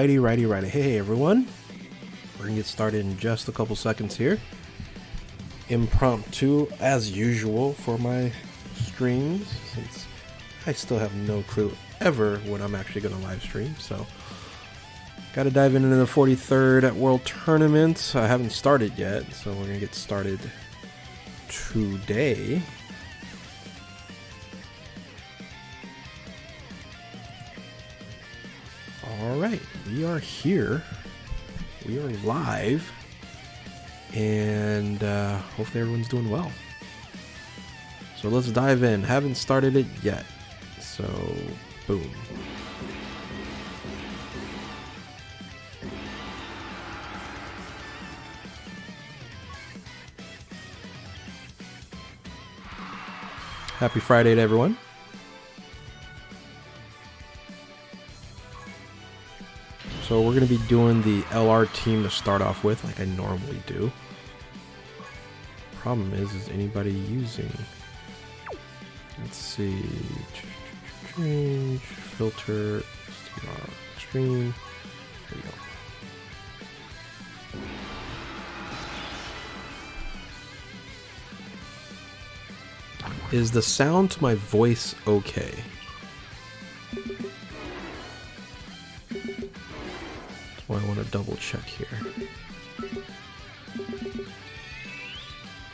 Righty. Hey everyone. We're gonna get started in just a couple seconds here. Impromptu as usual for my streams, since I still have no clue ever when I'm actually gonna live stream. So gotta dive into the 43rd at World Tournament. I haven't started yet, so we're gonna get started today. Alright, we are here. We are live. And hopefully everyone's doing well. So let's dive in. Haven't started it yet. So, boom. Happy Friday to everyone. So we're going to be doing the LR team to start off with, like I normally do. Problem is anybody using? Let's see. Change, filter, extreme. There we go. Is the sound to my voice okay? I want to double check here.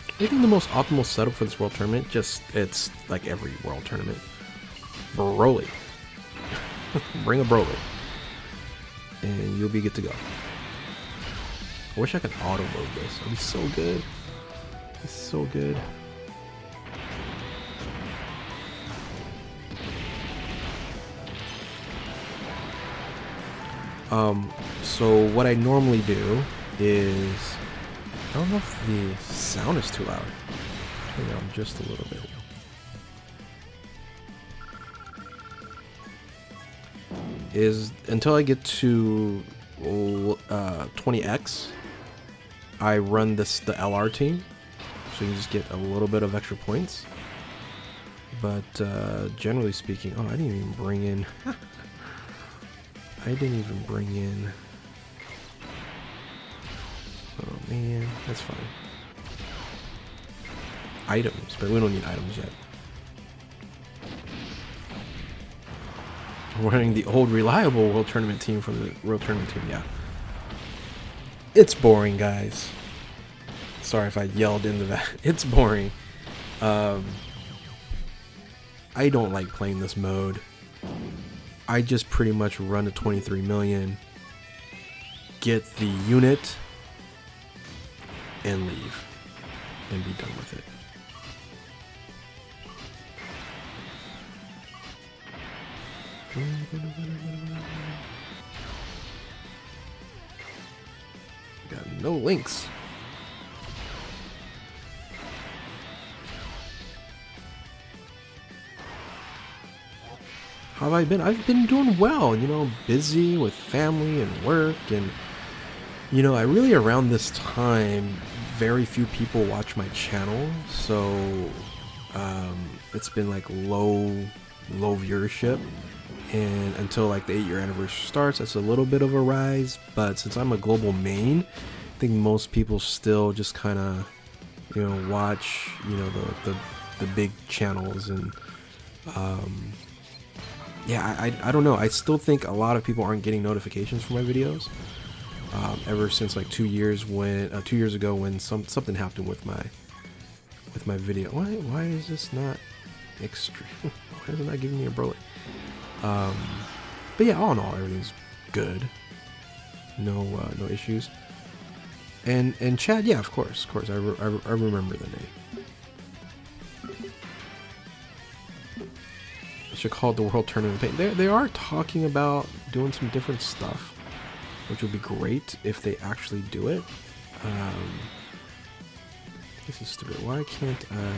I think the most optimal setup for this world tournament, it's like every world tournament. Broly. Bring a Broly. And you'll be good to go. I wish I could auto load this. It'd be so good. It's so good. So what I normally do is, I don't know if the sound is too loud. Turn it down just a little bit. Is until I get to 20x, I run the LR team, so you just get a little bit of extra points. But generally speaking, oh, I didn't even bring in. Oh man, that's fine. Items, but we don't need items yet. We're running the old reliable World Tournament team from the World Tournament team, yeah. It's boring, guys. Sorry if I yelled into that. It's boring. I don't like playing this mode. I just pretty much run to 23 million, get the unit, and leave, and be done with it. Got no links. How have I been? I've been doing well, you know, busy with family and work, and you know, I really around this time, very few people watch my channel, so it's been like low viewership, and until like the 8-year anniversary starts, that's a little bit of a rise. But since I'm a global main, I think most people still just kind of, you know, watch, you know, the big channels, and yeah, I don't know. I still think a lot of people aren't getting notifications for my videos. Ever since like 2 years ago when something happened with my video. Why is this not extreme? Why is it not giving me a Broly? But yeah, all in all, everything's good. No issues. And Chad, yeah, of course, I remember the name. Should call it the World Tournament Paint. They are talking about doing some different stuff, which would be great if they actually do it. This is stupid. Why can't I?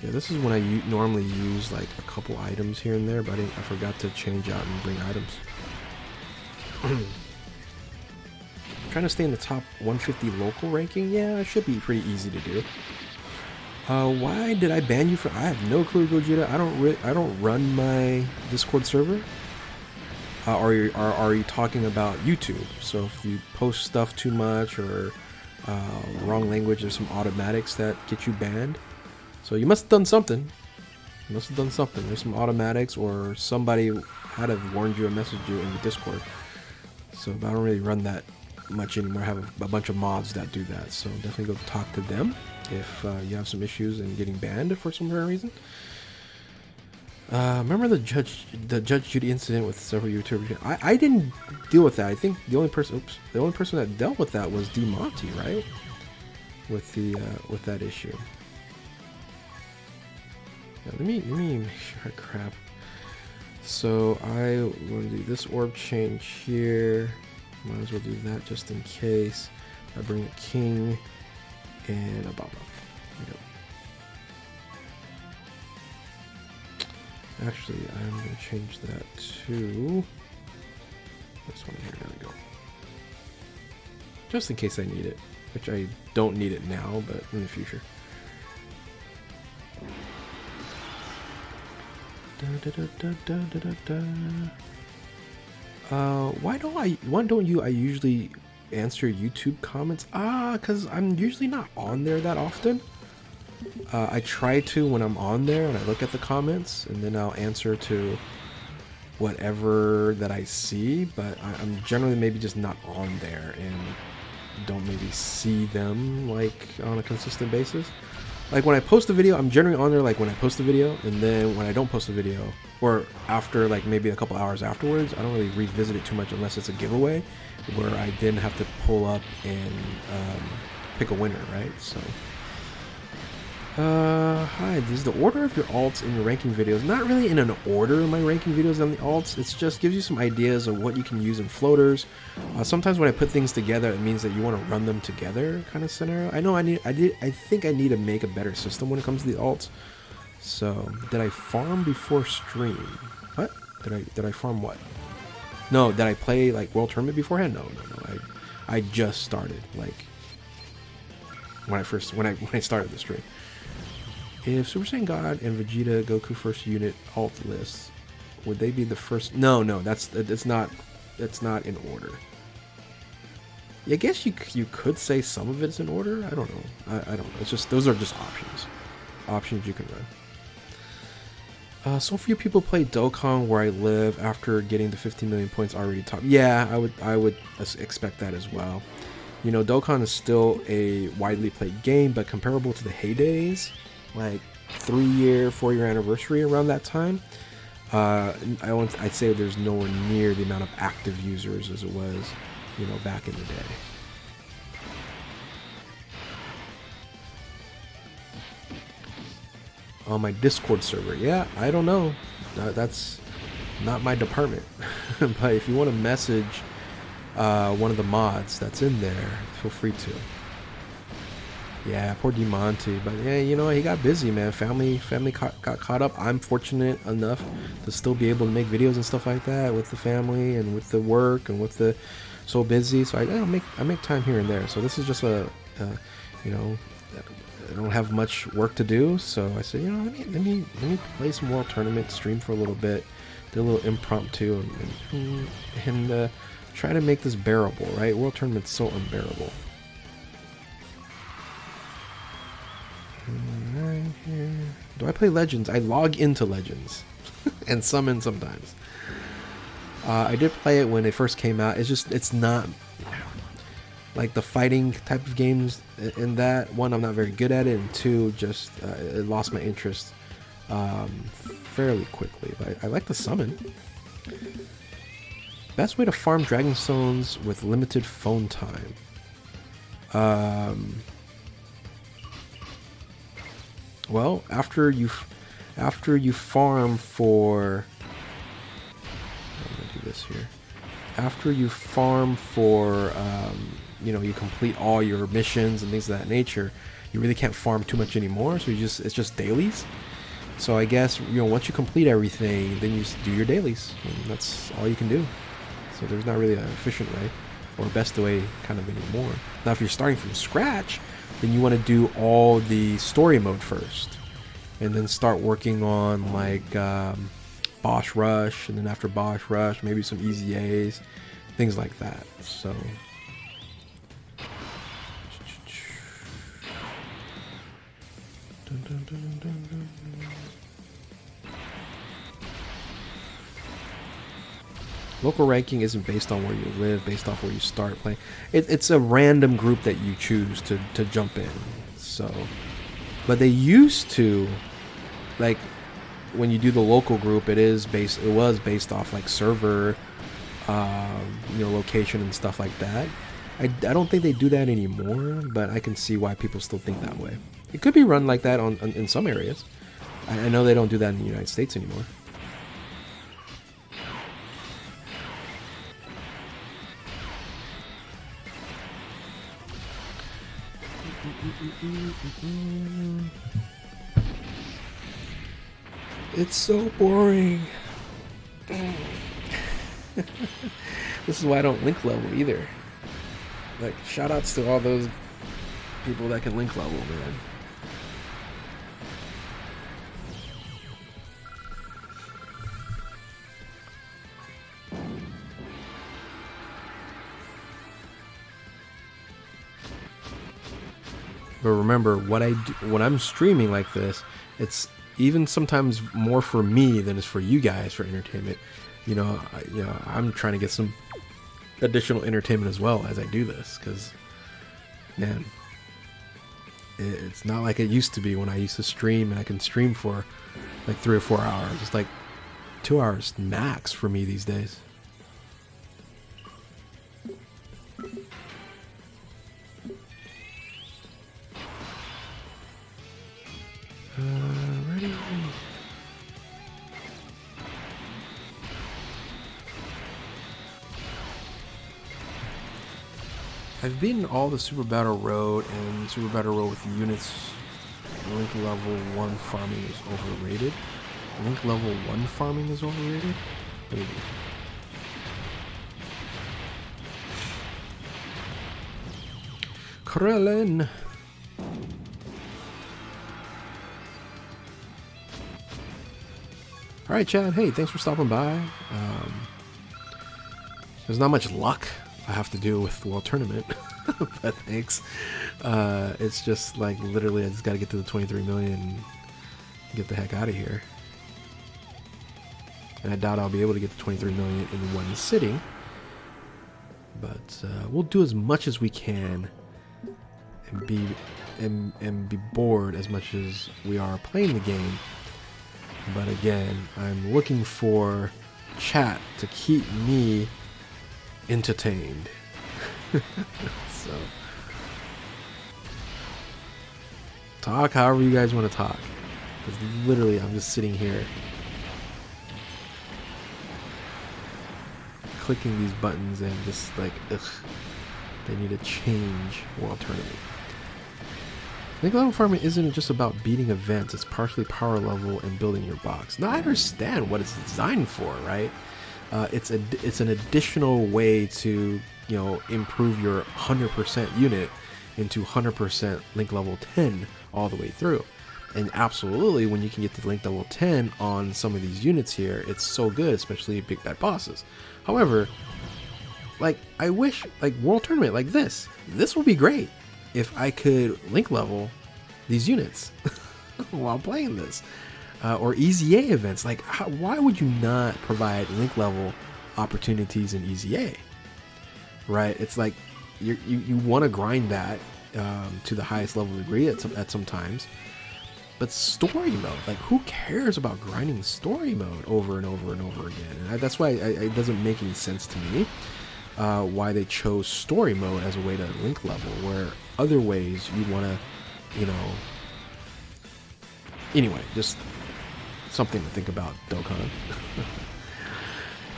Yeah, this is when I normally use like a couple items here and there, but I forgot to change out and bring items. I'm trying to stay in the top 150 local ranking. Yeah, it should be pretty easy to do. Why did I ban you for? I have no clue, Gogeta. I don't run my Discord server. Are you talking about YouTube? So if you post stuff too much or wrong language, there's some automatics that get you banned. So you must have done something. You must have done something. There's some automatics, or somebody had to have warned you or messaged you in the Discord. So I don't really run that much anymore. I have a bunch of mods that do that. So definitely go talk to them if you have some issues and getting banned for some reason. Remember the Judge Judy incident with several YouTubers? I didn't deal with that. I think the only person that dealt with that was DMonty, right? With that issue. Yeah, let me make sure. Crap. So I want to do this orb change here. Might as well do that just in case. I bring a king and a baba. Actually, I'm going to change that to this one here. There we go. Just in case I need it, which I don't need it now, but in the future. Why don't you? I usually answer YouTube comments. Because I'm usually not on there that often. I try to when I'm on there and I look at the comments, and then I'll answer to whatever that I see, but I'm generally maybe just not on there and don't maybe see them like on a consistent basis. Like when I post a video, I'm generally on there like when I post a video, and then when I don't post a video, or after like maybe a couple hours afterwards, I don't really revisit it too much unless it's a giveaway where I then have to pull up and pick a winner, right? So hi, this is the order of your alts in your ranking videos. Not really in an order of my ranking videos on the alts. It's just gives you some ideas of what you can use in floaters. Sometimes when I put things together, it means that you want to run them together kind of scenario. I know I think I need to make a better system when it comes to the alts. So, did I farm before stream? What? Did I farm what? No, did I play like World Tournament beforehand? No. I just started like when I started the stream. If Super Saiyan God and Vegeta Goku first unit alt lists, would they be the first? No, it's not in order. I guess you could say some of it's in order. I don't know. I don't know. It's just those are just options you can run. So few people play Dokkan where I live after getting the 15 million points already top. Yeah, I would expect that as well. You know, Dokkan is still a widely played game, but comparable to the heydays, like 3-year, 4-year anniversary around that time, I'd say there's nowhere near the amount of active users as it was, you know, back in the day. On my Discord server, yeah, I don't know. That's not my department. But if you want to message one of the mods that's in there, feel free to. Yeah, poor DeMonte, but yeah, you know, he got busy, man. Family got caught up. I'm fortunate enough to still be able to make videos and stuff like that with the family and with the work and with the so busy. So I make time here and there. So this is just you know, I don't have much work to do. So I said, you know, let me play some World Tournament, stream for a little bit, do a little impromptu, and try to make this bearable, right? World Tournament's so unbearable. Right here. Do I play Legends? I log into Legends and summon sometimes. I did play it when it first came out. It's not like the fighting type of games. In that one, I'm not very good at it, and two, just it lost my interest fairly quickly. But I like the summon. Best way to farm Dragonstones with limited phone time. Well, after you farm for, I'm gonna do this here. After you farm for, you know, you complete all your missions and things of that nature, you really can't farm too much anymore. So it's just dailies. So I guess, you know, once you complete everything, then you do your dailies, and that's all you can do. So there's not really an efficient way or best way kind of anymore. Now, if you're starting from scratch, then you want to do all the story mode first, and then start working on like Boss Rush, and then after Boss Rush, maybe some Easy A's, things like that. So. Local ranking isn't based on where you live, based off where you start playing. It's a random group that you choose to jump in. So, but they used to, like, when you do the local group, it was based off like server, location and stuff like that. I don't think they do that anymore, but I can see why people still think that way. It could be run like that in some areas. I know they don't do that in the United States anymore. It's so boring. This is why I don't link level either. Like, shout outs to all those people that can link level, man. But remember, what I do when I'm streaming like this, it's even sometimes more for me than it's for you guys for entertainment. I'm trying to get some additional entertainment as well as I do this, because, man, it's not like it used to be when I used to stream, and I can stream for like 3 or 4 hours. It's like 2 hours max for me these days. Ready? I've beaten all the Super Battle Road, and Super Battle Road with units. Link level 1 farming is overrated. Link level 1 farming is overrated? Maybe. Krillin! Alright, Chad. Hey, thanks for stopping by. There's not much luck I have to do with the World Tournament, but thanks. It's just like literally I just got to get to the 23 million and get the heck out of here. And I doubt I'll be able to get to 23 million in one sitting. But we'll do as much as we can and be bored as much as we are playing the game. But again, I'm looking for chat to keep me entertained. So talk however you guys want to talk, because literally I'm just sitting here clicking these buttons and just like, ugh, they need to change World Tournament. Link level farming isn't just about beating events, it's partially power level and building your box. Now I understand what it's designed for, right? It's an additional way to, improve your 100% unit into 100% link level 10 all the way through. And absolutely, when you can get to link level 10 on some of these units here, it's so good, especially big bad bosses. However, like, I wish, like, World Tournament like this would be great if I could link level these units while playing this. Or Easy A events. Like, why would you not provide link level opportunities in Easy A? Right? It's like you want to grind that to the highest level degree at some times. But story mode, like, who cares about grinding story mode over and over and over again? And that's why it doesn't make any sense to me why they chose story mode as a way to link level, where other ways you want to, anyway, just something to think about, Dokkan.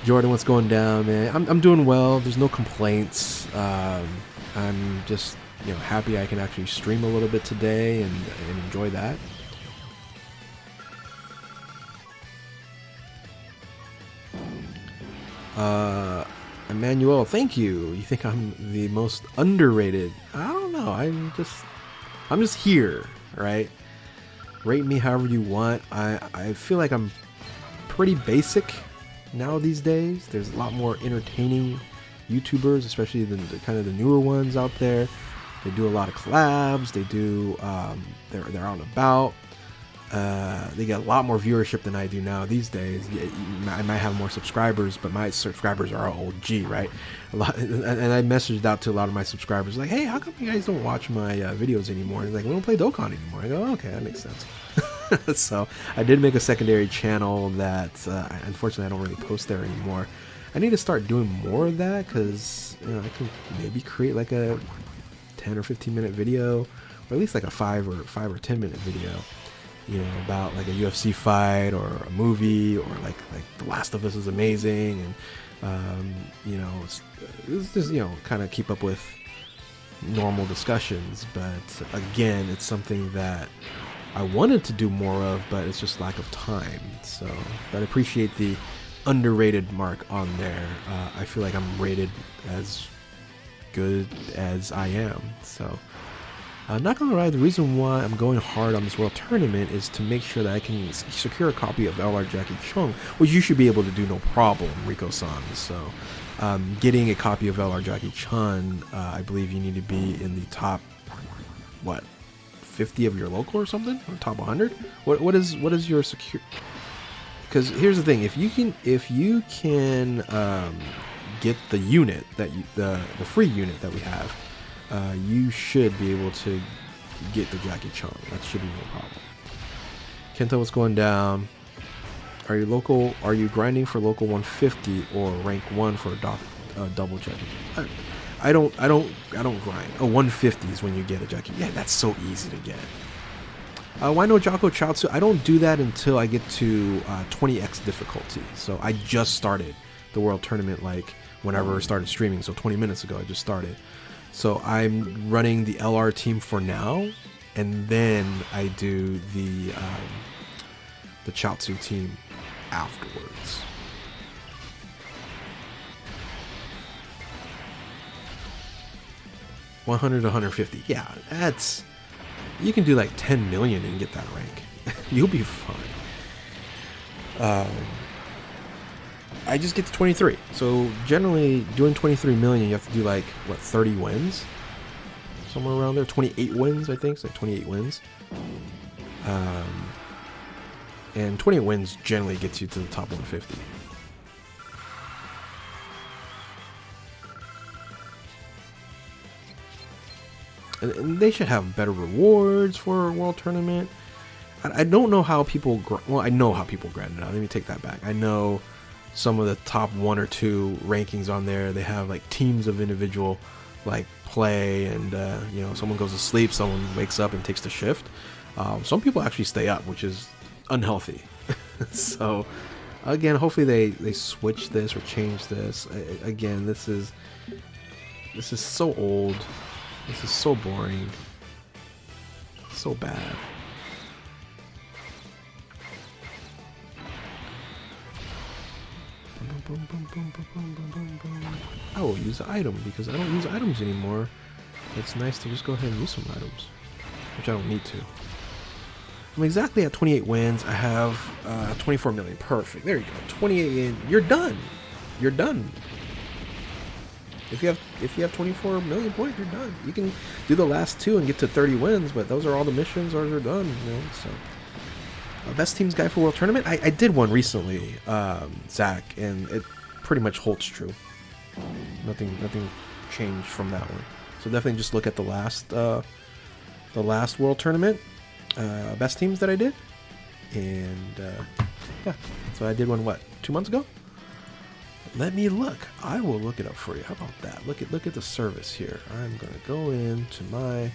Jordan, what's going down, man? I'm doing well. There's no complaints. I'm just, happy I can actually stream a little bit today and enjoy that. Emmanuel, thank you. You think I'm the most underrated? I don't know. I'm just here, right? Rate me however you want. I feel like I'm pretty basic now these days. There's a lot more entertaining YouTubers, especially the kind of the newer ones out there. They do a lot of collabs. They do they're out and about. They get a lot more viewership than I do now these days. I might have more subscribers, but my subscribers are OG, right? And I messaged out to a lot of my subscribers like, hey, how come you guys don't watch my videos anymore? And like, we don't play Dokkan anymore. I go, okay, that makes sense. So I did make a secondary channel that unfortunately I don't really post there anymore. I need to start doing more of that because I can maybe create like a 10 or 15 minute video, or at least like a 5 or 10 minute video, about like a UFC fight or a movie, or like The Last of Us is amazing, and it's just kind of keep up with normal discussions. But again, it's something that I wanted to do more of, but it's just lack of time. So, but I appreciate the underrated mark on there. I feel like I'm rated as good as I am. So, not gonna lie, the reason why I'm going hard on this World Tournament is to make sure that I can secure a copy of LR Jackie Chung, which you should be able to do no problem, Rico-san. So, getting a copy of LR Jackie Chun, I believe you need to be in the top, 50 of your local or something, or top 100. What is your secure? Because here's the thing: if you can get the unit that the free unit that we have, you should be able to get the Jackie Chan. That should be no problem. Kenta, what's going down? Are you grinding for local 150 or rank 1 for a double Jackie Chan? I don't grind. Oh, 150 is when you get a Jackie. Yeah, that's so easy to get. Why no Jocko Chaozu? I don't do that until I get to 20x difficulty. So I just started the World Tournament like whenever I started streaming. So 20 minutes ago I just started. So I'm running the LR team for now, and then I do the Chaozu team afterwards. $100 to 150. Yeah, that's... You can do like 10 million and get that rank. You'll be fine. I just get to 23. So generally doing 23 million, you have to do like, 30 wins? Somewhere around there. 28 wins, I think. It's like 28 wins. And 28 wins generally gets you to the top 150. And they should have better rewards for a World Tournament. I don't know how people... Well, I know how people grind it out. Let me take that back. I know some of the top 1 or 2 rankings on there. They have like teams of individual like play, and someone goes to sleep, someone wakes up and takes the shift. Some people actually stay up, which is unhealthy. So again, hopefully they switch this or change this. Again, this is so old. This is so boring. So bad. I will use the item because I don't use items anymore. It's nice to just go ahead and use some items, which I don't need to. I'm exactly at 28 wins. I have 24 million. Perfect. There you go. 28 in. You're done. You're done. If you have 24 million points, you're done. You can do the last 2 and get to 30 wins, but those are all the missions, or they're done. So best teams guide for World Tournament. I did one recently, Zach, and it pretty much holds true. Nothing changed from that one. So definitely just look at the last World Tournament best teams that I did, and yeah. So I did one 2 months ago. Let me look. I will look it up for you. How about that? Look at the service here. I'm gonna go into my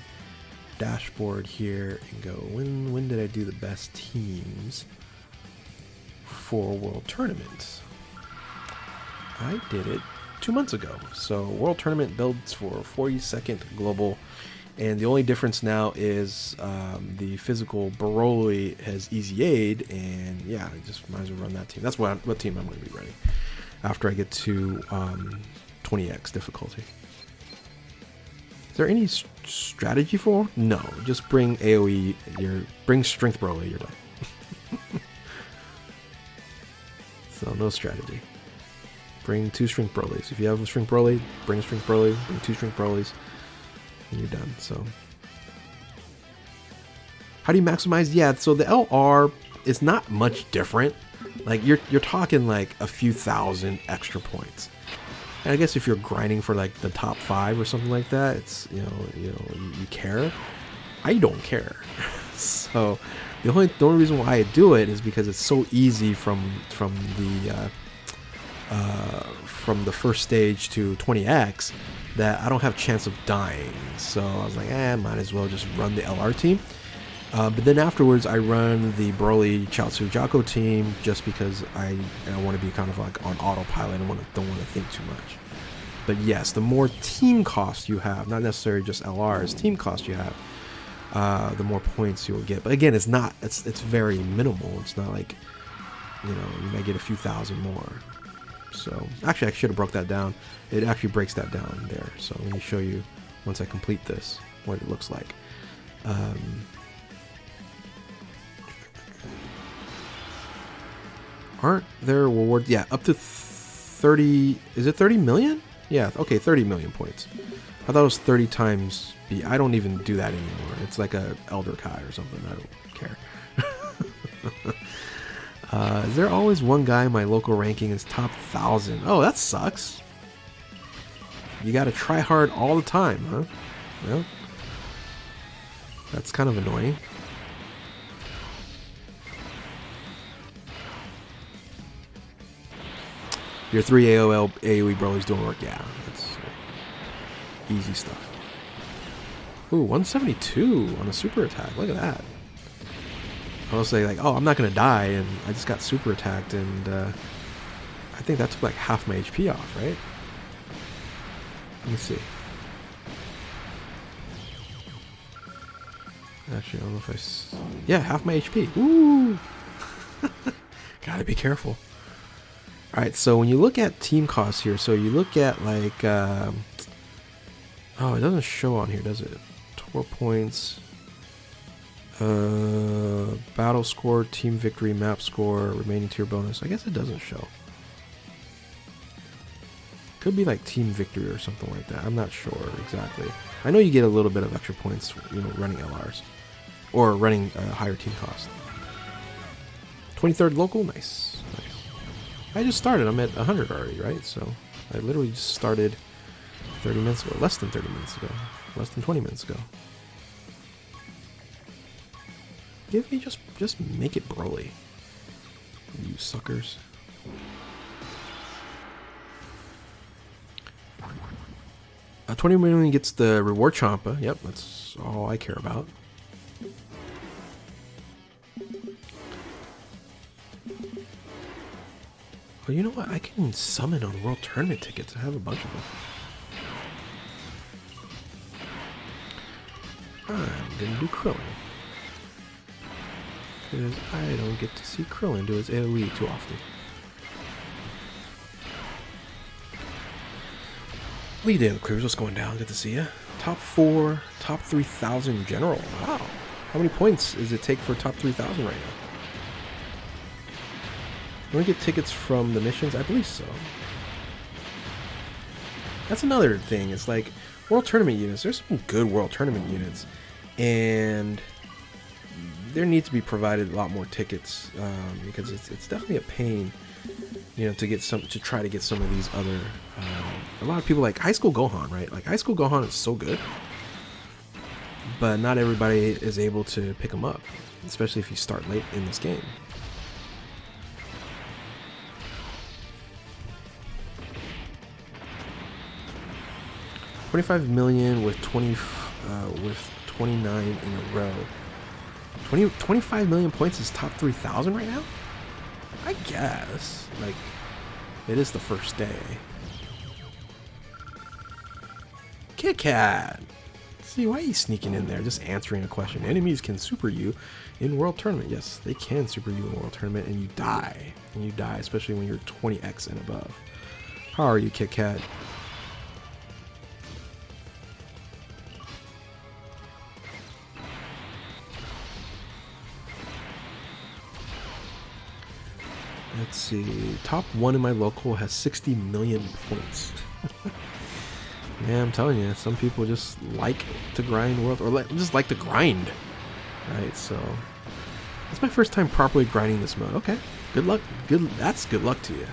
dashboard here and go, when did I do the best teams for World Tournament? I did it 2 months ago. So World Tournament builds for 42nd global, and the only difference now is the physical Broly has easy aid, and yeah, I just might as well run that team. That's what team I'm going to be running after I get to 20x difficulty. Is there any strategy for? No, just bring AoE. Bring Strength Broly. You're done. So no strategy. Bring 2 Shrink Broly's. If you have a Shrink Broly, bring a Shrink Broly, bring 2 Shrink Broly's, and you're done. So how do you maximize? Yeah, so the LR is not much different. Like you're talking like a few thousand extra points. And I guess if you're grinding for like the top 5 or something like that, it's you care. I don't care. So the only reason why I do it is because it's so easy from the first stage to 20x that I don't have chance of dying. So I was like, might as well just run the LR team. But then afterwards, I run the Broly Chaozu Jako team just because I want to be kind of like on autopilot and don't want to think too much. But yes, the more team cost you have, not necessarily just LRs, team cost you have, the more points you'll get. But again, it's very minimal. It's not like, you might get a few thousand more. So actually, I should have broke that down. It actually breaks that down there. So let me show you once I complete this what it looks like. Aren't there rewards? Yeah, up to 30. Is it 30 million? Yeah, okay, 30 million points. I thought it was 30 times B. I don't even do that anymore. It's like a Elder Kai or something. I don't care. Is there always one guy my local ranking is top 1,000? Oh, that sucks. You gotta try hard all the time, huh? Well, that's kind of annoying. Your 3 AOE Broly's doing work. Yeah, that's easy stuff. Ooh, 172 on a super attack. Look at that. I was like, oh, I'm not gonna die, and I just got super attacked, and I think that took like half my HP off, right? Let me see. Actually, I don't know if yeah, half my HP. Ooh! Gotta be careful. Alright, so when you look at team costs here, so you look at like, oh, it doesn't show on here, does it? Tour points, battle score, team victory, map score, remaining tier bonus. I guess it doesn't show. Could be like team victory or something like that. I'm not sure exactly. I know you get a little bit of extra points, running LRs or running higher team cost. 23rd local, nice. I just started. I'm at 100 already, right? So I literally just started 30 minutes ago. Less than 30 minutes ago. Less than 20 minutes ago. Give me just make it Broly. You suckers. Uh, 20 million gets the reward Champa. Yep, that's all I care about. Well, you know what? I can summon on World Tournament tickets. I have a bunch of them. I'm gonna do Krillin. Because I don't get to see Krillin do his AoE too often. Lee Dale Cruz, what's going down? Good to see you. Top 4, top 3,000 general. Wow. How many points does it take for top 3,000 right now? Do we get tickets from the missions? I believe so. That's another thing. It's like World Tournament units. There's some good World Tournament units, and there needs to be provided a lot more tickets because it's definitely a pain, to try to get some of these other. A lot of people like High School Gohan, right? Like High School Gohan is so good, but not everybody is able to pick them up, especially if you start late in this game. $25 million with 29 in a row. 25 million points is top 3,000 right now? I guess. Like, it is the first day. Kit Kat! See, why are you sneaking in there? Just answering a question. Enemies can super you in World Tournament. Yes, they can super you in World Tournament, and you die. And you die, especially when you're 20x and above. How are you, Kit Kat? Let's see. Top 1 in my local has 60 million points. Man, I'm telling you, some people just like to grind world, or just like to grind. Right, so it's my first time properly grinding this mode. Okay, good luck. That's good luck to you.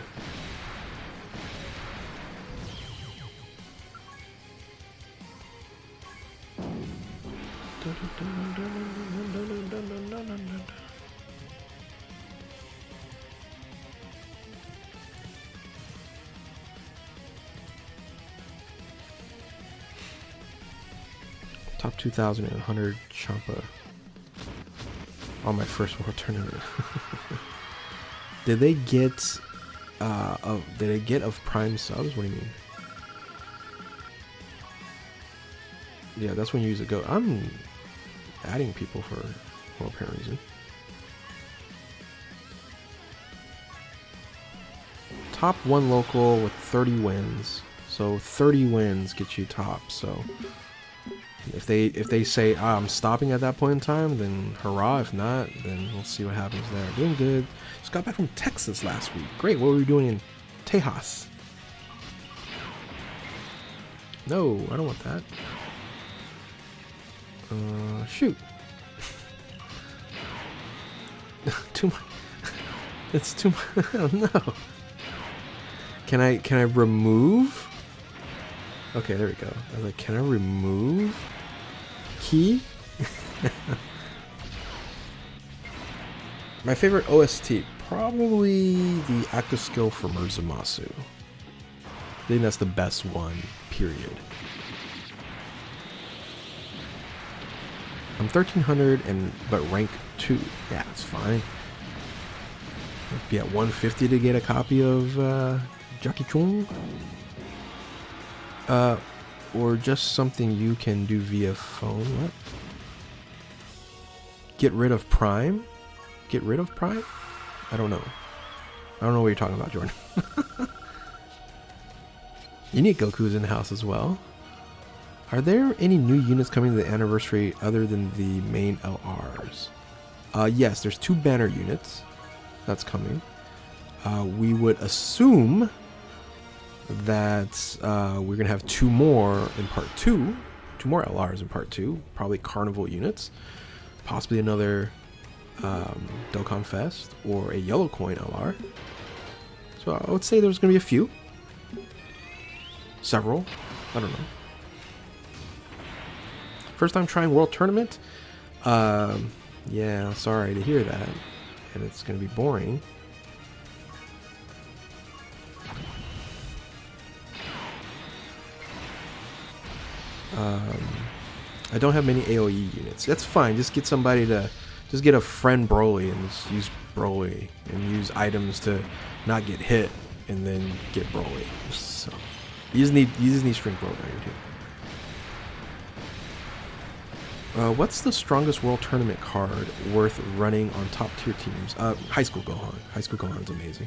Top 2,100 Champa on my first world tournament. Did they get of Prime subs? What do you mean? Yeah, that's when you use a go. I'm adding people for no apparent reason. Top 1 local with 30 wins. So 30 wins get you top. So if they say I'm stopping at that point in time, then hurrah. If not, then we'll see what happens there. Doing good. Just got back from Texas last week. Great. What were we doing in Tejas? No, I don't want that. Shoot. Too much. It's too much. Oh, no. Can I remove? Okay, there we go. I was like, can I remove key? My favorite OST, probably the active skill for Murzumasu. I think that's the best one, period. I'm 1300 but rank 2. Yeah, it's fine. I'd be at 150 to get a copy of Jackie Chung. Or just something you can do via phone. What? Get rid of Prime? Get rid of Prime? I don't know. I don't know what you're talking about, Jordan. Unique Goku's in the house as well. Are there any new units coming to the anniversary other than the main LRs? Yes, there's 2 banner units that's coming. We would assume that we're going to have 2 more in part 2. 2 more LRs in part 2. Probably Carnival units. Possibly another Dokkan Fest or a Yellow Coin LR. So I would say there's going to be a few. Several. I don't know. First time trying World Tournament? Yeah, sorry to hear that. And it's going to be boring. I don't have many AoE units. That's fine. Just get somebody to... Just get a friend Broly and just use Broly. And use items to not get hit. And then get Broly. So, you just need String Broly on your team. What's the strongest World Tournament card worth running on top tier teams? High School Gohan. High School Gohan's amazing.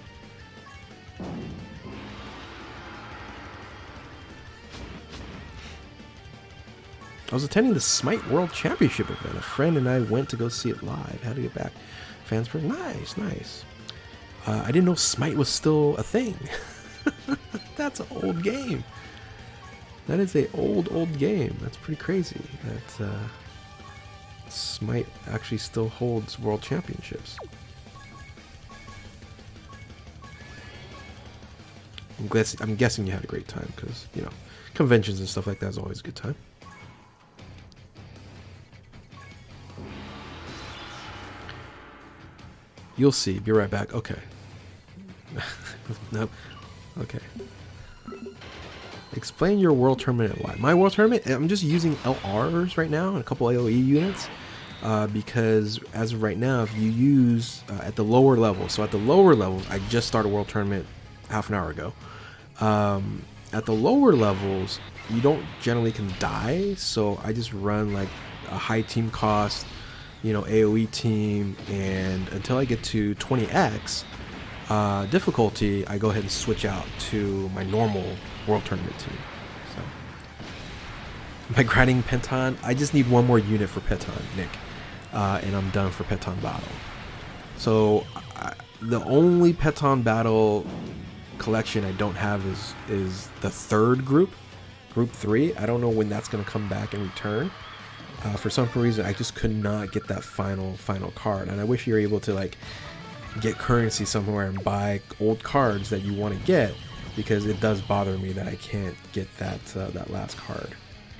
I was attending the Smite World Championship event. A friend and I went to go see it live. Had to get back. Fans for nice, nice. I didn't know Smite was still a thing. That's an old game. That is a old game. That's pretty crazy. That Smite actually still holds world championships. I'm guessing you had a great time because, you know, conventions and stuff like that is always a good time. You'll see. Be right back. Okay. Nope. Okay. Explain your World Tournament live. My World Tournament, I'm just using LRs right now and a couple AoE units because as of right now, if you use at the lower level, so at the lower levels, I just started World Tournament half an hour ago. At the lower levels, you don't generally can die, so I just run like a high team cost, you know, AoE team, and until I get to 20x difficulty, I go ahead and switch out to my normal World Tournament team. So, am I grinding Penton? I just need 1 more unit for Penton, Nick, and I'm done for Penton Battle. So The only Peton Battle collection I don't have is the third group 3. I don't know when that's going to come back and return. For some reason, I just could not get that final card, and I wish you were able to like get currency somewhere and buy old cards that you want to get, because it does bother me that I can't get that last card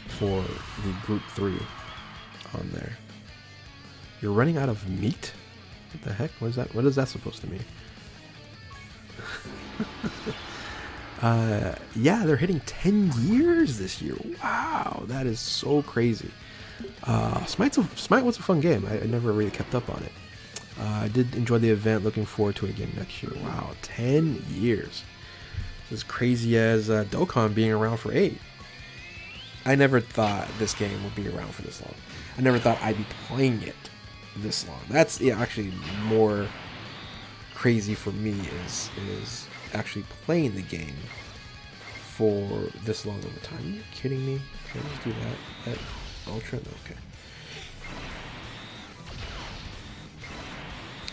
for the group 3 on there. You're running out of meat? What the heck? What is that? What is that supposed to mean? Yeah, they're hitting 10 years this year. Wow, that is so crazy. Smite was a fun game. I never really kept up on it. I did enjoy the event. Looking forward to it again next year. Wow, 10 years. It's as crazy as Dokkan being around for 8. I never thought this game would be around for this long. I never thought I'd be playing it this long. That's actually more crazy for me is actually playing the game for this long of a time. Are you kidding me? Can I just do that? Ultra? Okay.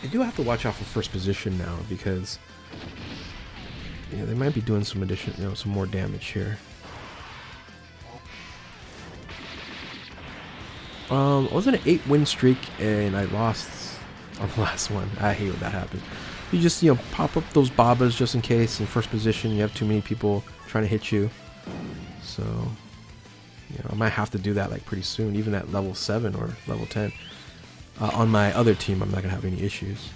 I do have to watch out for first position now, because they might be doing some addition, some more damage here. I was in an 8-win streak and I lost on the last one. I hate when that happens. You just pop up those babas just in case in first position you have too many people trying to hit you. So I might have to do that like pretty soon, even at level 7 or level 10. On my other team, I'm not gonna have any issues.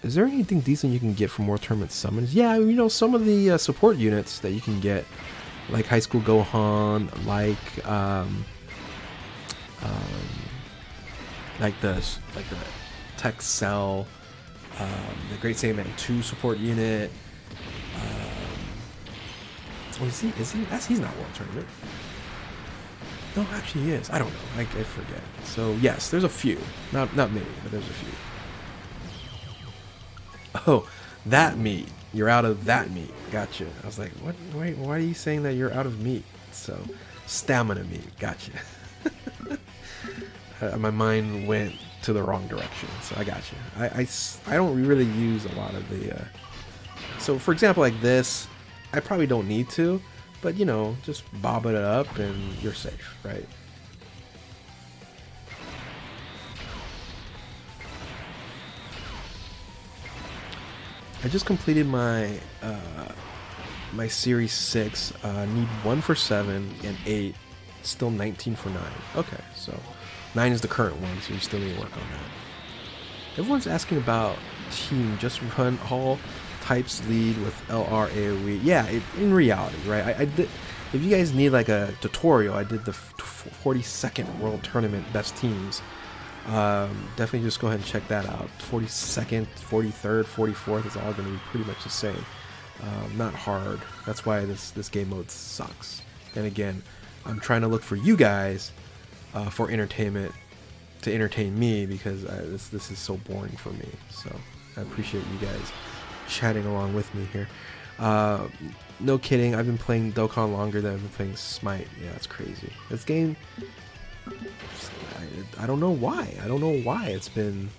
Is there anything decent you can get from World Tournament summons? Yeah, some of the support units that you can get, like High School Gohan, like the Tech Cell, the Great Saiyaman 2 support unit. Is he? He's not World Tournament. No, actually he is. I don't know. I forget. So yes, there's a few. Not many, but there's a few. Oh, that meat. You're out of that meat. Gotcha. I was like, what? Wait, why are you saying that you're out of meat? So, stamina meat. Gotcha. My mind went to the wrong direction. So I gotcha. I don't really use a lot of the. So for example, like this, I probably don't need to. But, just bob it up and you're safe, right? I just completed my my Series 6. Need 1 for 7 and 8. Still 19 for 9. Okay, so 9 is the current one, so you still need to work on that. Everyone's asking about team. Just run all types lead with LR AoE. Yeah, in reality, right? I did. If you guys need like a tutorial, I did the 42nd World Tournament best teams. Definitely just go ahead and check that out. 42nd, 43rd, 44th is all going to be pretty much the same. Not hard. That's why this game mode sucks. And again, I'm trying to look for you guys for entertainment, to entertain me, because this is so boring for me. So I appreciate you guys chatting along with me here. No kidding, I've been playing Dokkan longer than I've been playing Smite. Yeah, it's crazy. This game, I don't know why. I don't know why it's been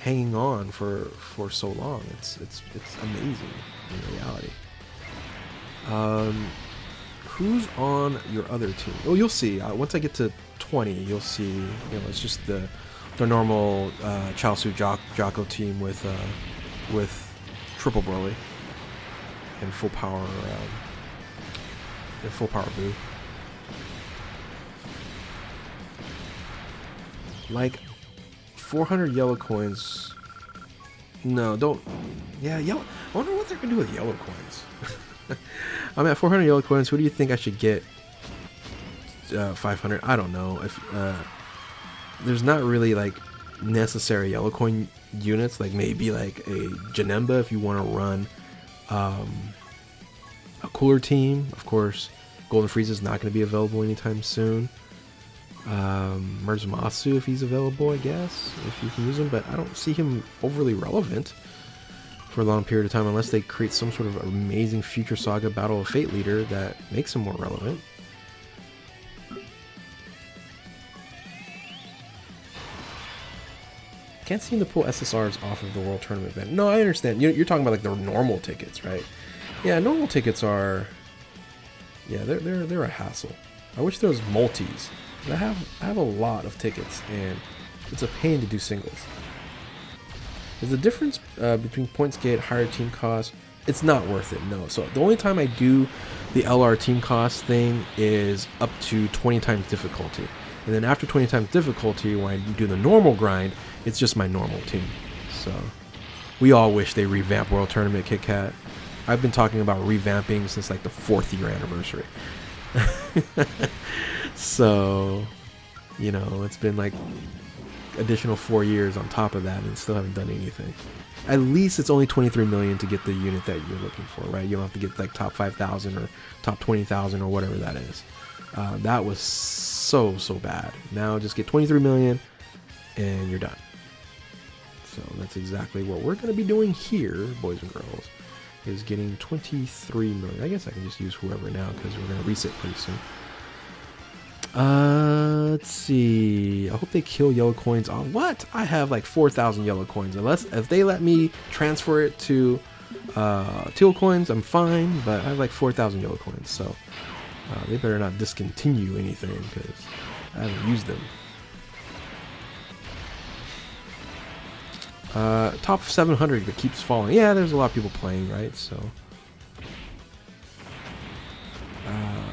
hanging on for so long. It's amazing in reality. Who's on your other team? Oh, you'll see. Once I get to 20, you'll see. It's just the normal Chaosu Jocko team with triple Broly and full power Boo. Like 400 yellow coins. No, don't. Yeah, yellow. I wonder what they're gonna do with yellow coins. I'm at 400 yellow coins. Who do you think I should get? 500. I don't know. If there's not really like necessary yellow coin units, like maybe like a Janemba if you want to run a cooler team. Of course, Golden Frieza is not going to be available anytime soon. Merzumatsu, if he's available, I guess, if you can use him, but I don't see him overly relevant for a long period of time unless they create some sort of amazing Future Saga Battle of Fate leader that makes him more relevant. can't seem to pull SSRs off of the World Tournament event. No, I understand. You're talking about like the normal tickets, right? Yeah, normal tickets are... Yeah, they're a hassle. I wish there was multis. I have a lot of tickets, and it's a pain to do singles. Is the difference between points gate, higher team cost? It's not worth it, no. So the only time I do the LR team cost thing is up to 20 times difficulty. And then after 20 times difficulty, when I do the normal grind, it's just my normal team. So we all wish they revamp World Tournament, Kit Kat. I've been talking about revamping since like the 4th year anniversary. So, you know, it's been like additional 4 years on top of that and still haven't done anything. At least it's only 23 million to get the unit that you're looking for, right? You don't have to get like top 5,000 or top 20,000 or whatever that is. That was so bad. Now just get 23 million and you're done. So that's exactly what we're going to be doing here, boys and girls, is getting 23 million. I guess I can just use whoever now because we're going to reset pretty soon. Let's see. I hope they kill yellow coins on what? I have like 4,000 yellow coins. Unless if they let me transfer it to teal coins, I'm fine. But I have like 4,000 yellow coins, so they better not discontinue anything because I haven't used them. Top 700 that keeps falling. Yeah, there's a lot of people playing, right? So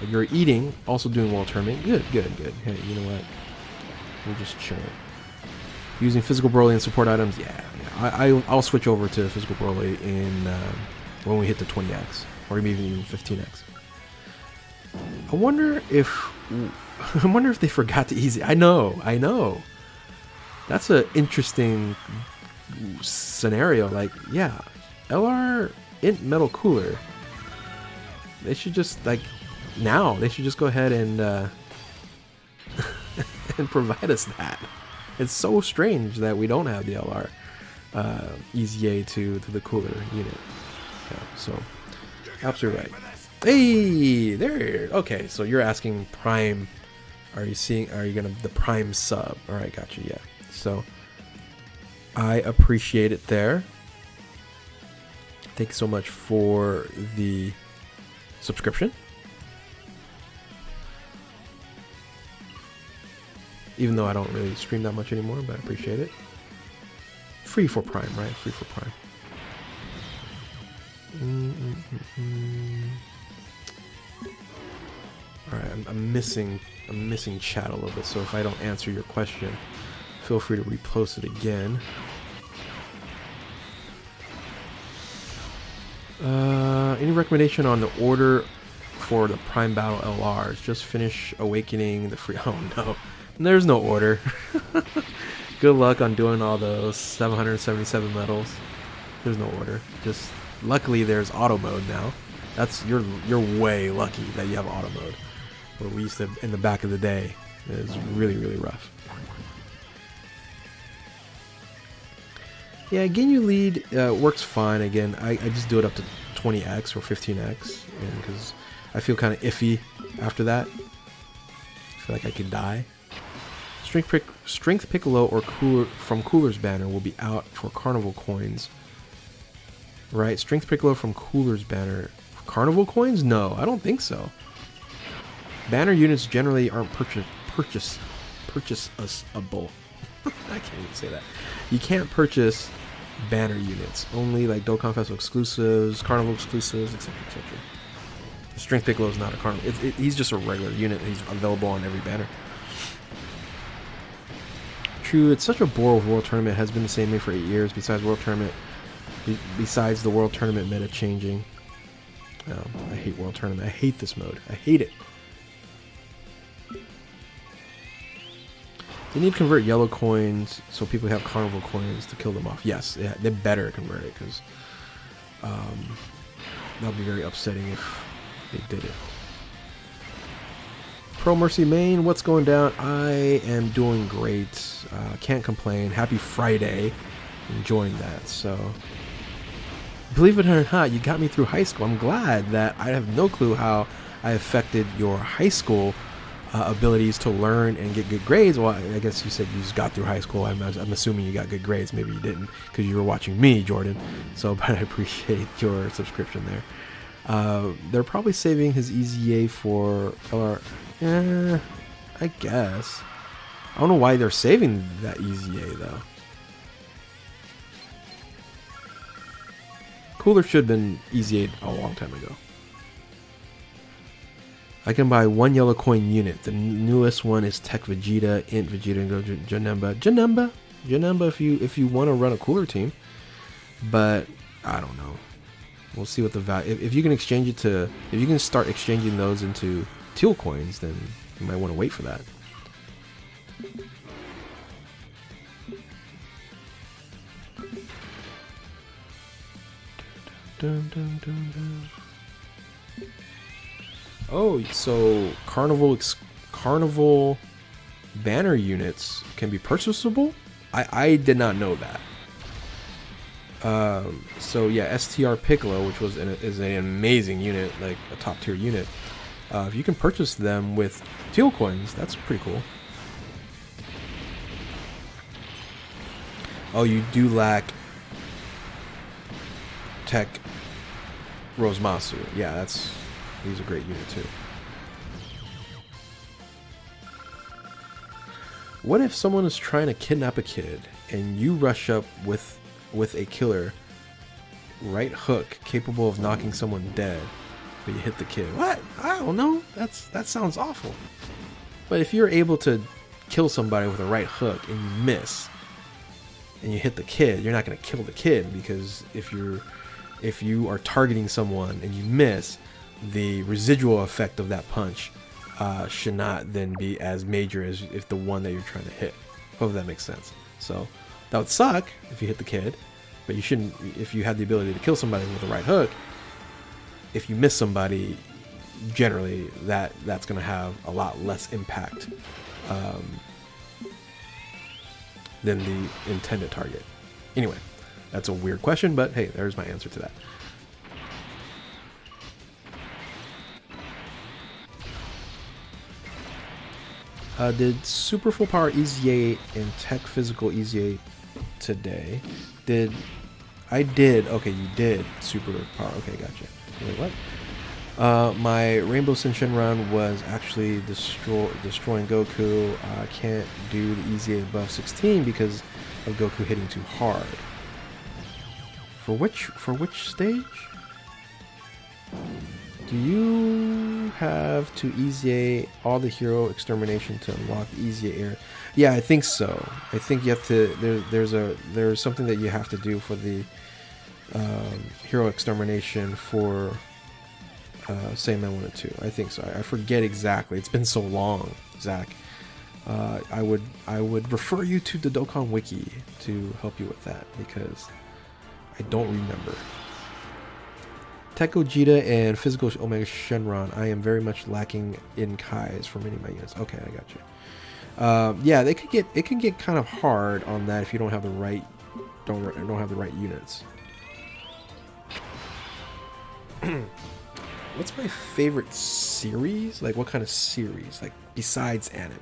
you're eating, also doing World Tournament. Good. Hey, you know what? We're just chilling. Using physical Broly and support items. Yeah. I'll switch over to physical Broly in when we hit the 20x or maybe even 15x. I wonder if they forgot to easy. I know. That's an interesting scenario. Like, yeah, LR Int Metal Cooler. They should just like now. They should just go ahead and and provide us that. It's so strange that we don't have the LR Easy A to the cooler unit. Yeah, so absolutely right. Hey, there. Okay, so you're asking Prime. Are you gonna the Prime sub? All right, gotcha. Yeah. So I appreciate it there. Thanks so much for the subscription. Even though I don't really stream that much anymore, but I appreciate it. Free for Prime, right? Free for Prime. All right, I'm missing chat a little bit, so if I don't answer your question, feel free to repost it again. Any recommendation on the order for the Prime Battle LRs? Just finish Awakening the free. Oh no, there's no order. Good luck on doing all those 777 medals. There's no order. Just luckily there's auto mode now. That's you're way lucky that you have auto mode. Where we used to in the back of the day, it was really rough. Yeah, Ginyu lead works fine. Again, I just do it up to 20x or 15x, because I feel kind of iffy after that. I feel like I could die. Strength Piccolo or Cooler from Cooler's banner will be out for Carnival coins. Right? Strength Piccolo from Cooler's banner. Carnival coins? No, I don't think so. Banner units generally aren't purchasable. I can't even say that. You can't purchase banner units. Only like Dokkan Festival exclusives, Carnival exclusives, etc. Strength Piccolo is not a Carnival. He's just a regular unit. He's available on every banner. True, it's such a bore with World Tournament. It has been the same way for 8 years. Besides World Tournament, besides the World Tournament meta changing. I hate World Tournament. I hate this mode. I hate it. They need to convert yellow coins so people have Carnival coins to kill them off. Yes, yeah, they better convert it because that would be very upsetting if they did it. Pro Mercy Main, what's going down? I am doing great. Can't complain. Happy Friday. Enjoying that. So, believe it or not, you got me through high school. I'm glad that I have no clue how I affected your high school abilities to learn and get good grades. Well, I guess you said you just got through high school. I'm assuming you got good grades. Maybe you didn't because you were watching me, Jordan. So, but I appreciate your subscription there. They're probably saving his EZA for LR. I guess. I don't know why they're saving that EZA though. Cooler should have been EZA'd a long time ago. I can buy 1 yellow coin unit. The newest one is Tech Vegeta, Int Vegeta, and go Janemba if you want to run a cooler team. But I don't know. We'll see what the value. If you can exchange it to, if you can start exchanging those into teal coins, then you might want to wait for that. Oh, so Carnival banner units can be purchasable? I did not know that. So yeah, STR Piccolo, which is an amazing unit, like a top tier unit. If you can purchase them with teal coins, that's pretty cool. Oh, you do lack Tech Rosemasu. Yeah, he's a great unit too. What if someone is trying to kidnap a kid and you rush up with a killer right hook capable of knocking someone dead, but you hit the kid? What? I don't know. That sounds awful. But if you're able to kill somebody with a right hook and you miss and you hit the kid, you're not going to kill the kid, because if you are targeting someone and you miss, the residual effect of that punch should not then be as major as if the one that you're trying to hit. Hope that makes sense. So that would suck if you hit the kid, but you shouldn't. If you have the ability to kill somebody with a right hook, if you miss somebody, generally that's going to have a lot less impact than the intended target. Anyway, that's a weird question, but hey, there's my answer to that. Did Super Full Power EZA and Tech Physical EZA today? I did. Okay, you did Super Power. Okay, gotcha. Wait, what? My Rainbow Senshin run was actually destroying Goku. I can't do the EZA above 16 because of Goku hitting too hard. For which stage? Do you have to EZA all the hero extermination to unlock the EZA area? Yeah, I think so. I think you have to. There's something that you have to do for the hero extermination for Saiyaman 1 and 2. I think so. I forget exactly. It's been so long, Zach. I would refer you to the Dokkan Wiki to help you with that, because I don't remember. Tech Gogeta and Physical Omega Shenron, I am very much lacking in Kais for many of my units. Okay, I got you. Yeah, it can get kind of hard on that if you don't have the right units. What's my favorite series? Like, what kind of series? Like, besides anime,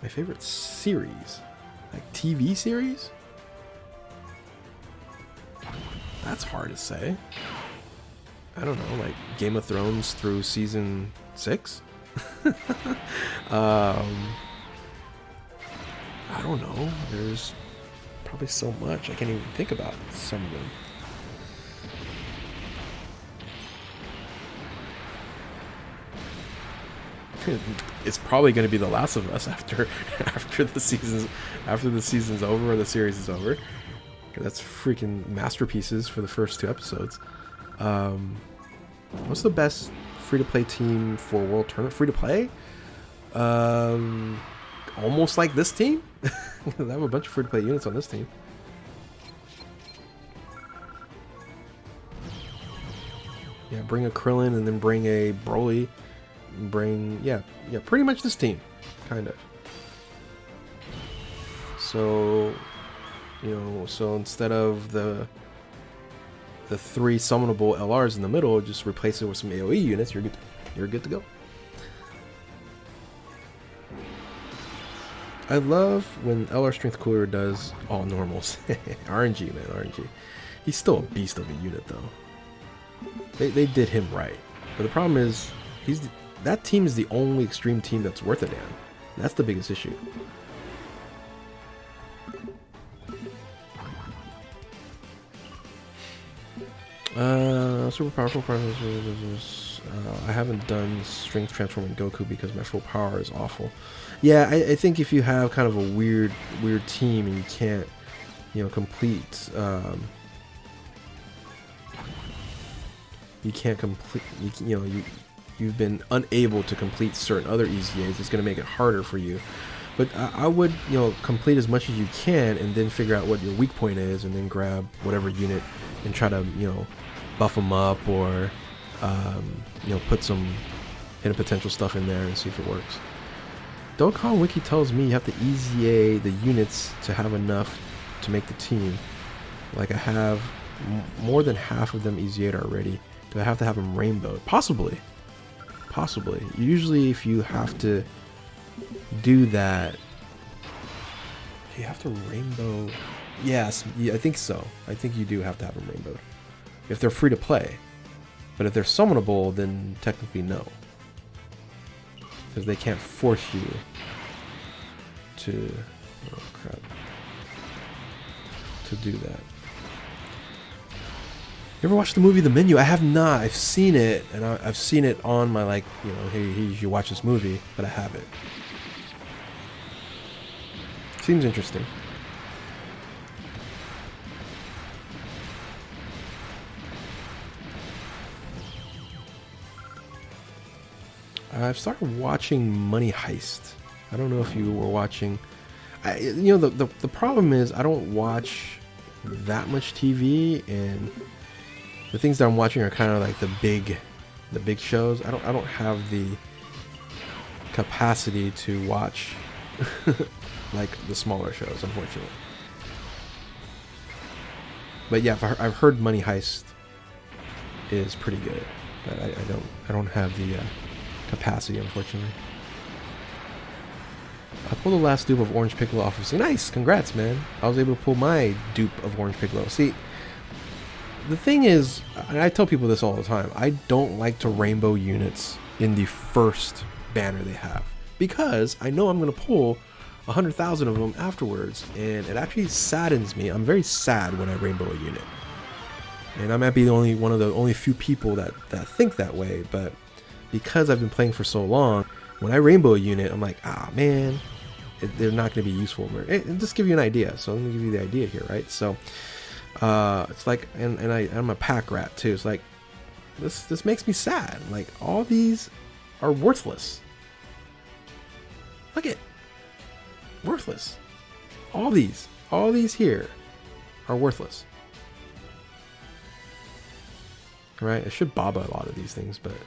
my favorite series, like TV series. That's hard to say. I don't know, like Game of Thrones through season 6. I don't know. There's probably so much I can't even think about some of them. It's probably going to be The Last of Us after the season's over or the series is over. That's freaking masterpieces for the first 2 episodes. What's the best free-to-play team for World Tournament? Free-to-play? Almost like this team? I have a bunch of free-to-play units on this team. Yeah, bring a Krillin and then bring a Broly. Yeah, pretty much this team, kind of. So, so instead of the 3 summonable LRs in the middle, just replace it with some AoE units. You're good to go. I love when LR Strength Cooler does all normals. RNG, man, RNG. He's still a beast of a unit, though. They did him right. But the problem is, that team is the only extreme team that's worth a damn. That's the biggest issue. Super powerful. I haven't done Strength Transforming Goku because my full power is awful. Yeah, I think if you have kind of a weird team and you can't, complete, you've been unable to complete certain other EZAs, it's going to make it harder for you. But I would, complete as much as you can and then figure out what your weak point is and then grab whatever unit and try to, buff them up or, put some hidden potential stuff in there and see if it works. Dokkan Wiki tells me you have to EZA the units to have enough to make the team. Like I have more than half of them EZA'd already. Do I have to have them rainbowed? Possibly. Possibly. Usually if you have to do that, you have to rainbow. Yes, yeah, I think so. I think you do have to have them rainbowed. If they're free to play. But if they're summonable, then technically no. Because they can't force you to, oh crap, to do that. You ever watched the movie The Menu? I have not. I've seen it, and I've seen it on my, like, hey, you should watch this movie, but I haven't. Seems interesting. I've started watching Money Heist. I don't know if you were watching. The problem is I don't watch that much TV, and the things that I'm watching are kind of like the big shows. I don't have the capacity to watch like the smaller shows, unfortunately. But yeah, I've heard Money Heist is pretty good, but I don't have the capacity, unfortunately. I pulled the last dupe of Orange Piccolo off of. Nice, congrats, man. I was able to pull my dupe of Orange Piccolo. See, the thing is, and I tell people this all the time, I don't like to rainbow units in the first banner they have, because I know I'm going to pull 100,000 of them afterwards, and it actually saddens me. I'm very sad when I rainbow a unit, and I might be one of the only few people that think that way, but because I've been playing for so long, when I rainbow a unit, I'm like, man, they're not going to be useful. Just give you an idea. So let me give you the idea here, right? So it's like, and I'm a pack rat too. It's like, this makes me sad. Like, all these are worthless. Look at, worthless. All these here are worthless. Right? I should baba a lot of these things, but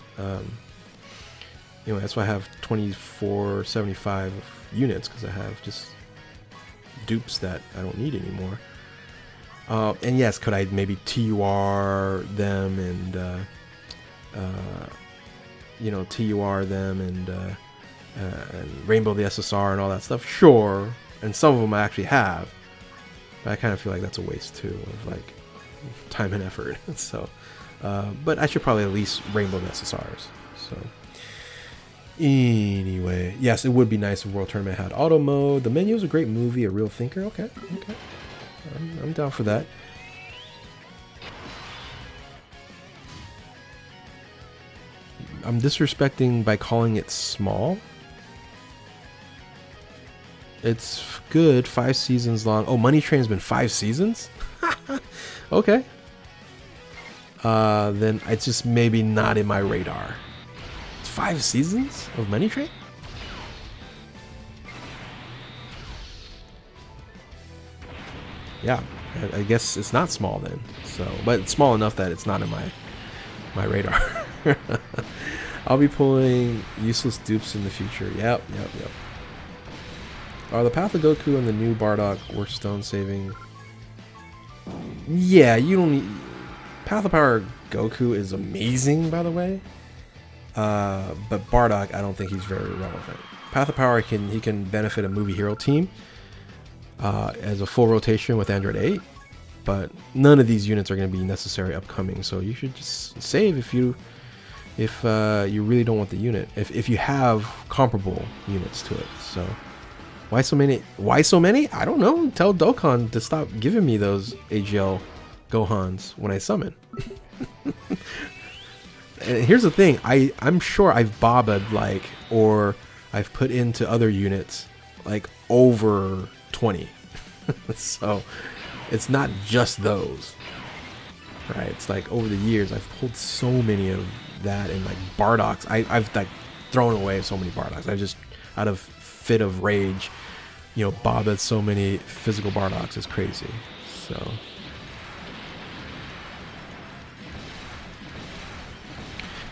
anyway, that's why I have 2475 units, because I have just dupes that I don't need anymore. And yes, could I maybe TUR them and TUR them and rainbow the SSR and all that stuff? Sure, and some of them I actually have, but I kind of feel like that's a waste too of like time and effort. So, but I should probably at least rainbow the SSRs. So. Anyway, yes, it would be nice if World Tournament had auto mode. The Menu is a great movie, a real thinker. Okay. I'm down for that. I'm disrespecting by calling it small. It's good, 5 seasons long. Oh, Money Train's been 5 seasons? Okay. Then it's just maybe not in my radar. 5 seasons of Money Train? Yeah, I guess it's not small then. So, but it's small enough that it's not in my radar. I'll be pulling useless dupes in the future. Yep. Are the Path of Goku and the new Bardock worth stone saving? Yeah, you don't need... Path of Power Goku is amazing, by the way. But Bardock, I don't think he's very relevant. Path of Power, he can benefit a movie hero team as a full rotation with Android 8, but none of these units are going to be necessary upcoming. So you should just save if you really don't want the unit. If you have comparable units to it. So why so many? Why so many? I don't know. Tell Dokkan to stop giving me those AGL Gohans when I summon. And here's the thing, I'm sure I've bobbed like, or I've put into other units like over 20. So it's not just those, right? It's like over the years I've pulled so many of that, and like Bardocks, I've like thrown away so many Bardocks. I just, out of fit of rage, you know, bobbed so many physical Bardocks. It's crazy. So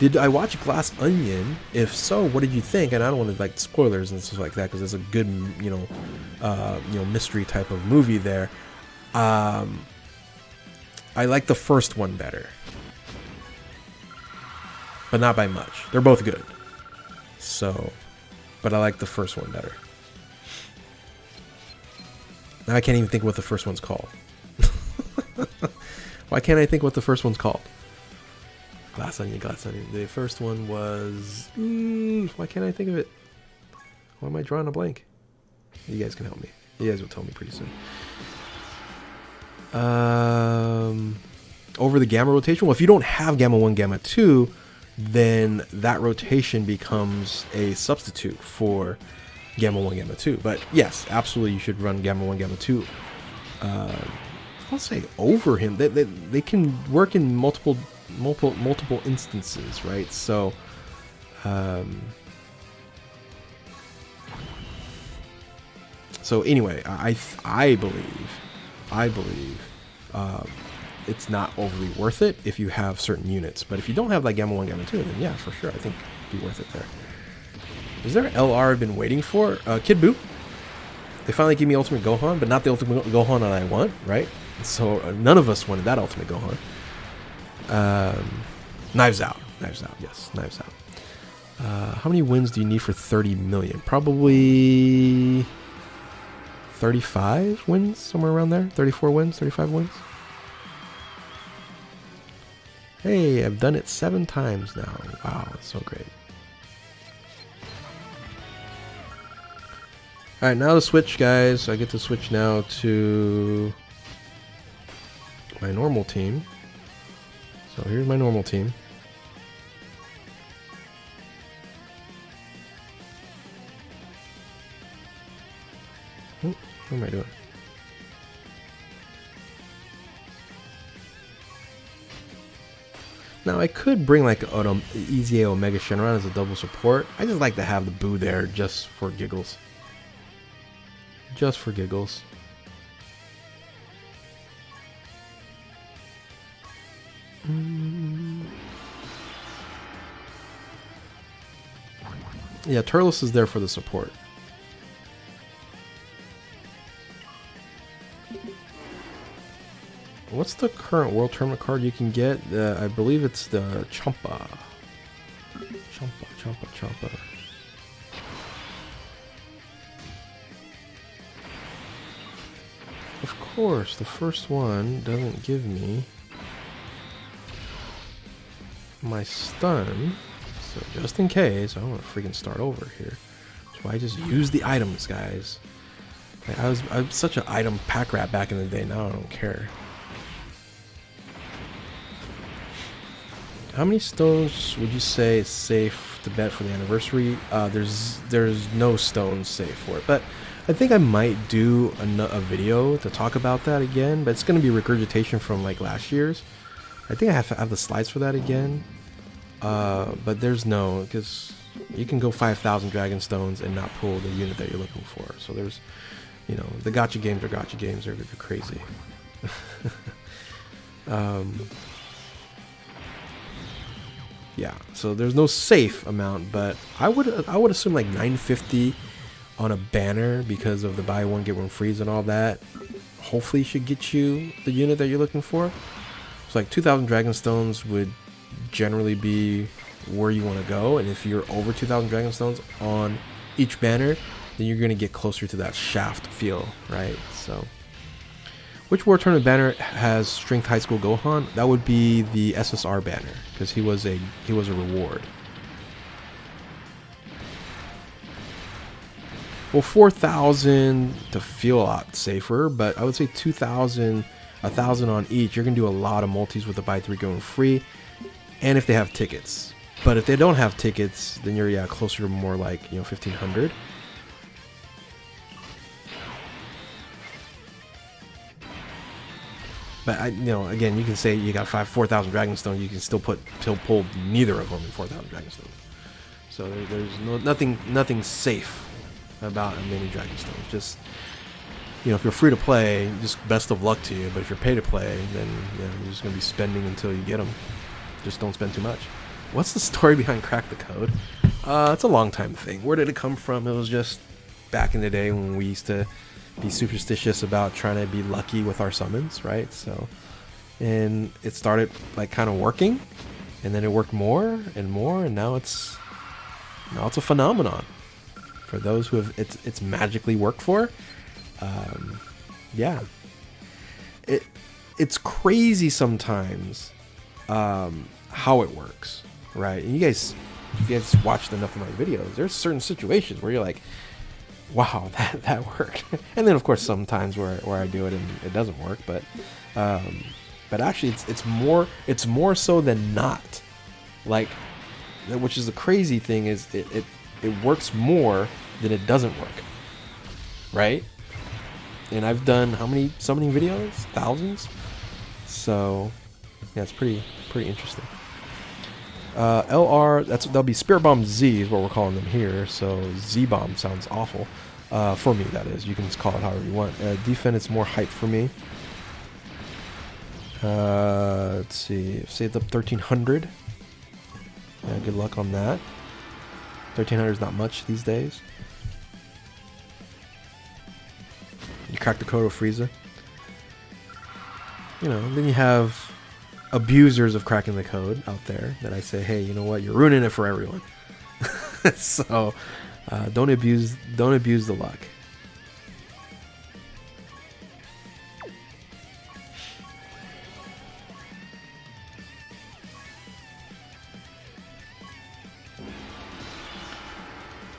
did I watch Glass Onion? If so, what did you think? And I don't want to like spoilers and stuff like that, because it's a good, mystery type of movie there. I like the first one better, but not by much. They're both good. So, but I like the first one better. Now I can't even think what the first one's called. Why can't I think what the first one's called? Glass Onion. The first one was... why can't I think of it? Why am I drawing a blank? You guys can help me. You guys will tell me pretty soon. Over the Gamma rotation? Well, if you don't have Gamma 1, Gamma 2, then that rotation becomes a substitute for Gamma 1, Gamma 2. But yes, absolutely you should run Gamma 1, Gamma 2. I'll say over him. They can work in multiple instances, right? So anyway, I believe it's not overly worth it if you have certain units, but if you don't have like Gamma 1, Gamma 2, then yeah, for sure I think it'd be worth it there. Is there an LR I've been waiting for? Kid Buu. They finally gave me Ultimate Gohan, but not the Ultimate Gohan that I want, right? So none of us wanted that Ultimate Gohan. Knives Out. Yes, Knives Out. How many wins do you need for 30 million? Probably 35 wins, somewhere around there. 34 wins, 35 wins. Hey, I've done it 7 times now. Wow, that's so great. Alright, now to switch, guys. I get to switch now to my normal team. So here's my normal team. What am I doing? Now I could bring like an EZA Omega Shenron as a double support. I just like to have the Buu there just for giggles. Just for giggles. Yeah, Turles is there for the support. What's the current World Tournament card you can get? I believe it's the Champa. Champa. Of course, the first one doesn't give me my stun. So just in case, I don't want to freaking start over here. That's why I just use the items, guys. Like, I was such an item pack rat back in the day. Now I don't care. How many stones would you say is safe to bet for the anniversary? There's no stones safe for it, but I think I might do a video to talk about that again. But it's going to be regurgitation from like last year's. I think I have the slides for that again. But there's no, because you can go 5,000 Dragon Stones and not pull the unit that you're looking for. So there's, you know, the gacha games are gacha games. They're crazy. Yeah, so there's no safe amount, but I would assume like 950 on a banner because of the buy one get one freeze and all that. Hopefully should get you the unit that you're looking for. So like 2,000 Dragon Stones would generally be where you want to go, and if you're over 2,000 Dragon Stones on each banner, then you're going to get closer to that shaft feel, right? So, which War Tournament banner has Strength High School Gohan? That would be the SSR banner, because he was a reward. Well, 4,000 to feel a lot safer, but I would say 2,000, 1,000 on each. You're gonna do a lot of multis with the buy 3 going free, and if they have tickets. But if they don't have tickets, then you're closer to more like 1,500. But again, you can say you got 4,000 Dragonstone. You can still pull neither of them in 4,000 Dragonstone. So there's nothing safe about a mini Dragonstone. Just if you're free to play, just best of luck to you. But if you're pay to play, then you're just gonna be spending until you get them. Just don't spend too much. What's the story behind Crack the Code? It's a long time thing. Where did it come from? It was just back in the day when we used to be superstitious about trying to be lucky with our summons, right? So, and it started like kind of working, and then it worked more and more, and now it's a phenomenon for those who have it's magically worked for. It's crazy sometimes how it works, right? And if you guys watched enough of my videos, there's certain situations where you're like, wow, that worked. And then of course sometimes where I do it and it doesn't work, but actually it's more so than not. Like, which is the crazy thing, is it works more than it doesn't work, right? And I've done how many summoning videos? Thousands. So yeah, it's pretty interesting. LR, that'll be Spirit Bomb Z is what we're calling them here. So Z Bomb sounds awful. For me, that is. You can just call it however you want. Defend, it's more hype for me. Let's see. Saved up 1,300. Yeah, good luck on that. 1,300 is not much these days. You crack the code with Frieza. Then you have abusers of cracking the code out there that I say, hey, you know what? You're ruining it for everyone. So don't abuse the luck.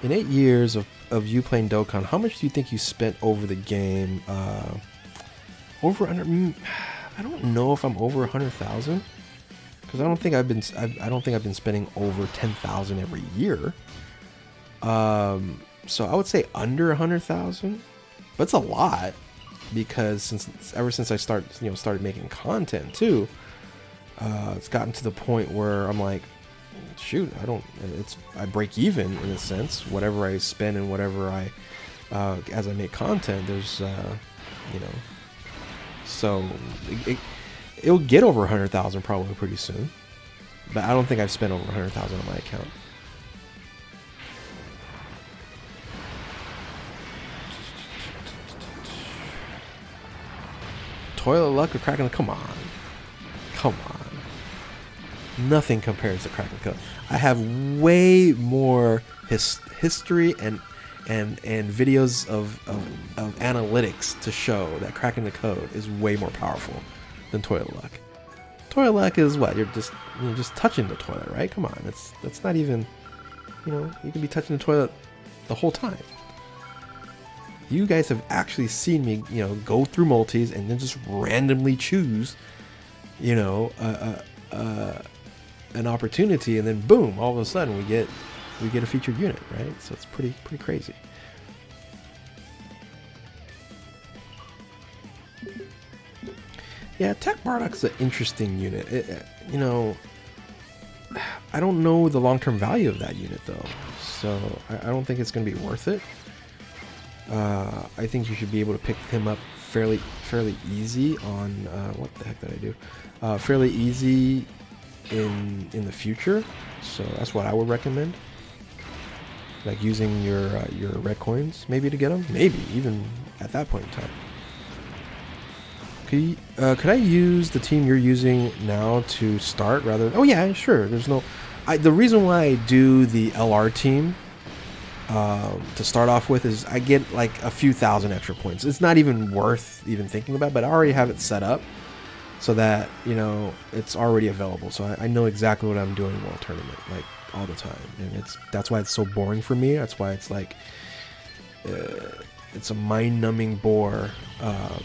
In 8 years of you playing Dokkan, how much do you think you spent over the game? Over under, I don't know if I'm over 100,000, because I don't think I've been spending over 10,000 every year. So I would say under 100,000, but it's a lot, because ever since I started making content too, it's gotten to the point where I'm like, shoot, I break even in a sense. Whatever I spend and whatever as I make content, there's so it'll get over 100,000 probably pretty soon, but I don't think I've spent over 100,000 on my account. Toilet luck or cracking? Come on. Nothing compares to cracking the code. I have way more history and videos of analytics to show that cracking the code is way more powerful than toilet luck. Toilet luck is what? You're just touching the toilet, right? Come on, that's not even, you can be touching the toilet the whole time. You guys have actually seen me, go through multis and then just randomly choose, an opportunity, and then boom, all of a sudden we get a featured unit, right? So it's pretty crazy. Yeah, Tech Bardock's an interesting unit. I don't know the long-term value of that unit though, so I don't think it's going to be worth it. I think you should be able to pick him up fairly easy on what the heck did I do? Fairly easy in the future, so that's what I would recommend. Like using your red coins maybe to get them, maybe even at that point in time. Could I use the team you're using now to start rather? Oh yeah, sure. There's no. The reason why I do the LR team to start off with is I get like a few thousand extra points. It's not even worth even thinking about, but I already have it set up so that, you know, it's already available. So I know exactly what I'm doing in World Tournament, like all the time. And that's why it's so boring for me. That's why it's like, it's a mind-numbing bore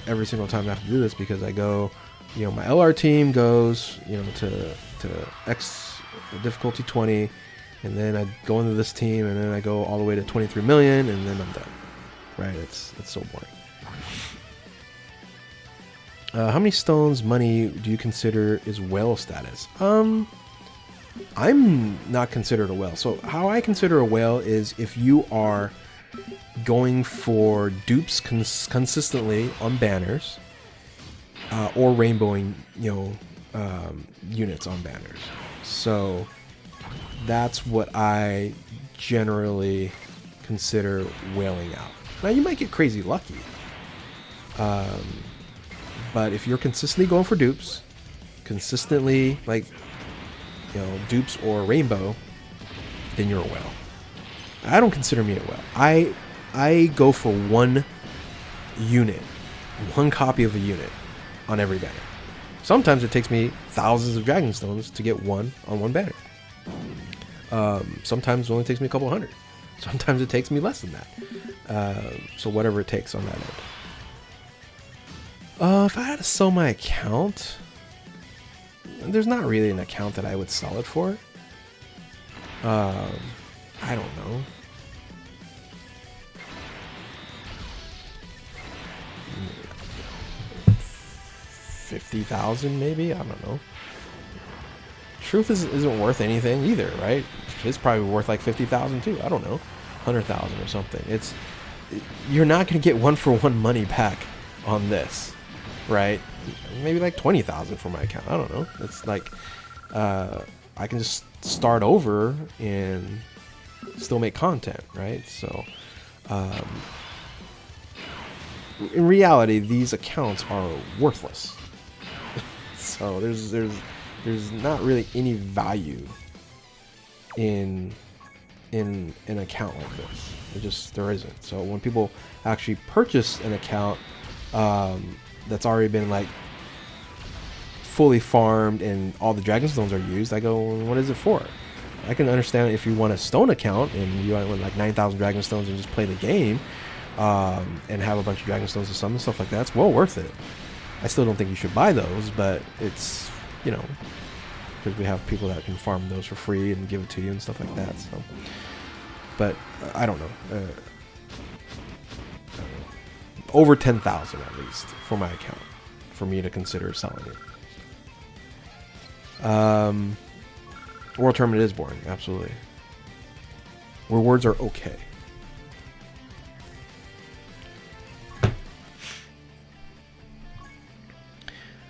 every single time I have to do this, because I go, you know, my LR team goes, you know, to X difficulty 20, and then I go into this team, and then I go all the way to 23 million, and then I'm done. Right? It's so boring. How many stones money do you consider is whale status? I'm not considered a whale. So how I consider a whale is if you are going for dupes consistently on banners, or rainbowing, you know, units on banners. So that's what I generally consider whaling out. Now you might get crazy lucky, but if you're consistently going for dupes, consistently like, you know, dupes or rainbow, then you're a whale. I don't consider me a whale. I go for one unit, one copy of a unit on every banner. Sometimes it takes me thousands of dragon stones to get one on one banner. Sometimes it only takes me a couple hundred. Sometimes it takes me less than that. So whatever it takes on that end. If I had to sell my account, there's not really an account that I would sell it for. I don't know. 50,000 maybe? I don't know. Truth isn't worth anything either, right? It's probably worth like 50,000 too. I don't know. 100,000 or something. You're not going to get one for one money back on this, right? Maybe like 20,000 for my account. I don't know. It's like, I can just start over and still make content, right? So, in reality, these accounts are worthless. So there's not really any value in an account like this. There isn't. So when people actually purchase an account that's already been like fully farmed and all the dragon stones are used, I go, what is it for? I can understand if you want a stone account and you want like 9,000 dragon stones and just play the game and have a bunch of dragon stones to summon and stuff like that. It's well worth it. I still don't think you should buy those, but it's, you know, because we have people that can farm those for free and give it to you and stuff like that. So, but I don't know. Over 10,000 at least for my account for me to consider selling it. World Tournament is boring, absolutely. Rewards are okay.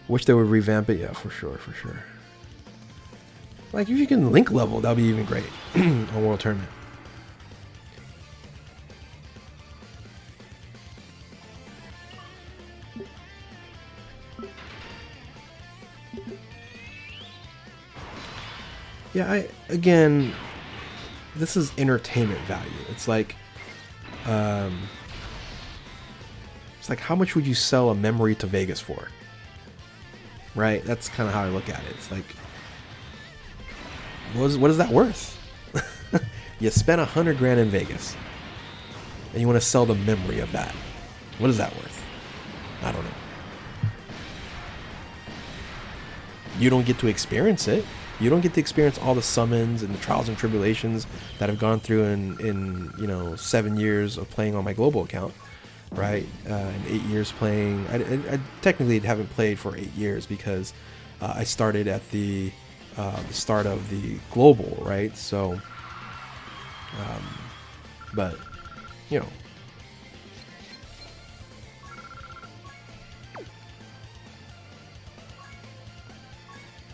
Wish they would revamp it. Yeah, for sure, for sure. Like, if you can link level, that'd be even great on World Tournament. Yeah, again, this is entertainment value. It's like how much would you sell a memory to Vegas for? Right? That's kind of how I look at it. It's like, what is that worth? You spent 100 grand in Vegas and you want to sell the memory of that. What is that worth? I don't know. You don't get to experience it. You don't get to experience all the summons and the trials and tribulations that I've gone through in you know, 7 years of playing on my global account, right? And 8 years playing. I technically haven't played for 8 years because I started at the start of the global, right? So, but you know.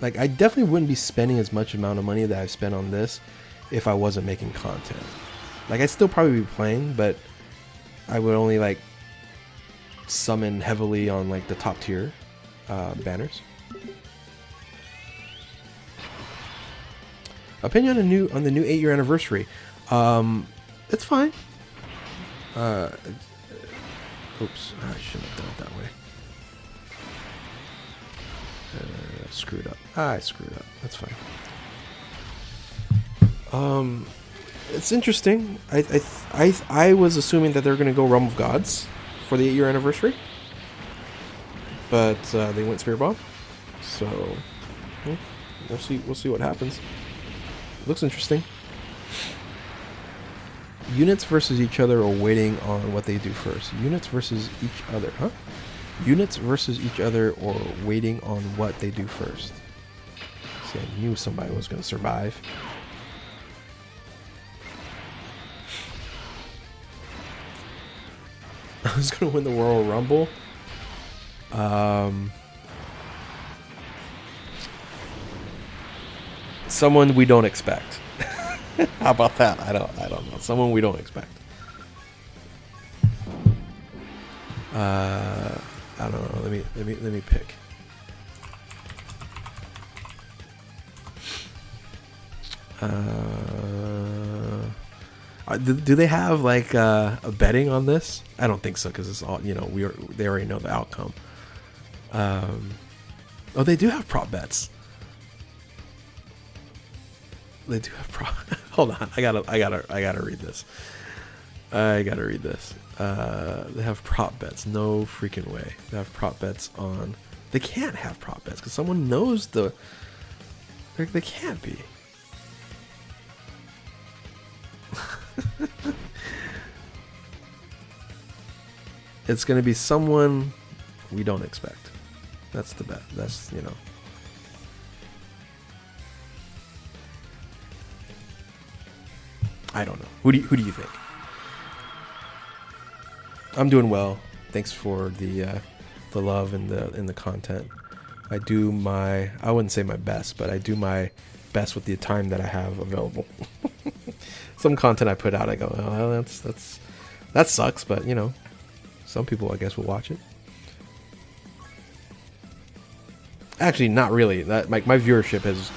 Like, I definitely wouldn't be spending as much amount of money that I've spent on this if I wasn't making content. Like, I'd still probably be playing, but I would only, like, summon heavily on, like, the top tier banners. Opinion on the new 8-year anniversary. It's fine. Oops, I shouldn't have done it that way. Screwed up. I screwed up. That's fine. It's interesting. I was assuming that they're gonna go Realm of Gods for the 8-year anniversary, but they went Spirit Bomb. So we'll see. We'll see what happens. Looks interesting. Units versus each other or waiting on what they do first. Units versus each other, huh? Units versus each other or waiting on what they do first. See, I knew somebody was going to survive. Who's going to win the Royal Rumble? Someone we don't expect. How about that? I don't know. Someone we don't expect. I don't know. Let me pick. Do they have like a betting on this? I don't think so, because it's all, you know, they already know the outcome. Oh, they do have prop bets. They do have prop. Hold on, I gotta read this. I gotta read this. They have prop bets. No freaking way. They have prop bets on. They can't have prop bets because someone knows the. They can't be. It's gonna be someone we don't expect. That's the bet. That's, you know. I don't know. Who do you think? I'm doing well. Thanks for the love and the content. I wouldn't say my best, but I do my best with the time that I have available. Some content I put out, I go, oh, that sucks, but you know, some people I guess will watch it. Actually, not really. That my viewership has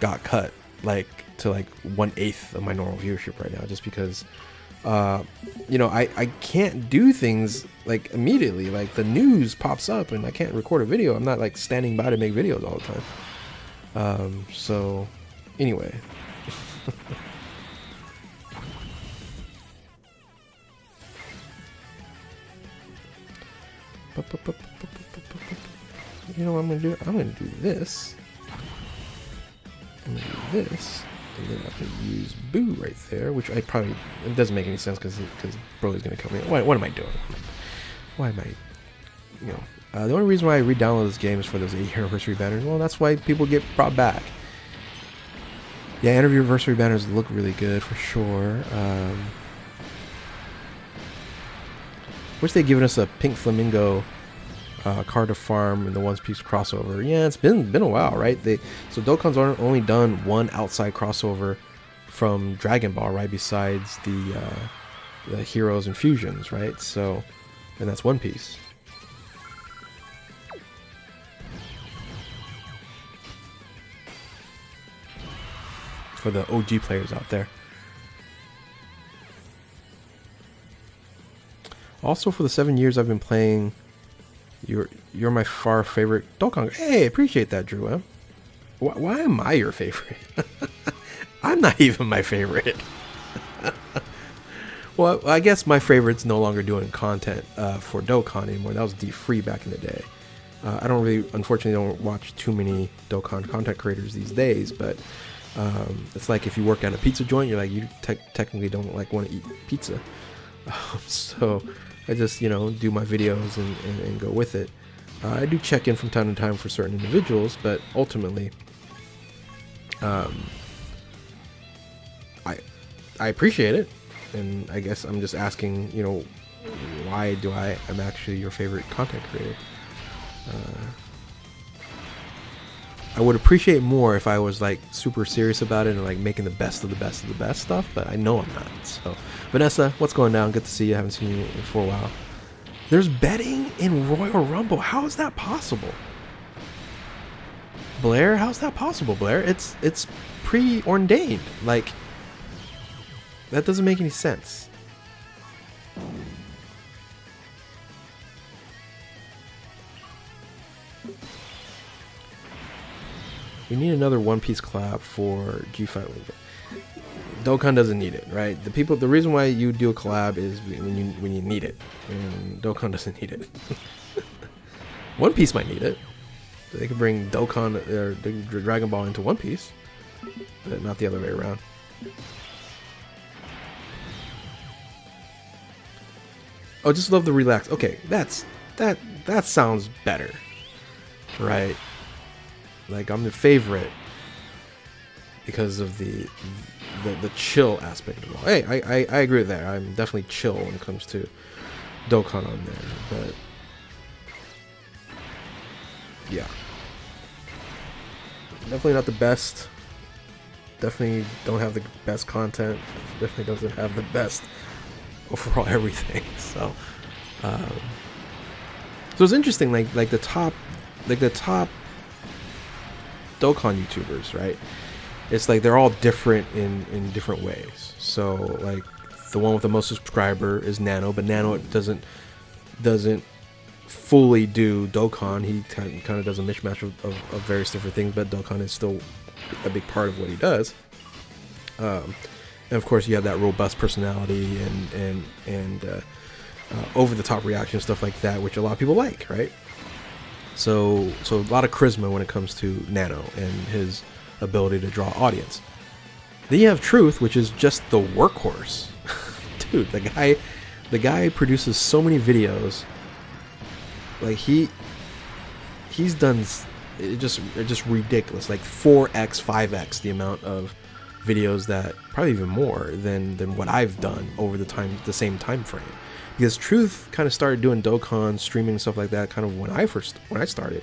got cut like to like 1/8 of my normal viewership right now, just because you know, I can't do things like immediately. Like the news pops up and I can't record a video. I'm not like standing by to make videos all the time. So anyway. You know what I'm gonna do? I'm gonna do this. I'm gonna do this. And then I can use Boo right there, which it doesn't make any sense because Broly's gonna kill me. What am I doing? Why am I, you know? The only reason why I re-download this game is for those 8-year anniversary banners. Well, that's why people get brought back. Yeah, anniversary banners look really good for sure. Wish they'd given us a Pink Flamingo card to farm in the One Piece crossover. Yeah, it's been a while, right? So Dokkan's only done one outside crossover from Dragon Ball, right? Besides the Heroes and Fusions, right? So, and that's One Piece. For the OG players out there. Also, for the 7 years I've been playing, you're my far favorite Dokkan. Hey, appreciate that, Drew M. Why am I your favorite? I'm not even my favorite. Well, I guess my favorite's no longer doing content for Dokkan anymore. That was D-Free back in the day. I unfortunately don't watch too many Dokkan content creators these days, but it's like if you work at a pizza joint, you're like, you technically don't like want to eat pizza. So I just, you know, do my videos and go with it. I do check in from time to time for certain individuals, but ultimately, I appreciate it, and I guess I'm just asking, you know, why I'm actually your favorite content creator. I would appreciate more if I was like super serious about it and like making the best of the best of the best stuff, but I know I'm not. So, Vanessa, what's going down? Good to see you. I haven't seen you for a while. There's betting in Royal Rumble. How is that possible? Blair, how's that possible, Blair? It's preordained. Like, That doesn't make any sense. We need another One Piece collab for G5. Dokkan doesn't need it, right? The reason why you do a collab is when you need it, and Dokkan doesn't need it. One Piece might need it. They could bring Dokkan or Dragon Ball into One Piece, but not the other way around. Oh, just love the relax. Okay, that sounds better, right? Like, I'm the favorite because of the chill aspect of it all. Hey, I agree with that. I'm definitely chill when it comes to Dokkan on there, but yeah, definitely not the best. Definitely don't have the best content. Definitely doesn't have the best overall everything. So, so it's interesting. Like the top Dokkan YouTubers, right? It's like they're all different in different ways. So like the one with the most subscriber is Nano, but Nano doesn't fully do Dokkan. He kind of does a mishmash of various different things, but Dokkan is still a big part of what he does. And of course, you have that robust personality and over the top reaction, stuff like that, which a lot of people like, right? So a lot of charisma when it comes to Nano and his ability to draw audience. Then you have Truth, which is just the workhorse. Dude, the guy produces so many videos. Like he's done it just ridiculous, like 4x, 5x the amount of videos that probably even more than what I've done over the same time frame. Because Truth kind of started doing Dokkan streaming and stuff like that kind of when I started.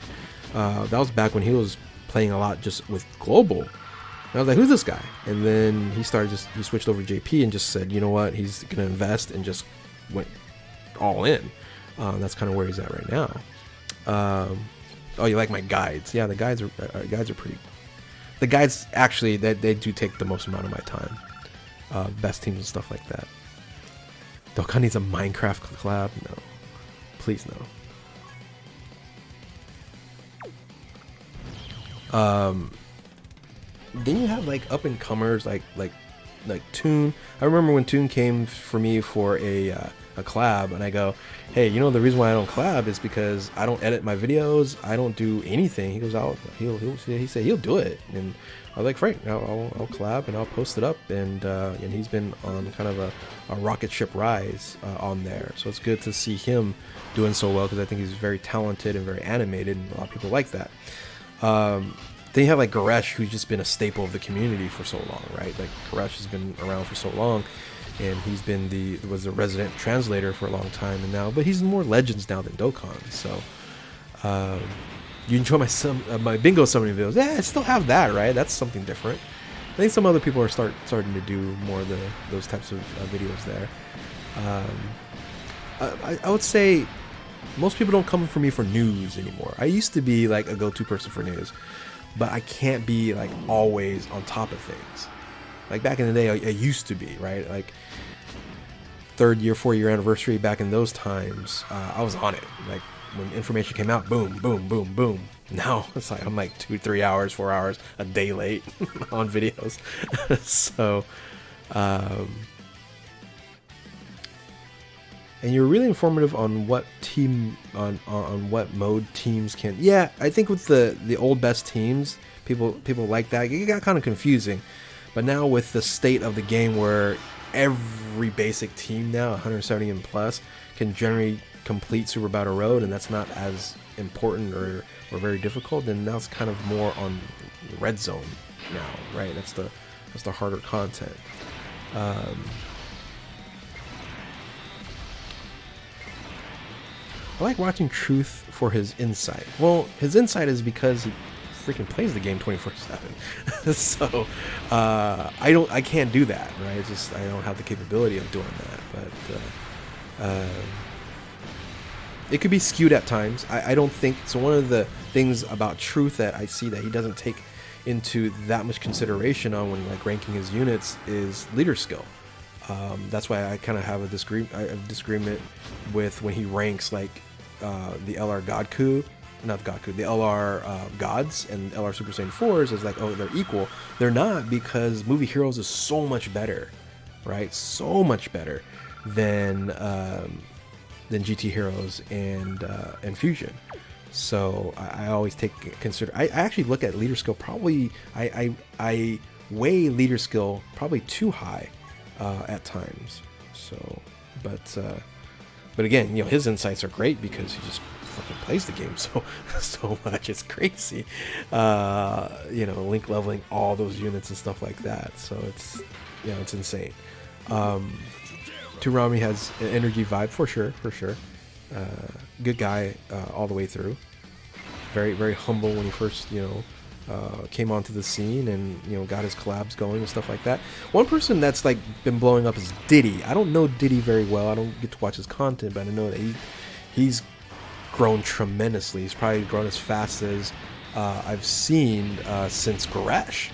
That was back when he was playing a lot just with Global. And I was like, who's this guy? And then he switched over to JP and just said, you know what, he's gonna invest, and just went all in. That's kind of where he's at right now. Oh, you like my guides? Yeah, the guides are pretty. The guides actually they do take the most amount of my time. Best teams and stuff like that. Dokkan needs a Minecraft collab? No, please no. Then you have like up and comers like Toon. I remember when Toon came for me for a collab, and I go, hey, you know the reason why I don't collab is because I don't edit my videos, I don't do anything. He goes, he said he'll do it, and I was like, Frank, I'll collab and I'll post it up, and he's been on kind of a rocket ship rise on there, so it's good to see him doing so well, because I think he's very talented and very animated, and a lot of people like that. Then you have like Goresh, who's just been a staple of the community for so long, right? Like Goresh has been around for so long, and he's been was the resident translator for a long time, and now, but he's more Legends now than Dokkan. So you enjoy my bingo summoning videos? Yeah, I still have that, right? That's something different. I think some other people are starting to do more of those types of videos there. I would say most people don't come for me for news anymore. I used to be like a go-to person for news, but I can't be like always on top of things. Like back in the day, I used to be, right? Like 3rd year, 4-year anniversary, back in those times, I was on it. Like when information came out, boom, boom, boom, boom. Now it's like I'm like 2, 3 hours, 4 hours a day late on videos. So, and you're really informative on what team, on what mode teams can. Yeah, I think with the old best teams, people like that. It got kind of confusing. But now with the state of the game where every basic team now, 170 and plus, can generally complete Super Battle Road, and that's not as important or very difficult, then now it's kind of more on Red Zone now, right? That's the harder content. I like watching Truth for his insight. Well, his insight is because he freaking plays the game 24/7. So I can't do that, right? It's just I don't have the capability of doing that. But it could be skewed at times. I don't think so. One of the things about Truth that I see that he doesn't take into that much consideration on when like ranking his units is leader skill. That's why I kind of have a disagreement with when he ranks like the LR Godku, not Godku, the LR Gods and LR Super Saiyan 4s as like, oh, they're equal. They're not, because Movie Heroes is so much better, right? So much better than GT Heroes and Fusion. So I always I actually look at leader skill, probably I weigh leader skill probably too high at times. So but again, you know, his insights are great because he just fucking plays the game so much. It's crazy. You know, link leveling all those units and stuff like that. So it's, you know, it's insane. Turami has an energy vibe for sure. Good guy all the way through. Very, very humble when he first, you know, came onto the scene and, you know, got his collabs going and stuff like that. One person that's like been blowing up is Diddy. I don't know Diddy very well. I don't get to watch his content, but I know that he's grown tremendously. He's probably grown as fast as I've seen since Goresh.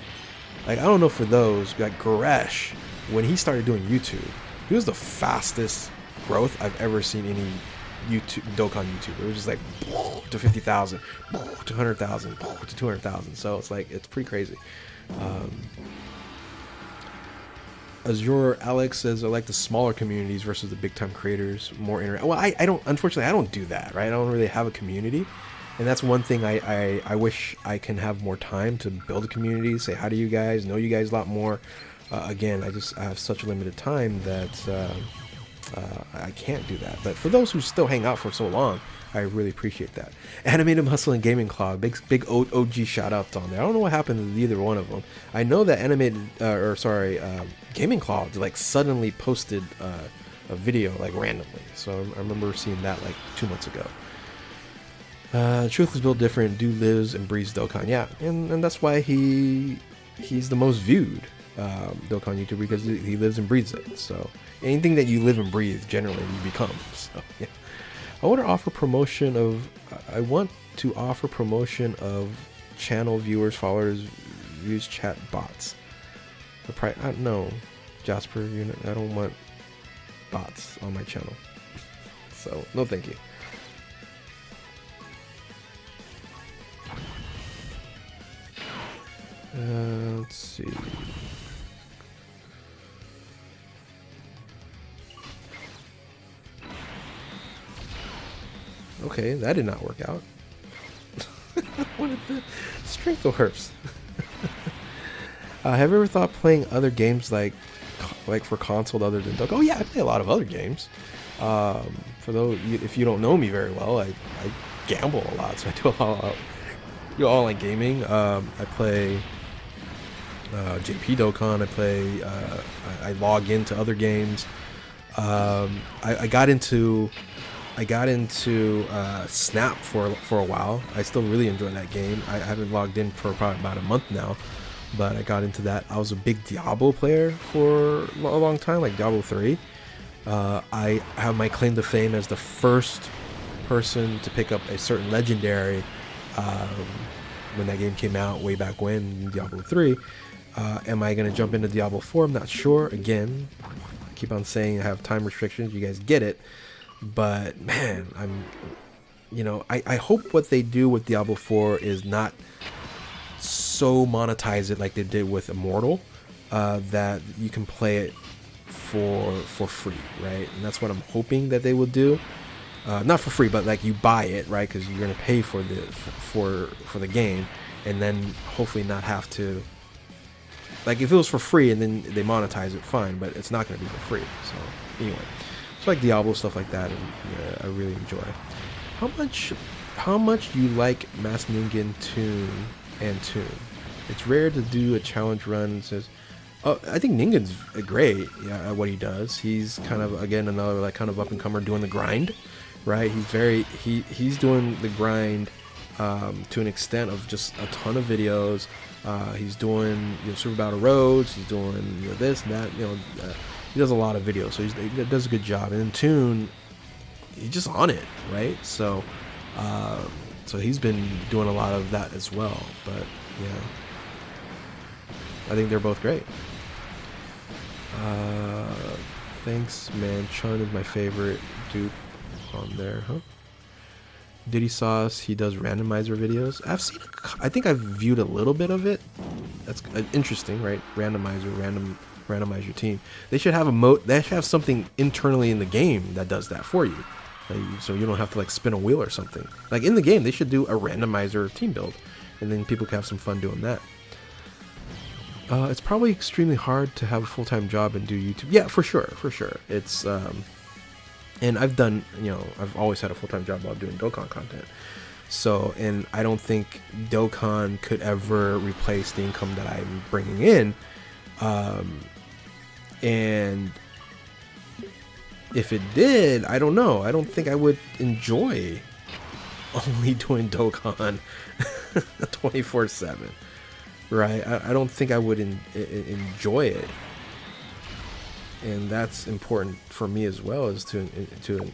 Like, I don't know for those, like Goresh, when he started doing YouTube, he was the fastest growth I've ever seen any Dokkan YouTuber. It was just like to 50,000, to 100,000, to 200,000. So it's like, it's pretty crazy. Azure Alex says, I like the smaller communities versus the big time creators, more internet. Well, I don't, unfortunately, I don't do that, right? I don't really have a community. And that's one thing I wish I can have more time to build a community, say hi to you guys, know you guys a lot more. Again, I have such limited time that I can't do that. But for those who still hang out for so long, I really appreciate that. Animated Muscle and Gaming Cloud, big OG shout outs on there. I don't know what happened to either one of them. I know that Gaming Cloud like suddenly posted a video like randomly. So I remember seeing that like 2 months ago. Truth is built different. Dude lives and breathes Dokkan. Yeah, and that's why he's the most viewed Dokkan YouTuber, because he lives and breathes it. So anything that you live and breathe, generally you become. So yeah. I want to offer promotion of channel viewers, followers, views, chat bots. No, Jasper, I don't want bots on my channel. So no, thank you. Let's see. Okay, that did not work out. What are the strength orbs? Have you ever thought playing other games like for console other than Dokkan? Oh yeah, I play a lot of other games. For those, if you don't know me very well, I gamble a lot, so I do a lot of online gaming. I play JP Dokkan. I log into other games. I got into Snap for a while. I still really enjoy that game. I haven't logged in for probably about a month now, but I got into that. I was a big Diablo player for a long time, like Diablo 3. I have my claim to fame as the first person to pick up a certain legendary when that game came out way back when, Diablo 3. Am I going to jump into Diablo 4? I'm not sure. Again, I keep on saying I have time restrictions. You guys get it. But man, I hope what they do with Diablo 4 is not so monetize it like they did with Immortal, that you can play it for free, right? And that's what I'm hoping that they will do. Not for free, but like you buy it, right? Because you're gonna pay for the game, and then hopefully not have to. Like if it was for free and then they monetize it, fine. But it's not gonna be for free. So anyway. It's like Diablo, stuff like that, and yeah, I really enjoy. How much you like Mass Ningen Toon and Toon? It's rare to do a challenge run. And says, oh, I think Ningen's great at what he does. He's kind of again another like kind of up and comer doing the grind, right? He's doing the grind to an extent of just a ton of videos. He's doing Super Battle Roads. He's doing this and that. He does a lot of videos, so he does a good job. And in Toon, he's just on it, right? So, so he's been doing a lot of that as well. But yeah, I think they're both great. Uh, thanks, man. Chun is my favorite dupe on there, huh? Diddy Sauce, he does randomizer videos. I've seen, I think I've viewed a little bit of it. That's interesting, right? Randomize your team. They should have they should have something internally in the game that does that for you. So you don't have to like spin a wheel or something. Like in the game, they should do a randomizer team build, and then people can have some fun doing that. It's probably extremely hard to have a full-time job and do YouTube. Yeah, for sure. It's and I've done, I've always had a full-time job while doing Dokkan content. So, and I don't think Dokkan could ever replace the income that I'm bringing in. And if it did, I don't know. I don't think I would enjoy only doing Dokkan 24/7, right? I don't think I would enjoy it. And that's important for me as well, is to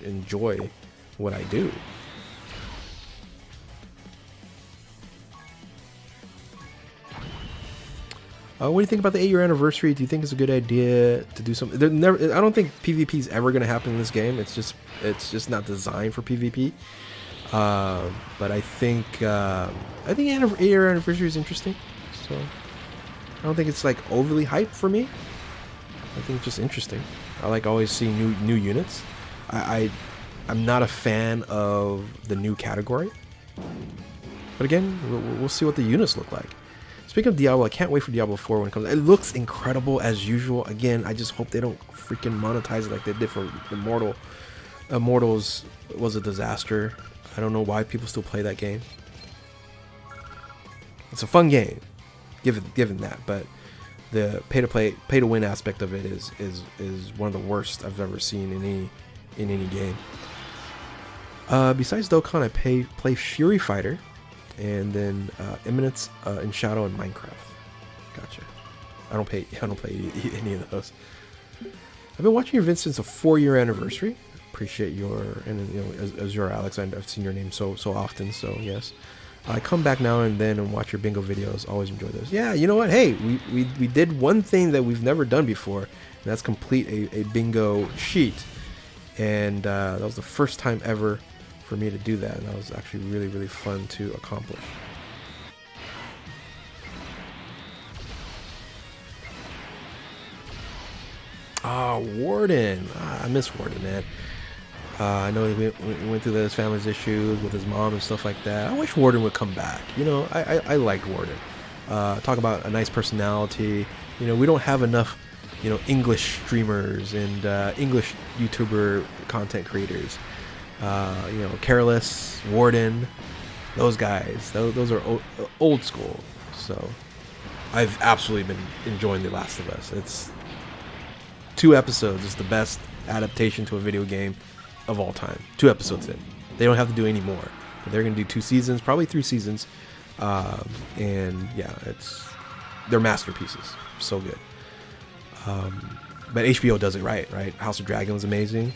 enjoy what I do. What do you think about the 8-year anniversary? Do you think it's a good idea to do something? I don't think PvP is ever going to happen in this game. It's just not designed for PvP. But I think 8-year anniversary is interesting. So I don't think it's like overly hype for me. I think it's just interesting. I like always seeing new units. I'm not a fan of the new category. But again, we'll see what the units look like. Speaking of Diablo, I can't wait for Diablo 4 when it comes. It looks incredible as usual. Again, I just hope they don't freaking monetize it like they did for Immortal. Immortals was a disaster. I don't know why people still play that game. It's a fun game, given that, but the pay to win aspect of it is one of the worst I've ever seen in any game. Besides Dokkan, I play Fury Fighter, and then Eminence in Shadow and Minecraft. Gotcha. I don't play any of those. I've been watching your vids since the 4-year anniversary. Appreciate as your Alex, I've seen your name so often. So yes. I come back now and then and watch your bingo videos. Always enjoy those. Yeah, you know what? Hey, we did one thing that we've never done before, and that's complete a bingo sheet. And that was the first time ever for me to do that, and that was actually really, really fun to accomplish. Warden. I miss Warden, man. I know he went through his family's issues with his mom and stuff like that. I wish Warden would come back. I liked Warden. Talk about a nice personality. We don't have enough, English streamers and English YouTuber content creators. Careless, Warden, those guys. Those are old school. So I've absolutely been enjoying The Last of Us. It's 2 episodes. It's the best adaptation to a video game of all time. 2 episodes in. They don't have to do any more. But they're going to do 2 seasons, probably 3 seasons. And yeah, they're masterpieces. So good. But HBO does it right? House of Dragon was amazing.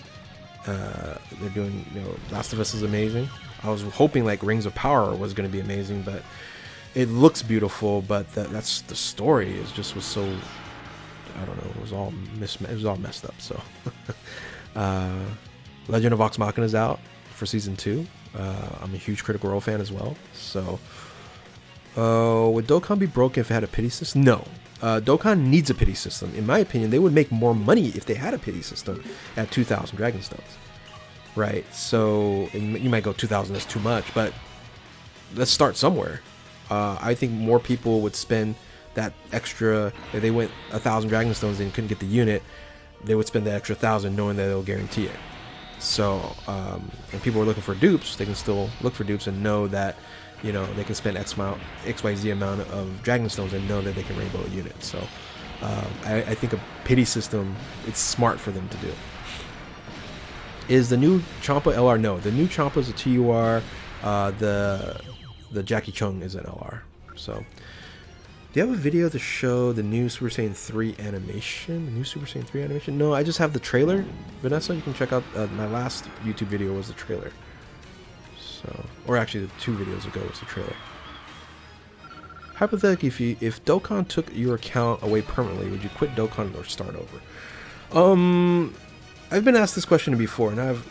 They're doing, Last of Us is amazing. I was hoping like Rings of Power was going to be amazing, but it looks beautiful. But that's the story was so, I don't know. It was all messed up. So. Legend of Vox Machina is out for season 2. I'm a huge Critical Role fan as well. So, would Dokkan be broken if it had a pity system? No. Dokkan needs a pity system. In my opinion, they would make more money if they had a pity system at 2,000 Dragonstones. Right? So, and you might go 2,000, that's too much, but let's start somewhere. I think more people would spend that extra, if they went 1,000 Dragonstones and couldn't get the unit, they would spend the extra 1,000 knowing that they'll guarantee it. So, and people are looking for dupes, they can still look for dupes and know that, they can spend XYZ amount of Dragonstones and know that they can rainbow a unit. So, I think a pity system, it's smart for them to do. Is the new Champa LR? No, the new Champa is a TUR. The Jackie Chung is an LR. So, do you have a video to show the new Super Saiyan 3 animation? The new Super Saiyan 3 animation? No, I just have the trailer. Vanessa, you can check out my last YouTube video was the trailer. So, or actually, the 2 videos ago was the trailer. hypothetically, if Dokkan took your account away permanently, would you quit Dokkan or start over? I've been asked this question before, and I've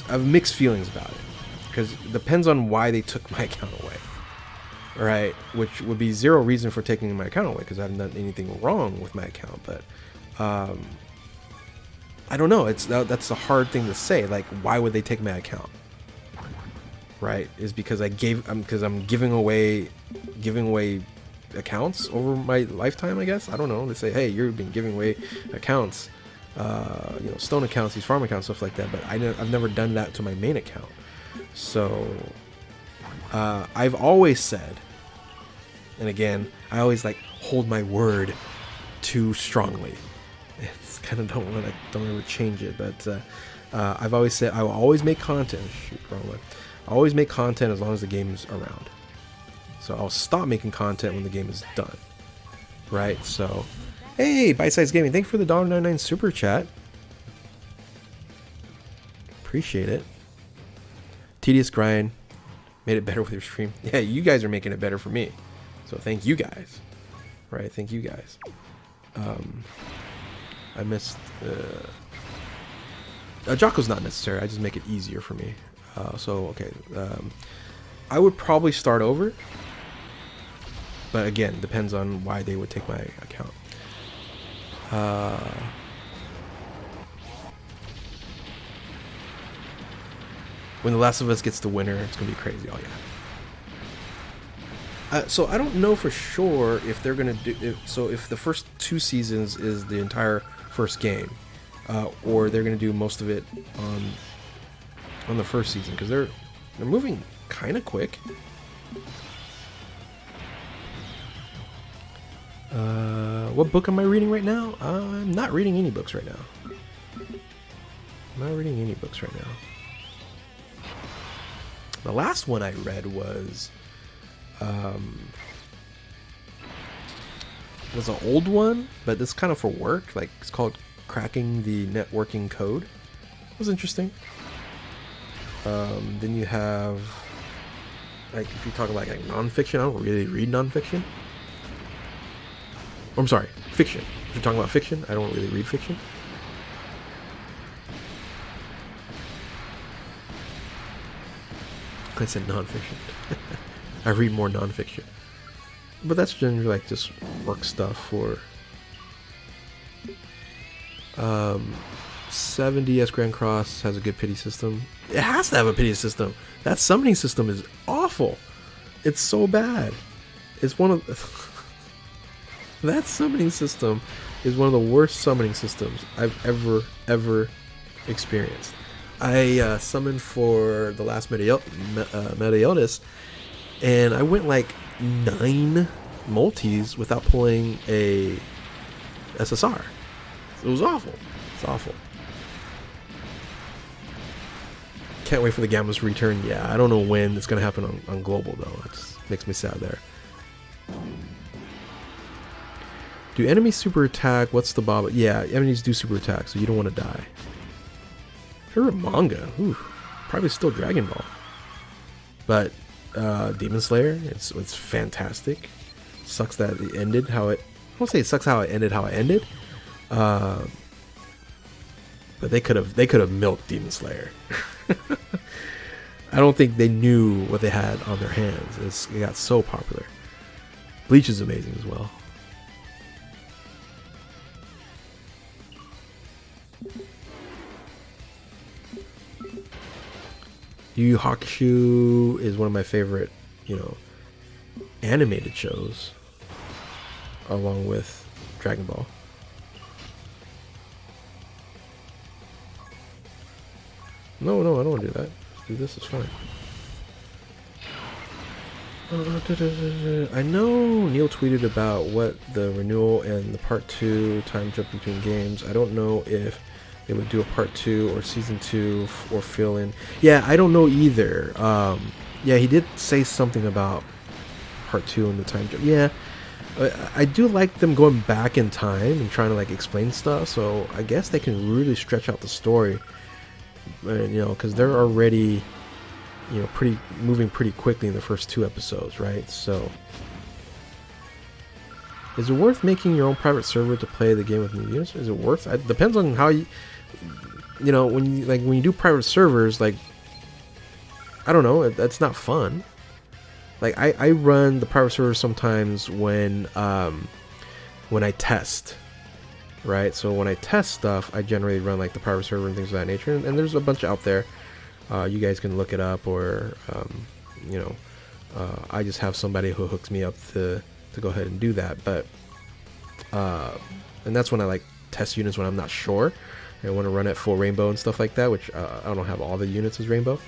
I've mixed feelings about it, because it depends on why they took my account away, right? Which would be zero reason for taking my account away, because I haven't done anything wrong with my account. But I don't know. That's a hard thing to say. Like, why would they take my account? Right? Is because I'm giving away accounts over my lifetime, I guess. I don't know. They say, hey, you've been giving away accounts, stone accounts, these farm accounts, stuff like that. But I've never done that to my main account. So I've always said, and again, I always like hold my word too strongly. It's kind of don't ever change it. But I've always said I will always make content. Shoot, wrong one. I always make content as long as the game is around. So I'll stop making content when the game is done. Right? So, hey, Bite Size Gaming, thank you for the $1.99 super chat. Appreciate it. Tedious grind. Made it better with your stream. Yeah, you guys are making it better for me. So thank you guys. Right? Thank you guys. I missed... Jocko's not necessary. I just make it easier for me. Okay, I would probably start over, but again, depends on why they would take my account. When The Last of Us gets the winner, it's gonna be crazy. Oh yeah. So I don't know for sure if they're gonna do. If the first 2 seasons is the entire first game, or they're gonna do most of it on the first season, because they're moving kind of quick. What book am I reading right now? I'm not reading any books right now. The last one I read was an old one, but it's kind of for work. Like, it's called Cracking the Networking Code. It was interesting. Then you have, like, if you talk about like nonfiction, I don't really read nonfiction. I'm sorry, fiction. If you're talking about fiction, I don't really read fiction. I said nonfiction. I read more nonfiction. But that's generally like just work stuff for 7DS Grand Cross has a good pity system. It has to have a pity system. That summoning system is awful. It's so bad. It's one of that summoning system is one of the worst summoning systems I've ever experienced. I summoned for the last Meliodas, and I went like 9 multis without pulling a SSR. It was awful. It's awful. Can't wait for the Gamma's return. Yeah, I don't know when it's going to happen on global, though. It makes me sad there. Do enemies super attack? What's the bob? Yeah, enemies do super attack, so you don't want to die. Favorite manga? Ooh, probably still Dragon Ball. But Demon Slayer, it's fantastic. Sucks that it ended how it... I won't say it sucks how it ended. But they could have milked Demon Slayer. I don't think they knew what they had on their hands. It got so popular. Bleach is amazing as well. Yu Yu Hakusho is one of my favorite, animated shows, along with Dragon Ball. No, I don't want to do that. Let's do this, it's fine. I know Neil tweeted about what the renewal and the part 2 time jump between games. I don't know if they would do a part 2 or season 2 or fill in. Yeah, I don't know either. Yeah, he did say something about part 2 and the time jump. Yeah, I do like them going back in time and trying to like explain stuff. So I guess they can really stretch out the story. Because they're already you know, moving pretty quickly in the first 2 episodes, right? So, is it worth making your own private server to play the game with new users? Is it worth? It depends on how you know, when you do private servers, like, I don't know, that's not fun. Like I run the private server sometimes when I test, right? So when I test stuff, I generally run like the private server and things of that nature. And there's a bunch out there. You guys can look it up, or you know, I just have somebody who hooks me up to go ahead and do that. But and that's when I like test units when I'm not sure. I want to run at full rainbow and stuff like that, which I don't have all the units as rainbow.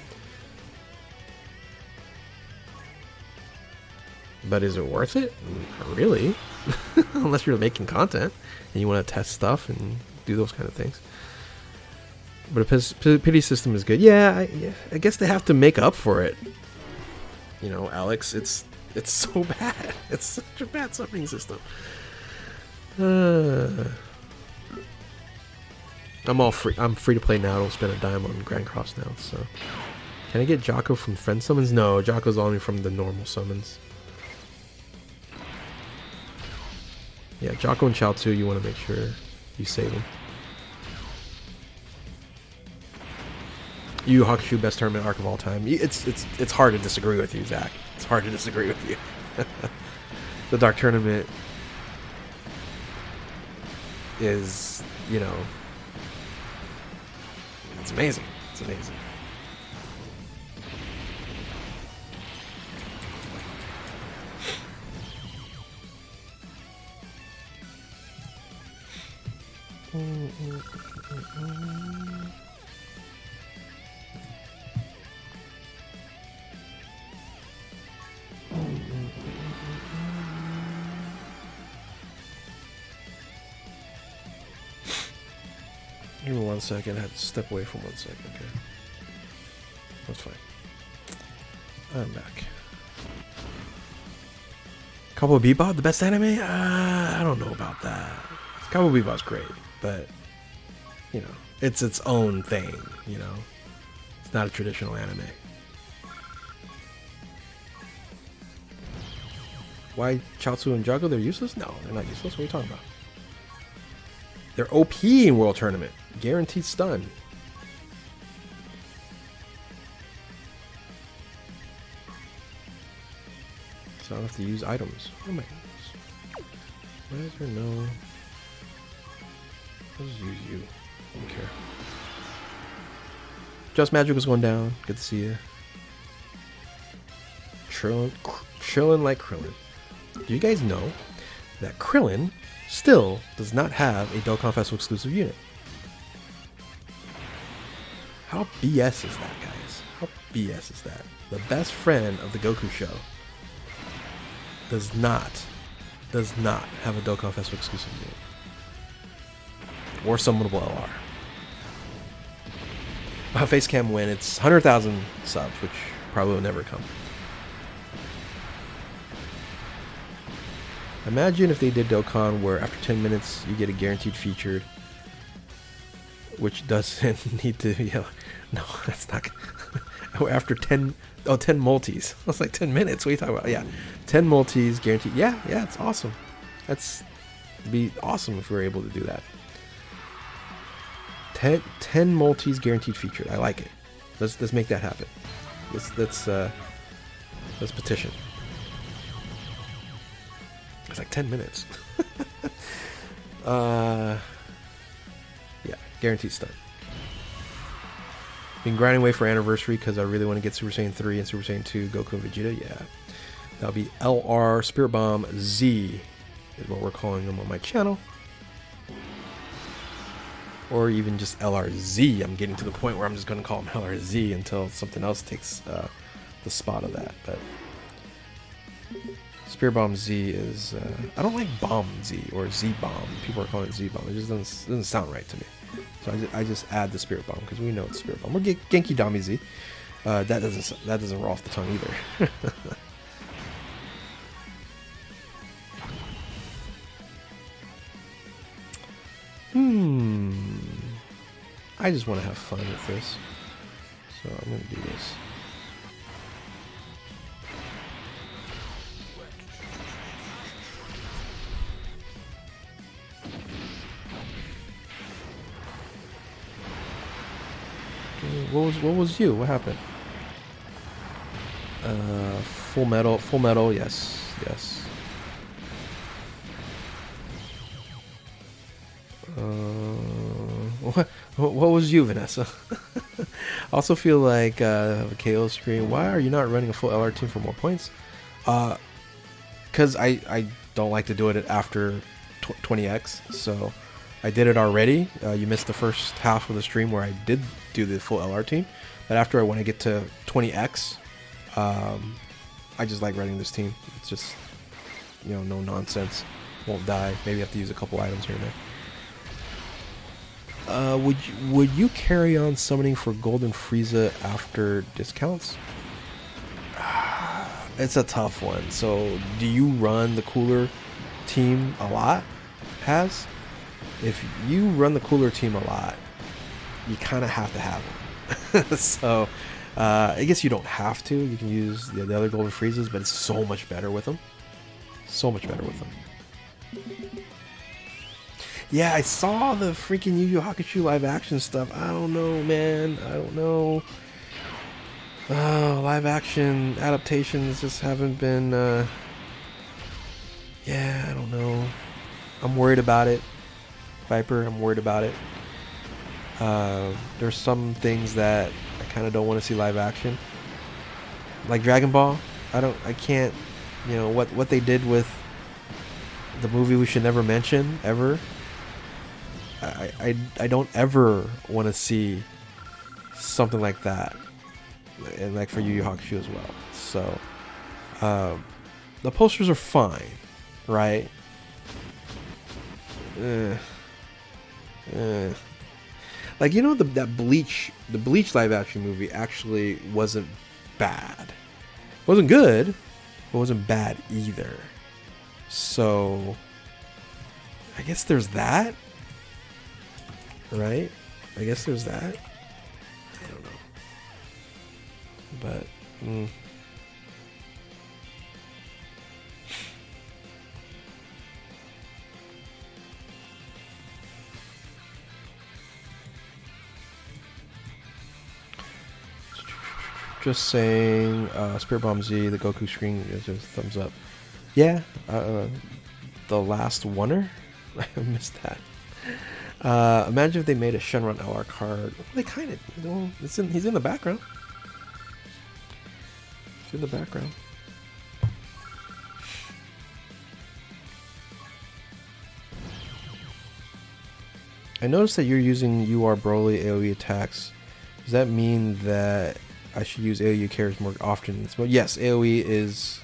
But is it worth it? Not really. Unless you're making content and you want to test stuff and do those kind of things. But a pity system is good. Yeah, I guess they have to make up for it. You know, Alex, it's so bad. It's such a bad summoning system. I'm free to play now. I don't spend a dime on Grand Cross now. So, can I get Jocko from friend summons? No, Jocko's only from the normal summons. Yeah, Jocko and Chaozu, you want to make sure you save them. Yu Hakusho, best tournament arc of all time. It's hard to disagree with you, Zach. It's hard to disagree with you. The Dark Tournament is, you know, it's amazing. It's amazing. Give me 1 second. I had to step away for 1 second. Okay, that's fine. I'm back. Cowboy Bebop, the best anime? I don't know about that. Cowboy Bebop's great, but you know, it's its own thing. You know, it's not a traditional anime. Why Chaozu and Jocko? They're useless? No, they're not useless. What are you talking about? They're OP in World Tournament. Guaranteed stun. So I don't have to use items. Oh my goodness. Why is there no... I'll just use you. I don't care. Just Magic was going down. Good to see you. Krillin like Krillin. Do you guys know that Krillin still does not have a Dokkan Festival exclusive unit? How BS is that, guys? How BS is that? The best friend of the Goku show does not have a Dokkan Festival exclusive unit. Or summonable LR. Facecam win. It's 100,000 subs, which probably will never come. Imagine if they did Dokkan where after 10 minutes you get a guaranteed featured, which doesn't need to, you know, no, that's not, after 10 multis. That's like 10 minutes, what are you talking about? Yeah, 10 multis guaranteed. Yeah, it's awesome. It'd be awesome if we were able to do that. 10 multis guaranteed featured. I like it. Let's make that happen. Let's petition. It's like 10 minutes. Yeah, guaranteed stun. Been grinding away for anniversary because I really want to get Super Saiyan 3 and Super Saiyan 2 Goku and Vegeta. Yeah, that'll be LR Spirit Bomb Z is what we're calling them on my channel, or even just LRZ. I'm getting to the point where I'm just going to call them LRZ until something else takes the spot of that. But Spirit Bomb Z is... I don't like Bomb Z or Z Bomb. People are calling it Z Bomb. It just doesn't sound right to me. So I just add the Spirit Bomb because we know it's Spirit Bomb. We'll get Genki Dami Z. That doesn't roll off the tongue either. I just want to have fun with this. So I'm going to do this. What was you? What happened? Full metal. Yes, yes. What was you, Vanessa? I also feel like a KO screen. Why are you not running a full LR team for more points? Because I don't like to do it after 20x. So I did it already. You missed the first half of the stream where I did do the full LR team. But after when I get to 20x, I just like running this team. It's just, you know, no nonsense. Won't die. Maybe have to use a couple items here and there. Would you carry on summoning for Golden Frieza after discounts? It's a tough one. So, do you run the cooler team a lot? If you run the cooler team a lot, you kind of have to have them. So, I guess you don't have to. You can use the other Golden Friezas, but it's so much better with them. So much better with them. Yeah, I saw the freaking Yu Yu Hakusho live action stuff. I don't know, man. I don't know. Live action adaptations just haven't been, yeah, I don't know. I'm worried about it. Viper, I'm worried about it. There's some things that I kind of don't want to see live action. Like Dragonball. I can't, you know, what they did with the movie we should never mention, ever. I don't ever want to see something like that, and like for Yu Yu Hakusho as well. So the posters are fine, right? Like, you know, the Bleach live action movie actually wasn't bad. It wasn't good, but it wasn't bad either. So I guess there's that. Right? I guess there's that. I don't know. But, just saying, Spirit Bomb Z, the Goku screen is just thumbs up. Yeah, the last oneer? I missed that. Imagine if they made a Shenron LR card. Well, they kind of, you know, he's in the background. He's in the background. I noticed that you're using UR Broly AoE attacks. Does that mean that I should use AoE carries more often? Well, yes, AoE is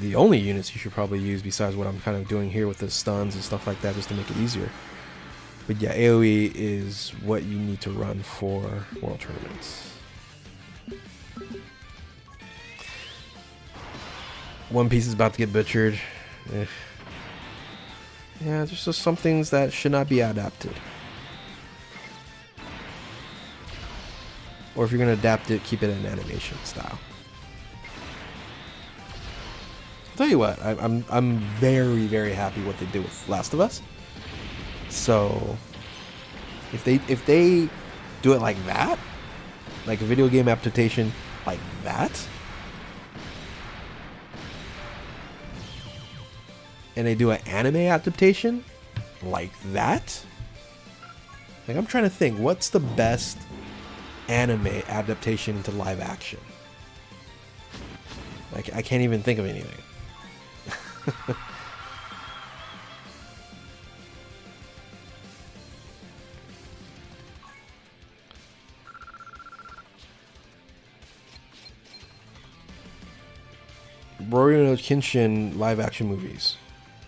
the only units you should probably use besides what I'm kind of doing here with the stuns and stuff like that, just to make it easier. But yeah, AoE is what you need to run for World Tournaments. One Piece is about to get butchered. Yeah, there's just some things that should not be adapted. Or if you're going to adapt it, keep it in animation style. I'll tell you what, I'm very, very happy what they did with Last of Us. So if they do it like that, like a video game adaptation like that, and they do an anime adaptation like that, like, I'm trying to think, what's the best anime adaptation into live action? Like, I can't even think of anything. Rurouni no Kenshin live action movies.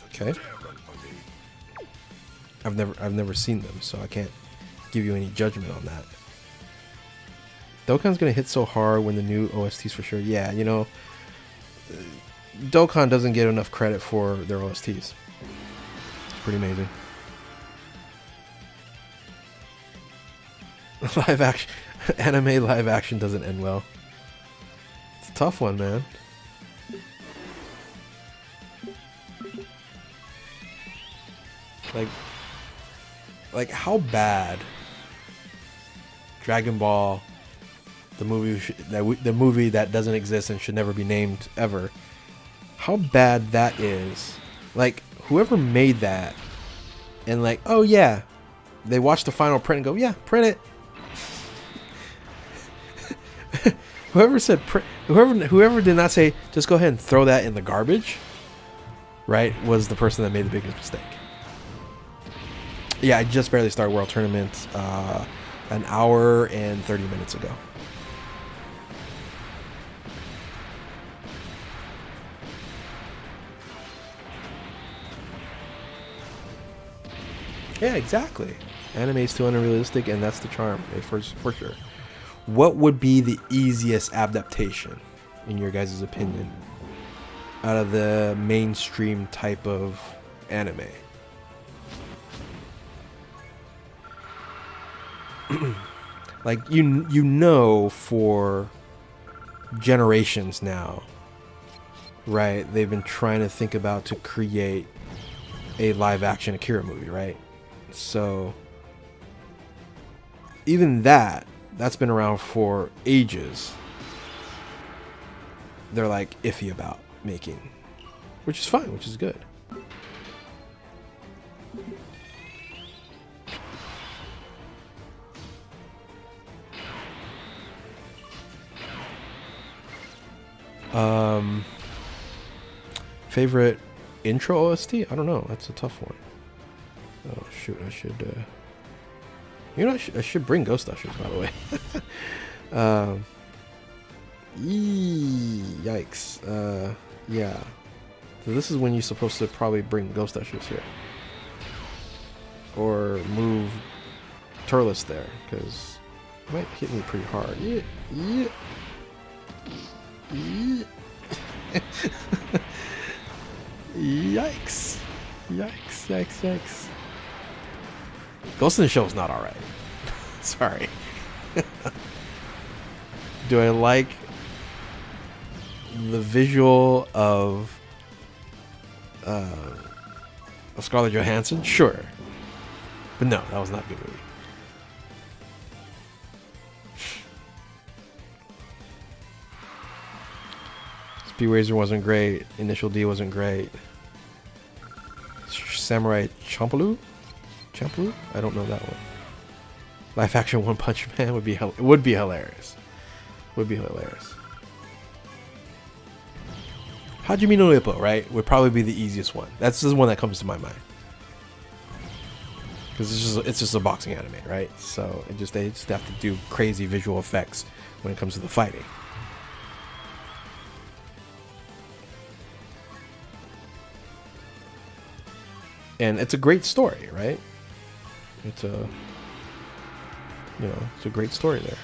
Okay. I've never seen them, so I can't give you any judgment on that. Dokkan's gonna hit so hard when the new OSTs for sure. Yeah, you know, Dokkan doesn't get enough credit for their OSTs. It's pretty amazing. Live action, anime live action doesn't end well. It's a tough one, man. Like how bad Dragon Ball, the movie that doesn't exist and should never be named ever, how bad that is. Like, whoever made that, and like, oh yeah, they watch the final print and go, yeah, print it. Whoever said whoever did not say just go ahead and throw that in the garbage, right, was the person that made the biggest mistake. Yeah, I just barely started World Tournament an hour and 30 minutes ago. Yeah, exactly. Anime is too unrealistic, and that's the charm, for sure. What would be the easiest adaptation, in your guys' opinion, out of the mainstream type of anime? Like, you know, for generations now, right, they've been trying to think about to create a live action Akira movie, right? So even that's been around for ages. They're like iffy about making, which is fine, which is good. Favorite intro OST? I don't know. That's a tough one. Oh shoot! I should. You know, I should bring Ghost Ushers, by the way. Yikes. Yeah. So this is when you're supposed to probably bring Ghost Ushers here, or move Turles there, because it might hit me pretty hard. Yeah. Yikes. Yikes. Ghost in the Shell is not alright. Sorry. Do I like the visual of Scarlett Johansson? Sure. But no, that was not a good movie. Speed Razor wasn't great. Initial D wasn't great. Samurai Champloo? I don't know that one. Live action One Punch Man would be hilarious. Would be hilarious. Hajime no Ippo, right? Would probably be the easiest one. That's the one that comes to my mind. Because it's just a boxing anime, right? So they just have to do crazy visual effects when it comes to the fighting. And it's a great story, right? It's a great story there.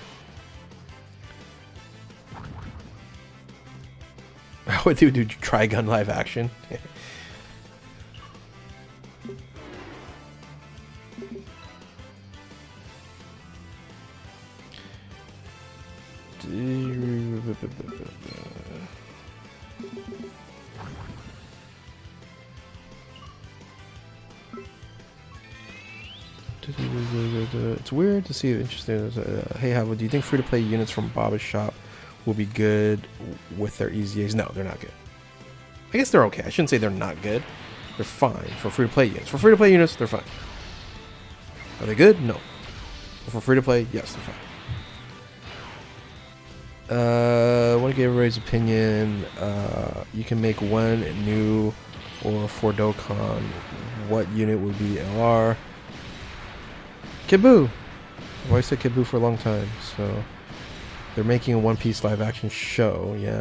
I would do Trigun live action. It's weird to see it interesting. Hey, Havo, do you think free-to-play units from Baba's shop will be good with their EZAs? No, they're not good. I guess they're okay. I shouldn't say they're not good. They're fine for free-to-play units. For free-to-play units, they're fine. Are they good? No. But for free-to-play, yes, they're fine. I want to get everybody's opinion. You can make one new or for Dokkan. What unit would be LR? Kibu. I've always said Kibu for a long time. So they're making a One Piece live action show. Yeah.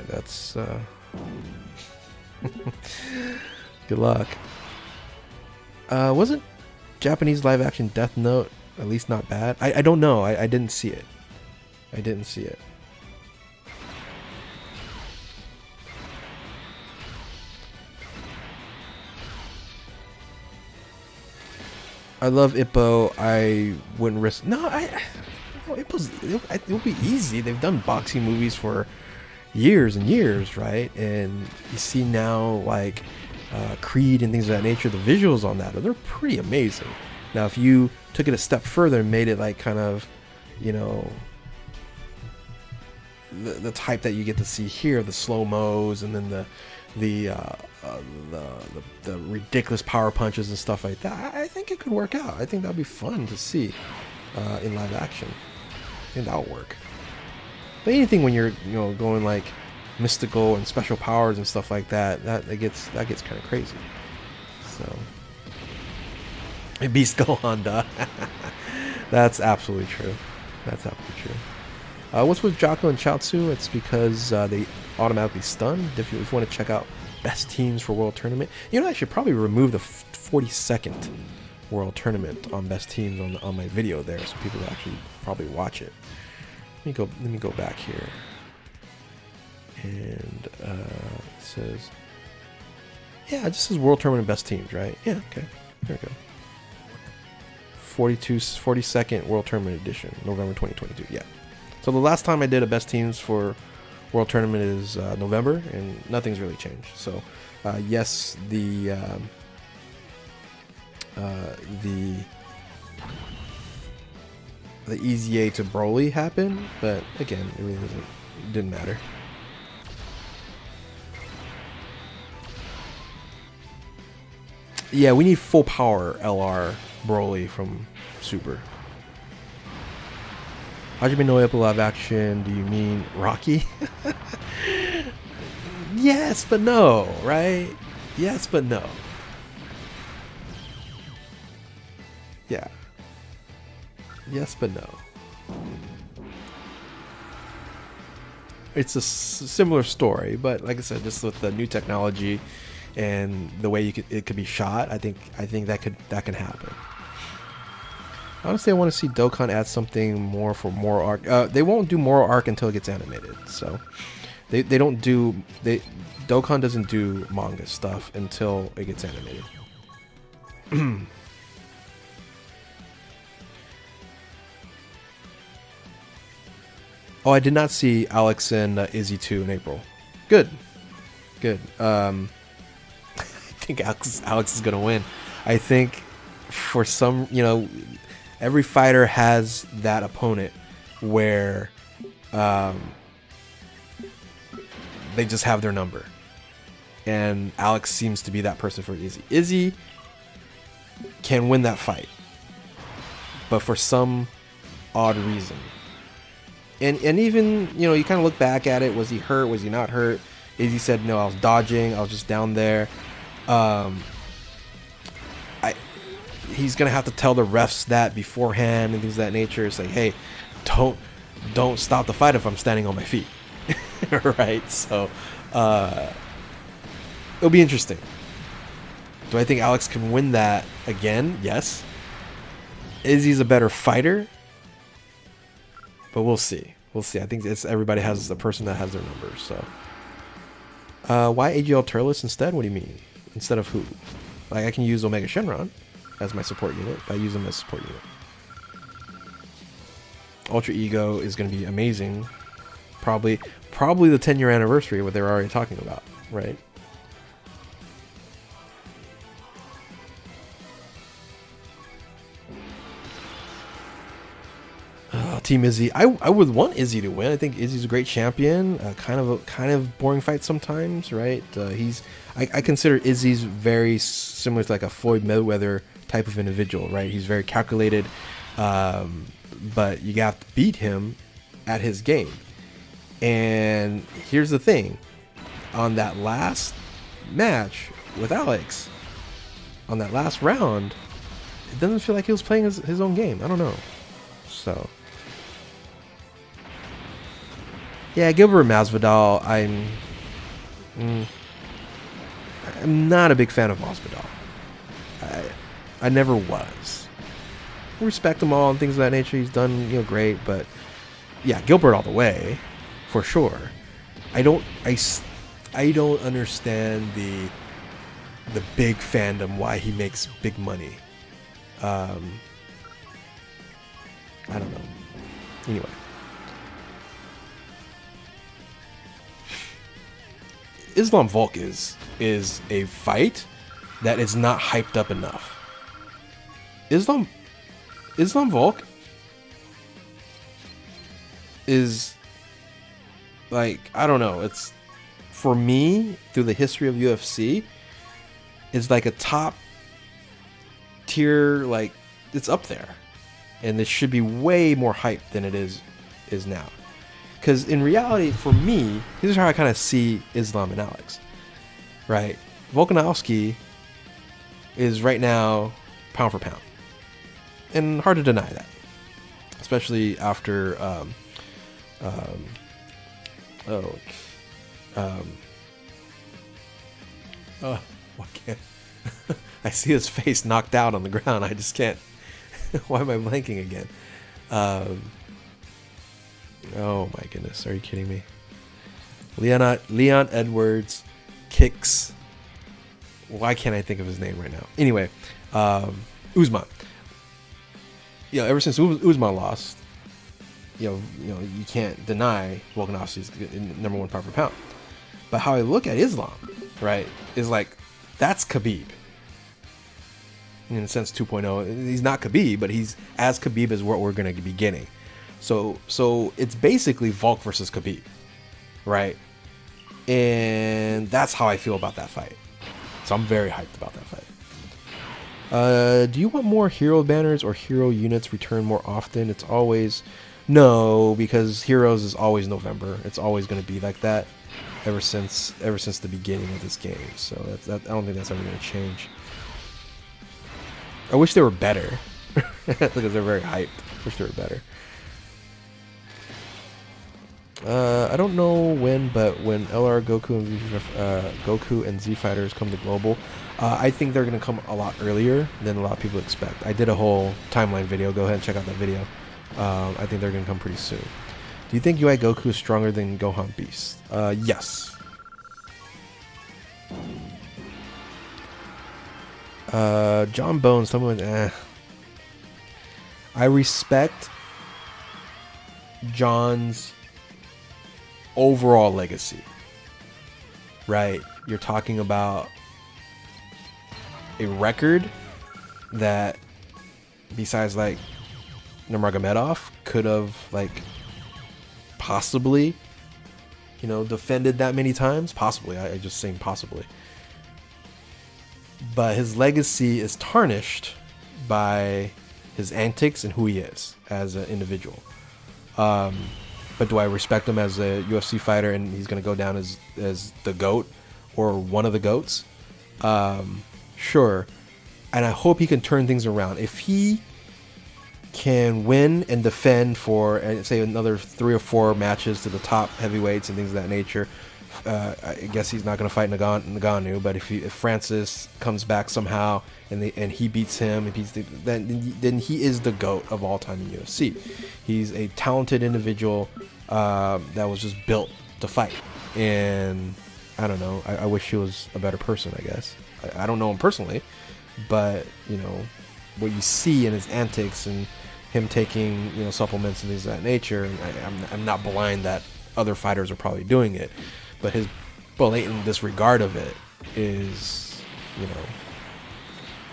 That's good luck. Wasn't Japanese live action Death Note at least not bad? I don't know. I didn't see it. I love Ippo. I wouldn't risk. No, it'll be easy. They've done boxing movies for years and years, right? And you see now, like, Creed and things of that nature, the visuals on that, they're pretty amazing. Now, if you took it a step further and made it like kind of, you know, the type that you get to see here, the slow-mos and then the ridiculous power punches and stuff like that, I think it could work out. I think that'd be fun to see in live action. I think that'll work. But anything when you're, you know, going like mystical and special powers and stuff like that, that gets kind of crazy. So, Beast Gohan, duh. That's absolutely true. That's absolutely true. What's with Jocko and Chaozu? It's because they automatically stun. If you want to check out best teams for World Tournament, you know, I should probably remove the 42nd World Tournament on best teams on my video there, so people will actually probably watch it. Let me go back here, and it says, yeah, it just says World Tournament best teams, right? Yeah, okay, there we go. 42nd World Tournament edition, November 2022. Yeah. So the last time I did a best teams for World Tournament is November, and nothing's really changed. So yes, the EZA to Broly happened, but again, it really didn't matter. Yeah, we need full power LR Broly from Super. Hajime no Ippo live action, do you mean Rocky? Yes, but no, right? Yes, but no. Yeah. Yes, but no. It's a similar story, but like I said, just with the new technology and the way it could be shot, I think that can happen. Honestly, I want to see Dokkan add something more for more arc. They won't do more arc until it gets animated. So they don't do Dokkan doesn't do manga stuff until it gets animated. Oh, I did not see Alex and Izzy 2 in April. Good. I think Alex is gonna win. I think for some, you know, every fighter has that opponent where they just have their number. And Alex seems to be that person for Izzy. Izzy can win that fight, but for some odd reason. And even, you know, you kind of look back at it. Was he hurt? Was he not hurt? Izzy said, no, I was dodging. I was just down there. He's gonna have to tell the refs that beforehand and things of that nature. It's like, hey, don't stop the fight if I'm standing on my feet. Right? So it'll be interesting. Do I think Alex can win that again? Yes. Izzy's a better fighter, but we'll see. We'll see. I think everybody has a person that has their numbers. So why AGL Turles instead? What do you mean? Instead of who? Like, I can use Omega Shenron as my support unit. I use them as support unit. Ultra Ego is going to be amazing. Probably the 10-year anniversary, what they're already talking about, right? Team Izzy. I would want Izzy to win. I think Izzy's a great champion. Kind of boring fight sometimes, right? I consider Izzy's very similar to like a Floyd Mayweather type of individual, right? He's very calculated, but you have to beat him at his game. And here's the thing: on that last match with Alex, on that last round, it doesn't feel like he was playing his own game. I don't know. So. Yeah, Gilbert Masvidal, I'm not a big fan of Masvidal. I never was. I respect him all and things of that nature. He's done, you know, great, but yeah, Gilbert all the way, for sure. I don't understand the big fandom, why he makes big money. I don't know. Anyway. Islam Volk is is a fight that is not hyped up enough. Islam Volk is like, I don't know, it's, for me, through the history of UFC, is like a top tier, like, it's up there, and it should be way more hyped than it is now. Because in reality, for me, this is how I kind of see Islam and Alex, right? Volkanovski is right now pound for pound, and hard to deny that, especially after what can't I see his face knocked out on the ground. I just can't. Why am I blanking again? Oh my goodness, are you kidding me? Leon Edwards kicks. Why can't I think of his name right now? Anyway, Usman. Yeah, ever since Usman lost, you can't deny Volkanovski's number one pound for pound. But how I look at Islam, right, is like, that's Khabib. In a sense, 2.0. He's not Khabib, but he's as Khabib as what we're going to be getting. So it's basically Volk versus Khabib, right? And that's how I feel about that fight. So I'm very hyped about that fight. Do you want more hero banners or hero units return more often? It's always no, because Heroes is always November. It's always going to be like that ever since the beginning of this game. So I don't think that's ever going to change. I wish they were better because they're very hyped. Wish they were better. I don't know when, but when LR Goku and Z Fighters come to global, I think they're going to come a lot earlier than a lot of people expect. I did a whole timeline video. Go ahead and check out that video. I think they're going to come pretty soon. Do you think UI Goku is stronger than Gohan Beast? Yes. John Bones, someone, I respect John's overall legacy, right? You're talking about a record that, besides like Nurmagomedov, could have like possibly, defended that many times. Possibly, I just saying possibly. But his legacy is tarnished by his antics and who he is as an individual. But do I respect him as a UFC fighter and he's going to go down as the GOAT or one of the GOATs? Sure. And I hope he can turn things around. If he can win and defend for, say, another 3 or 4 matches to the top heavyweights and things of that nature, I guess he's not going to fight Ngannou. But if Francis comes back somehow and he beats him, then he is the GOAT of all time in UFC. He's a talented individual that was just built to fight. And I don't know. I wish he was a better person, I guess. I don't know him personally, but what you see in his antics and him taking supplements and things of that nature, and I'm not blind that other fighters are probably doing it, but his blatant disregard of it is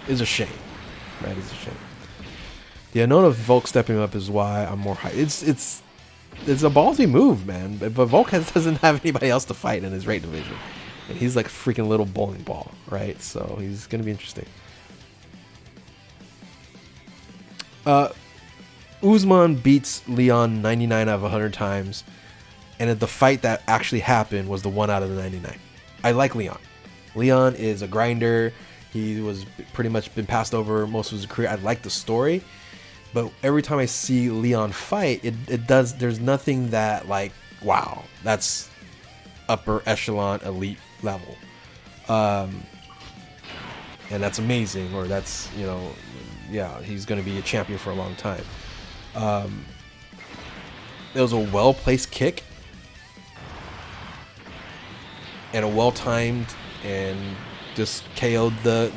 a shame, right? It's a shame. The unknown of Volk stepping up is why I'm more hyped. It's a ballsy move, man. But Volk doesn't have anybody else to fight in his weight division, and he's like a freaking little bowling ball, right? So he's gonna be interesting. Usman beats Leon 99 out of 100 times, and the fight that actually happened was the 1 out of the 99. I like Leon. Leon is a grinder. He was pretty much been passed over most of his career. I like the story, but every time I see Leon fight, it does. There's nothing that like, wow, that's upper echelon elite level, and that's amazing. Or that's yeah, he's going to be a champion for a long time. It was a well-placed kick and a well-timed and just KO'd the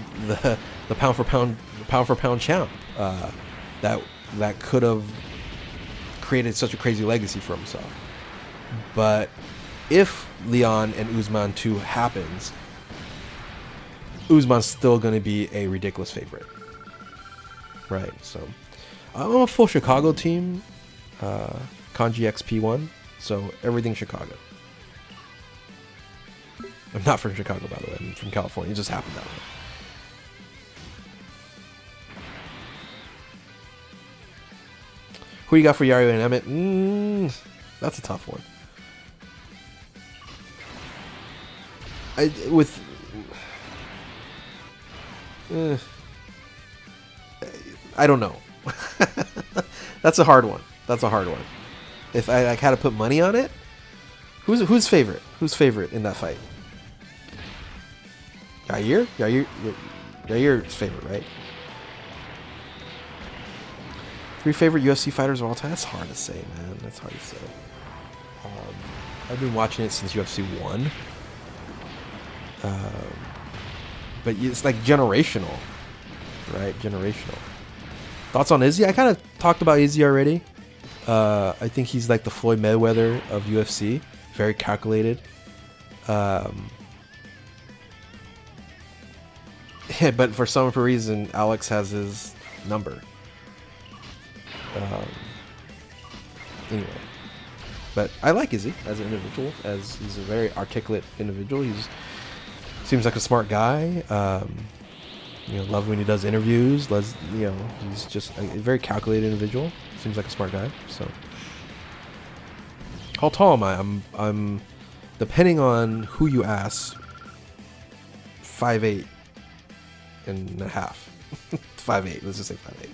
pound for pound champ that could have created such a crazy legacy for himself. But if Leon and Usman 2 happens, Usman's still going to be a ridiculous favorite. Right, so I'm a full Chicago team, Kanji XP1, so everything Chicago. I'm not from Chicago, by the way. I'm from California. It just happened that way. Who you got for Yario and Emmett? That's a tough one. I don't know. That's a hard one. That's a hard one. If I had to put money on it, who's favorite? Who's favorite in that fight? Yair's favorite, right? 3 favorite UFC fighters of all time? That's hard to say, man. That's hard to say. I've been watching it since UFC 1. But it's like generational, right? Generational. Thoughts on Izzy? I kind of talked about Izzy already. I think he's like the Floyd Mayweather of UFC. Very calculated. Yeah, but for some reason, Alex has his number. Anyway, but I like Izzy as an individual, as he's a very articulate individual. Seems like a smart guy. Love when he does interviews. He's just a very calculated individual. Seems like a smart guy. So, how tall am I? I'm depending on who you ask, 5'8" and a half. 5'8". Let's just say 5'8".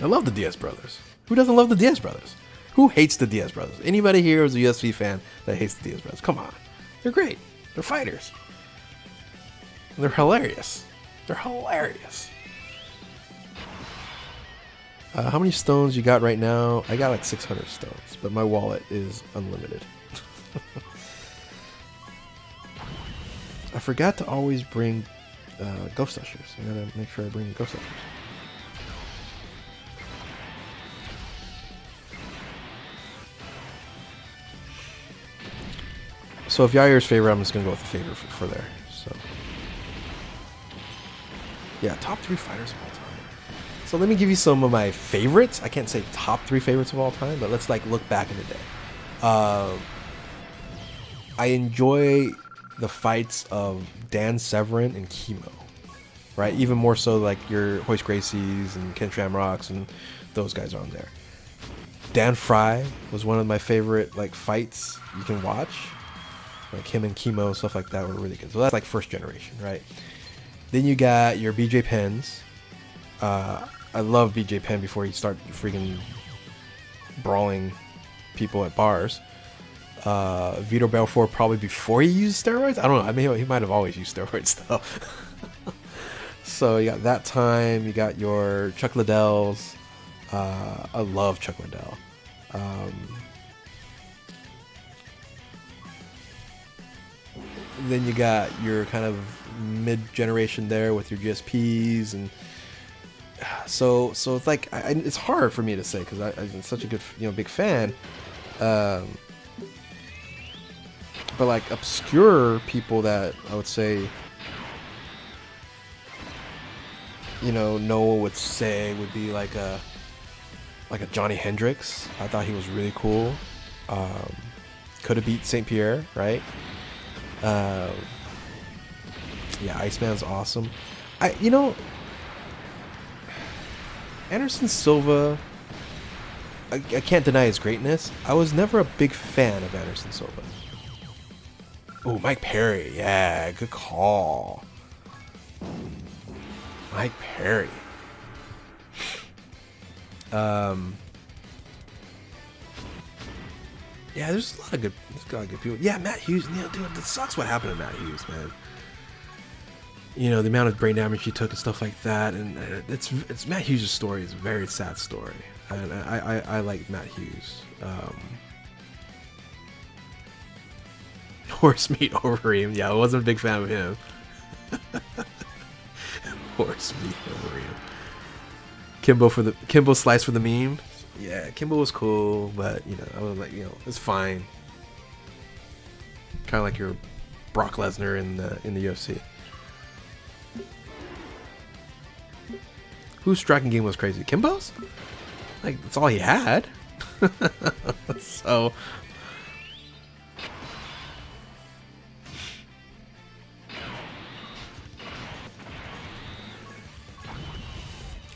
I love the Diaz brothers. Who doesn't love the Diaz brothers? Who hates the Diaz brothers? Anybody here is a UFC fan that hates the Diaz brothers? Come on. They're great. They're fighters. And they're hilarious. They're hilarious. How many stones you got right now? I got like 600 stones, but my wallet is unlimited. I forgot to always bring ghost ushers. I gotta make sure I bring the ghost ushers. So if Yair's favorite, I'm just going to go with the favorite for there. So, yeah, top 3 fighters of all time. So let me give you some of my favorites. I can't say top 3 favorites of all time, but let's look back in the day. I enjoy the fights of Dan Severn and Chemo, right? Even more so like your Royce Gracies and Ken Shamrocks and those guys are on there. Dan Fry was one of my favorite fights you can watch. Like him and Chemo, stuff like that were really good. So that's like first generation, right? Then you got your BJ Penns. I love BJ Penn before he started freaking brawling people at bars. Vitor Belfort probably before he used steroids. I don't know. I mean, he might have always used steroids though. So you got that time. You got your Chuck Liddells. I love Chuck Liddell. Then you got your kind of mid-generation there with your GSPs, and so it's like it's hard for me to say because I'm such a good big fan. But like obscure people that I would say Noah would say would be like a Johnny Hendricks. I thought he was really cool. Could have beat St. Pierre, right? Yeah, Iceman's awesome. Anderson Silva, I can't deny his greatness. I was never a big fan of Anderson Silva. Oh, Mike Perry. Yeah, good call. Mike Perry. Yeah, there's a lot of good people. Yeah, Matt Hughes. Dude, it sucks what happened to Matt Hughes, man. The amount of brain damage he took and stuff like that, and it's Matt Hughes' story is a very sad story, and I like Matt Hughes. Horse meat Overeem. Yeah, I wasn't a big fan of him. Horse meat Overeem. Kimbo slice for the meme. Yeah, Kimbo was cool, but I was like, it's fine. Kind of like your Brock Lesnar in the UFC. Whose striking game was crazy? Kimbo's? Like, that's all he had. So,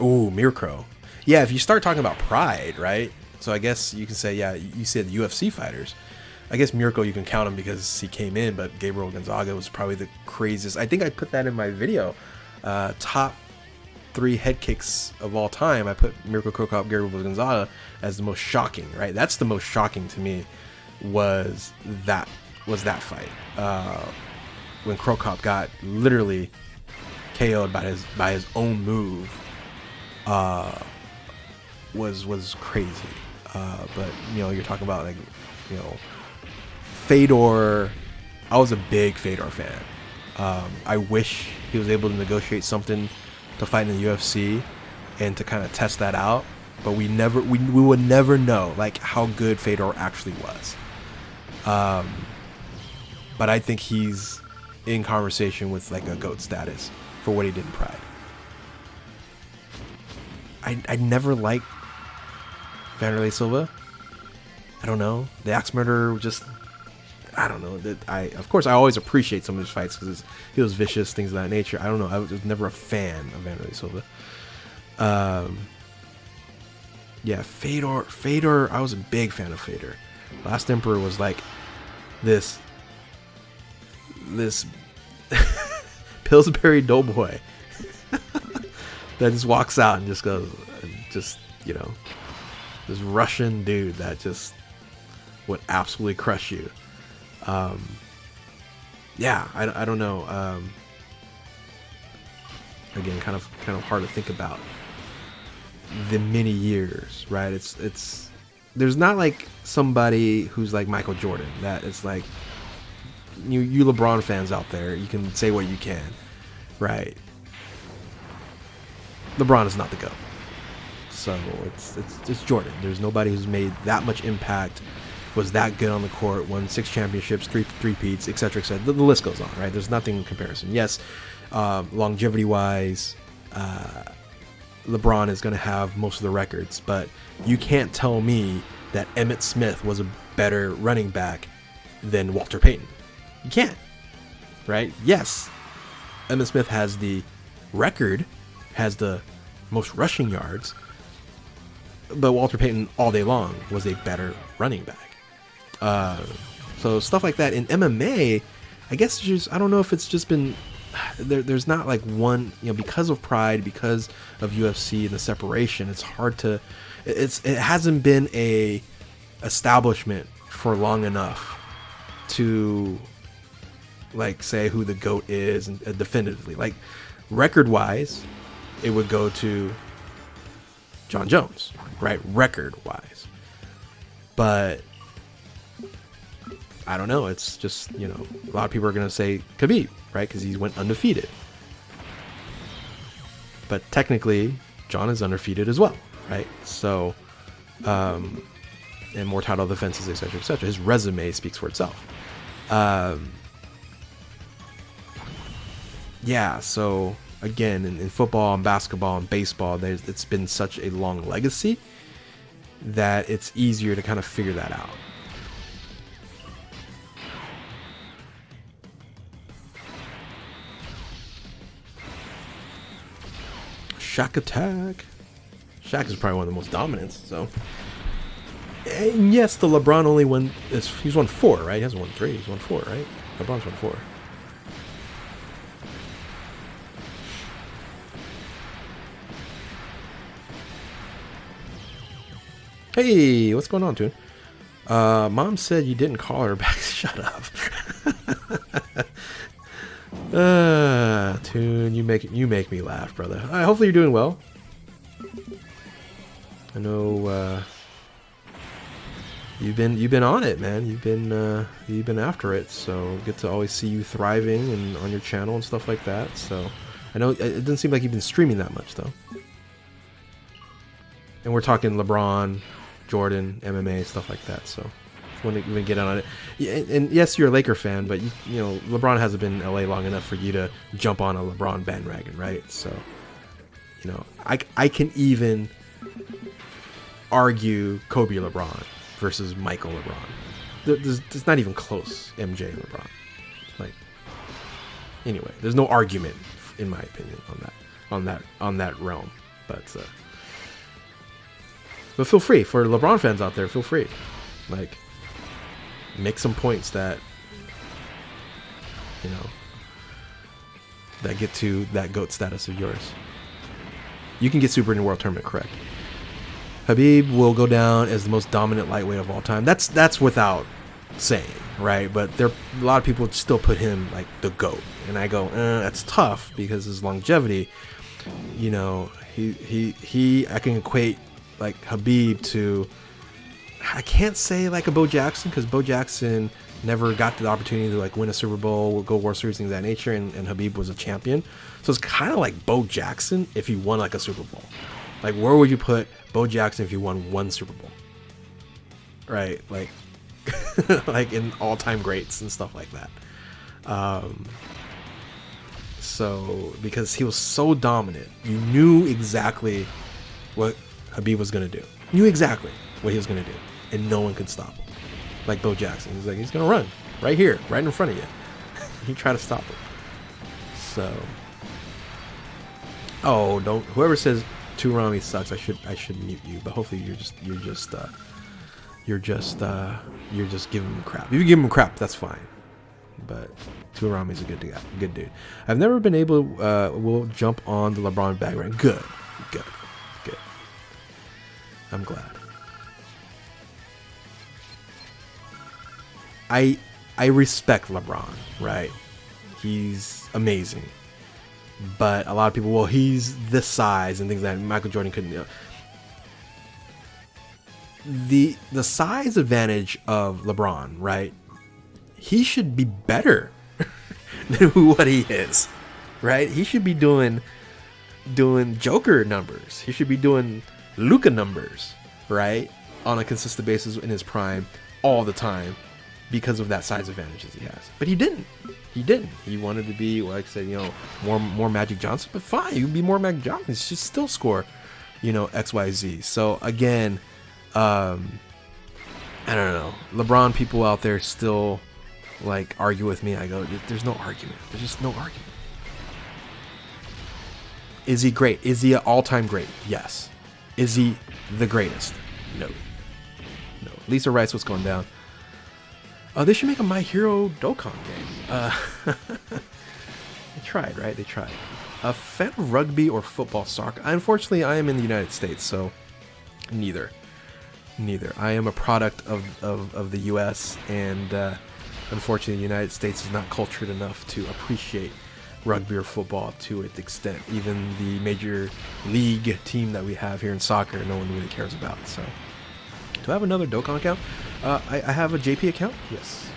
ooh, Mirko. Yeah, if you start talking about pride, right? So I guess you can say, yeah, you said UFC fighters. I guess Mirko, you can count him because he came in, but Gabriel Gonzaga was probably the craziest. I think I put that in my video. Top 3 head kicks of all time. I put Mirko Cro Cop, Gabriel Gonzaga as the most shocking, right? That's the most shocking to me was that fight. When Cro Cop got literally KO'd by his own move. Was crazy. But you know, you're talking about, like, you know, Fedor. I was a big Fedor fan. I wish he was able to negotiate something to fight in the UFC and to kind of test that out, but we would never know, like, how good Fedor actually was. But I think he's in conversation with, like, a GOAT status for what he did in Pride. I never liked Vanderlei Silva. I don't know. The Axe Murderer just, I don't know. Of course, I always appreciate some of his fights because he was vicious, things of that nature. I don't know. I was never a fan of Vanderlei Silva. Yeah, Fedor. I was a big fan of Fedor. Last Emperor was like this Pillsbury Doughboy that just walks out and just goes, you know, this Russian dude that just would absolutely crush you. Yeah, I don't know. Again, kind of hard to think about the many years, right? It's there's not like somebody who's like Michael Jordan that it's like you LeBron fans out there, you can say what you can, right? LeBron is not the GOAT. So it's Jordan. There's nobody who's made that much impact, was that good on the court, won 6 championships, 3 peats, etc., etc. The list goes on, right? There's nothing in comparison. Yes, longevity-wise, LeBron is going to have most of the records, but you can't tell me that Emmitt Smith was a better running back than Walter Payton. You can't, right? Yes, Emmitt Smith has the record, has the most rushing yards, but Walter Payton all day long was a better running back. So stuff like that in MMA, I guess I don't know if it's just been there's not like one, you know, because of Pride, because of UFC and the separation, it's hard to it hasn't been a establishment for long enough to like say who the GOAT is and definitively, like record wise it would go to John Jones, right? Record wise. But I don't know. It's just, you know, a lot of people are going to say Khabib, right? Because he went undefeated. But technically, John is undefeated as well, right? So, and more title defenses, etc., etc. His resume speaks for itself. Yeah, so again, in football and basketball and baseball, it's been such a long legacy that it's easier to kind of figure that out. Shaq attack. Shaq is probably one of the most dominant, so. And yes, the LeBron only won. He's won 4, right? He hasn't won 3. He's won 4, right? LeBron's won 4. Hey, what's going on, Toon? Mom said you didn't call her back. Shut up. Toon, you make me laugh, brother. Hopefully you're doing well. I know you've been on it, man. You've been after it. So good to always see you thriving and on your channel and stuff like that. So I know it doesn't seem like you've been streaming that much though. And we're talking LeBron, Jordan, MMA, stuff like that. So wouldn't even get on it. Yeah, and yes, you're a Laker fan, but you know LeBron hasn't been in LA long enough for you to jump on a LeBron bandwagon, right? So, you know, I can even argue Kobe LeBron versus Michael LeBron. There's not even close. MJ and LeBron. Like, anyway, there's no argument in my opinion on that realm. But feel free, for LeBron fans out there, feel free. Like, make some points that, you know, that get to that GOAT status of yours. You can get Super in the World Tournament correct. Khabib will go down as the most dominant lightweight of all time. That's without saying, right? But a lot of people still put him like the GOAT. And I go, that's tough because his longevity, you know, I can equate like Khabib to, I can't say like a Bo Jackson, because Bo Jackson never got the opportunity to like win a Super Bowl, go World Series, things of that nature, and Khabib was a champion. So it's kind of like Bo Jackson if he won like a Super Bowl. Like, where would you put Bo Jackson if he won one Super Bowl? Right? Like, like in all-time greats and stuff like that. So, because he was so dominant, you knew exactly what Khabib was going to do. Knew exactly what he was going to do. And no one could stop him. Like Bo Jackson. He's like, he's going to run right here, right in front of you. You try to stop him. So, whoever says Tourney sucks, I should mute you. But hopefully you're just giving him crap. If you give him crap, that's fine. But Tourney's a good dude. I've never been able will jump on the LeBron bandwagon. Good. I'm glad. I respect LeBron, right? He's amazing. But a lot of people, well, he's this size and things that Michael Jordan couldn't do. The size advantage of LeBron, right? He should be better than what he is, right? He should be doing Joker numbers. He should be doing Luka numbers, right? On a consistent basis in his prime all the time because of that size advantage that he has. But he didn't. He wanted to be, like I said, you know, more Magic Johnson. But fine, you can be more Magic Johnson. He should still score, you know, XYZ. So again, I don't know. LeBron people out there still like argue with me. I go, there's no argument. There's just no argument. Is he great? Is he an all-time great? Yes. Is he the greatest? No. Lisa writes what's going down. They should make a My Hero Dokkan game. They tried, right? They tried. A fan of rugby or football, soccer? Unfortunately, I am in the United States, so neither. I am a product of the U.S., and unfortunately, the United States is not cultured enough to appreciate rugby or football to its extent. Even the major league team that we have here in soccer, no one really cares about. So, do I have another Dokkan account? I have a JP account. Yes.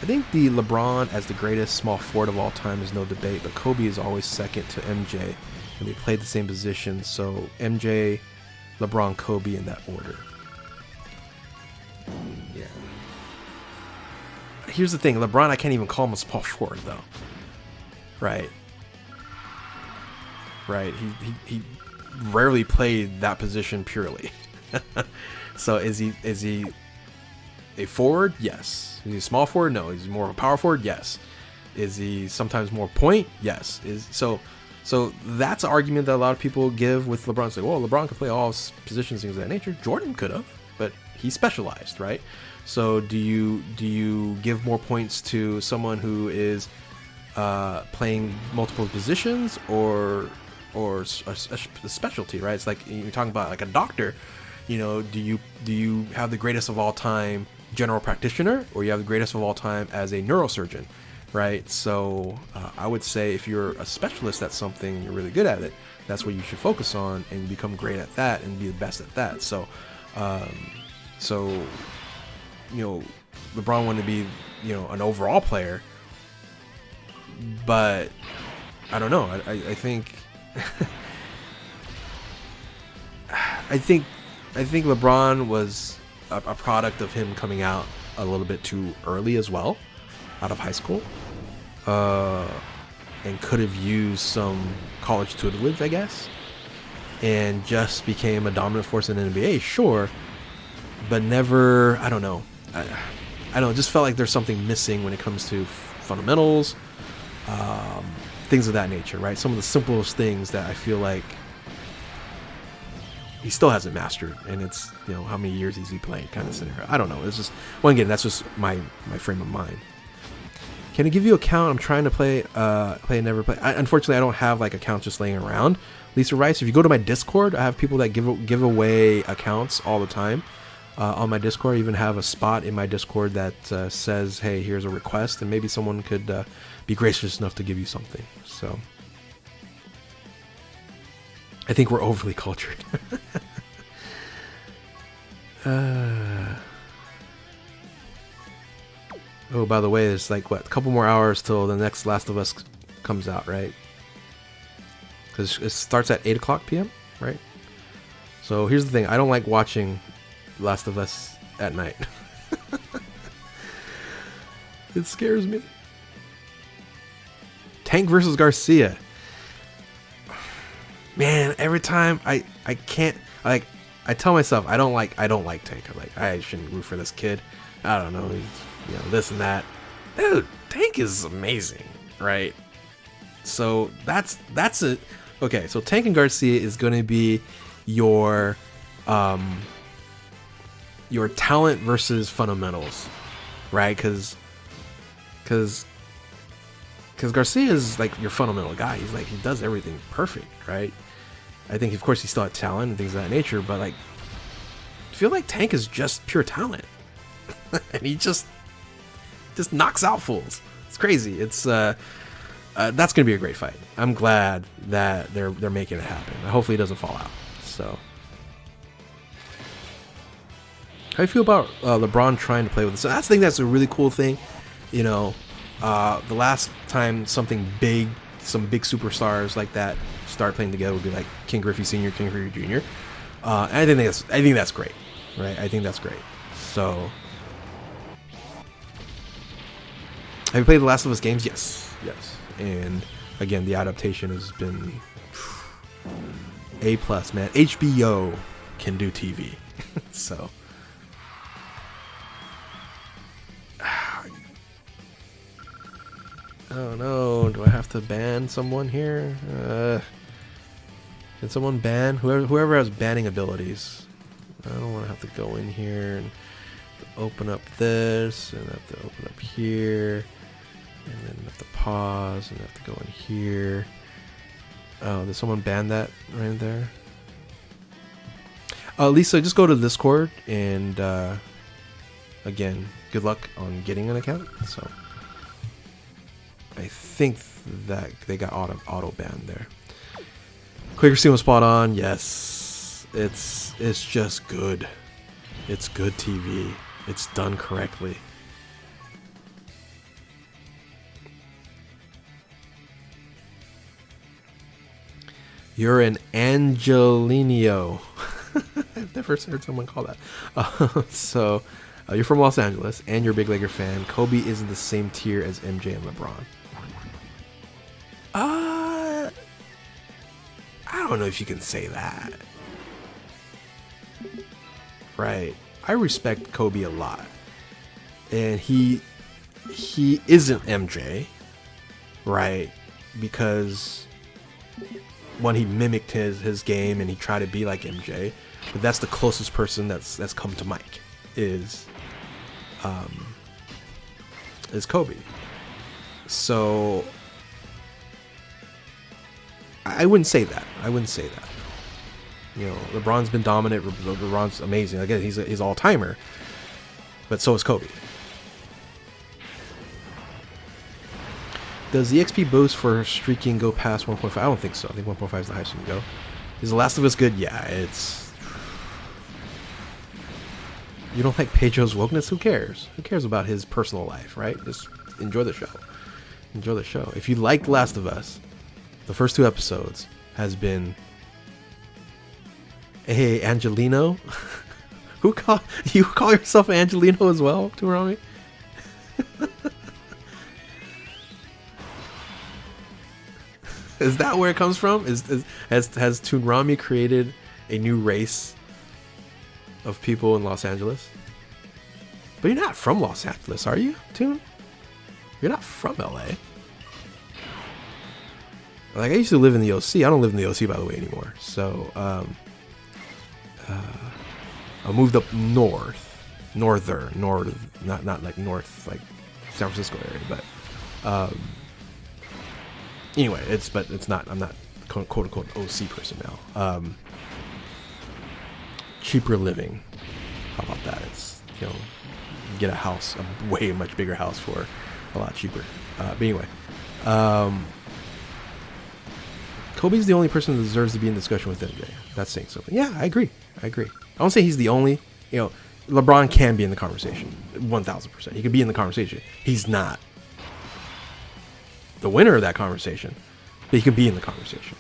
I think the LeBron as the greatest small forward of all time is no debate, but Kobe is always second to MJ, and they played the same position. So MJ, LeBron, Kobe in that order. Yeah. Here's the thing, LeBron, I can't even call him a small forward though. Right. He rarely played that position purely. So is he a forward? Yes. Is he a small forward? No. Is he more of a power forward? Yes. Is he sometimes more point? Yes. So that's an argument that a lot of people give with LeBron. Say, well, LeBron could play all positions, things of that nature. Jordan could have, but he specialized, right? So do you give more points to someone who is playing multiple positions or a specialty, right? It's like you're talking about like a doctor. You know, do you have the greatest of all time general practitioner, or you have the greatest of all time as a neurosurgeon, right? So I would say if you're a specialist at something and you're really good at it, that's what you should focus on and become great at that and be the best at that. So you know, LeBron wanted to be, you know, an overall player, but I don't know. I think I think I think LeBron was a product of him coming out a little bit too early as well, out of high school, and could have used some college tutelage, I guess, and just became a dominant force in the NBA, sure, but never, I don't know. I don't know, it just felt like there's something missing when it comes to fundamentals, things of that nature, right? Some of the simplest things that I feel like he still hasn't mastered, and it's, you know, how many years has he played kind of scenario. I don't know. It's just, well, again, that's just my frame of mind. Can I give you a count? I'm trying to play and never play. Unfortunately, I don't have like accounts just laying around. Lisa Rice, if you go to my Discord, I have people that give away accounts all the time on my Discord. I even have a spot in my Discord that says, hey, here's a request, and maybe someone could be gracious enough to give you something. So I think we're overly cultured. Oh, by the way, there's like, what, a couple more hours till the next Last of Us comes out, right? Because it starts at 8 o'clock p.m., right? So here's the thing. I don't like watching Last of Us at night. It scares me. Tank versus Garcia. Man, every time I can't, like, I tell myself I don't like Tank. I'm like, I shouldn't root for this kid. I don't know, you know, this and that. Dude, Tank is amazing, right? So that's it. Okay, so Tank and Garcia is going to be your talent versus fundamentals, right? Because Garcia is like your fundamental guy. He's like, he does everything perfect, right? I think, of course, he still had talent and things of that nature, but like, I feel like Tank is just pure talent, and he just knocks out fools. It's crazy. It's that's gonna be a great fight. I'm glad that they're making it happen. Hopefully, it doesn't fall out. So, how do you feel about LeBron trying to play with this? So I think that's a really cool thing. You know, the last time something big, some big superstars like that start playing together would be like King Griffey Sr., King Griffey Jr. And I think that's great, right? I think that's great. So, have you played the Last of Us games? Yes. And again, the adaptation has been A+, man. HBO can do TV. So, oh no, do I have to ban someone here? Can someone ban? Whoever has banning abilities. I don't want to have to go in here and open up this, and have to open up here, and then have to pause, and have to go in here. Oh, did someone ban that right there? Lisa, just go to Discord, and again, good luck on getting an account. So I think that they got auto banned there. Quaker Steam was spot on. Yes, it's just good. It's good TV. It's done correctly. You're an Angelino. I've never heard someone call that. So, you're from Los Angeles, and you're a big Laker fan. Kobe isn't the same tier as MJ and LeBron. I don't know if you can say that. Right. I respect Kobe a lot. And he isn't MJ, right? Because when he mimicked his game and he tried to be like MJ, but that's the closest person that's come to Mike is Kobe. So I wouldn't say that. You know, LeBron's been dominant. LeBron's amazing. Again, he's all-timer. But so is Kobe. Does the XP boost for streaking go past 1.5? I don't think so. I think 1.5 is the highest you can go. Is The Last of Us good? Yeah, it's... You don't like Pedro's wokeness? Who cares? Who cares about his personal life, right? Just enjoy the show. Enjoy the show. If you like Last of Us, the first 2 episodes has been Hey, Angelino. Who call you call yourself Angelino as well, Tourney? Is that where it comes from? Has Toonrami created a new race of people in Los Angeles? But you're not from Los Angeles, are you, Toon? You're not from LA. Like, I used to live in the OC. I don't live in the OC, by the way, anymore. So, I moved up north, not like north, like San Francisco area, but anyway, it's not. I'm not quote unquote OC person now. Cheaper living. How about that? It's, you know, you get a house, a way much bigger house for a lot cheaper. But anyway, Kobe's the only person that deserves to be in discussion with MJ. That's saying something. Yeah, I agree. I don't say he's the only. You know, LeBron can be in the conversation, 1,000%. He could be in the conversation. He's not the winner of that conversation, but he could be in the conversation.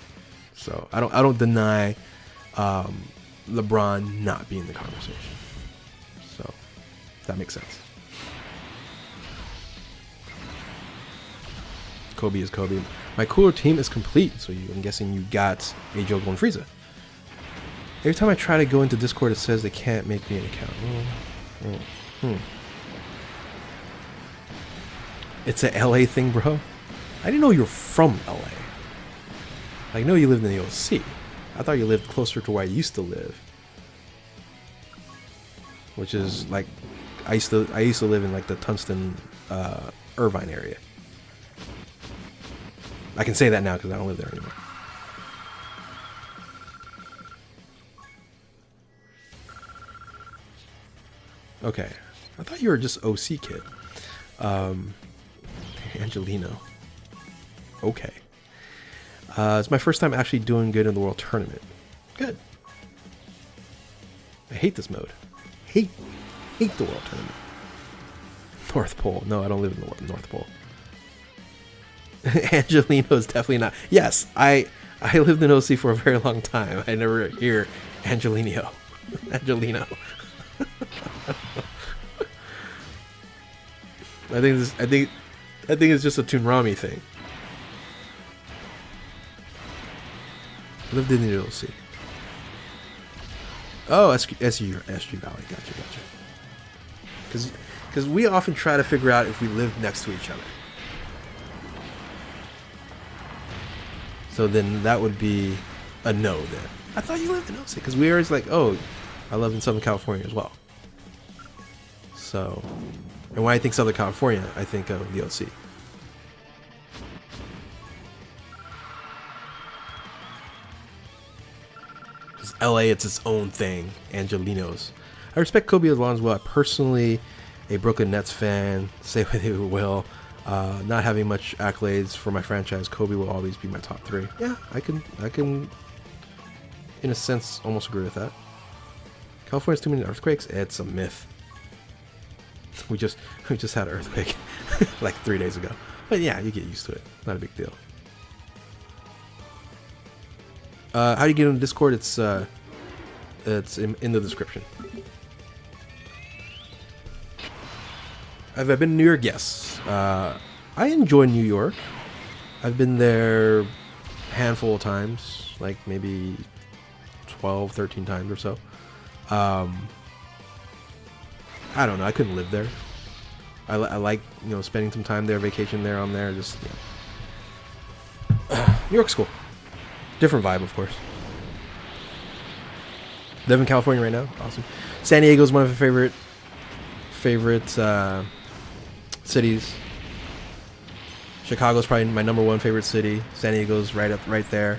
So I don't deny LeBron not being in the conversation. So if that makes sense. Kobe is Kobe. My cooler team is complete, so I'm guessing you got a Jogo and Frieza. Every time I try to go into Discord, it says they can't make me an account. It's a LA thing, bro. I didn't know you were from LA. I know you lived in the OC. I thought you lived closer to where I used to live, which is like I used to live in like the Tungsten, Irvine area. I can say that now because I don't live there anymore. Okay, I thought you were just OC kid. Angelino. Okay. It's my first time actually doing good in the World Tournament. Good. I hate this mode. Hate the World Tournament. North Pole. No, I don't live in the North Pole. Angelino is definitely not. Yes, I lived in OC for a very long time. I never hear Angelino. Angelino. I think it's just a Toonrami thing. I lived in the OC. Oh, SG Valley. Gotcha. Because we often try to figure out if we live next to each other. So then that would be a no then. I thought you lived in OC because we always like, oh, I live in Southern California as well. So, and when I think Southern California, I think of the OC. Because LA, it's its own thing. Angelinos. I respect Kobe as long as well. I personally, a Brooklyn Nets fan, say what they will. Not having much accolades for my franchise, Kobe will always be my top 3. Yeah, I can, in a sense, almost agree with that. California's too many earthquakes. It's a myth. We just had an earthquake like 3 days ago. But yeah, you get used to it. Not a big deal. How do you get on Discord? It's in the description. Have I been to New York? Yes. I enjoy New York. I've been there a handful of times, like maybe 12, 13 times or so. I don't know. I couldn't live there. I like, you know, spending some time there, vacation there, on there. Just, you know. New York's cool. Different vibe, of course. Live in California right now. Awesome. San Diego's one of my favorite cities. Chicago's probably my #1 favorite city. San Diego's right there.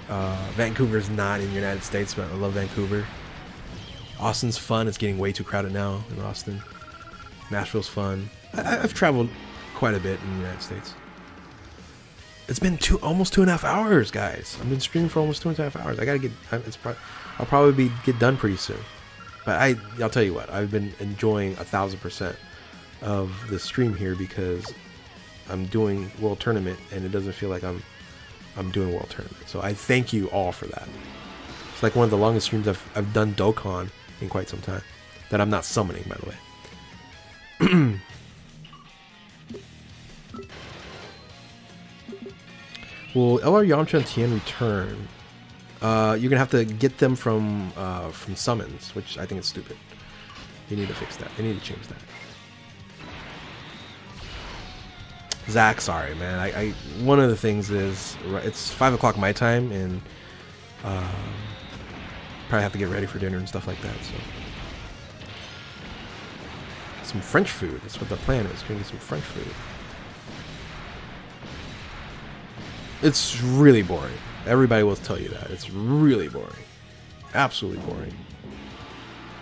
Vancouver's not in the United States, but I love Vancouver. Austin's fun. It's getting way too crowded now in Austin. Nashville's fun. I've traveled quite a bit in the United States. It's been almost 2.5 hours, guys. I've been streaming for almost 2.5 hours. I gotta get. I'll probably get done pretty soon. But I'll tell you what. I've been enjoying 1,000% of the stream here because I'm doing World Tournament and it doesn't feel like I'm doing World Tournament. So I thank you all for that. It's like one of the longest streams I've done Dokkan in quite some time. That I'm not summoning, by the way. Will LR Yamcha and Tien return? You're gonna have to get them from summons, which I think is stupid. You need to fix that. They need to change that. Zach, sorry, man. I one of the things is it's 5 o'clock my time, and probably have to get ready for dinner and stuff like that. So some French food. That's what the plan is. Gonna get some French food. It's really boring. Everybody will tell you that. It's really boring. Absolutely boring.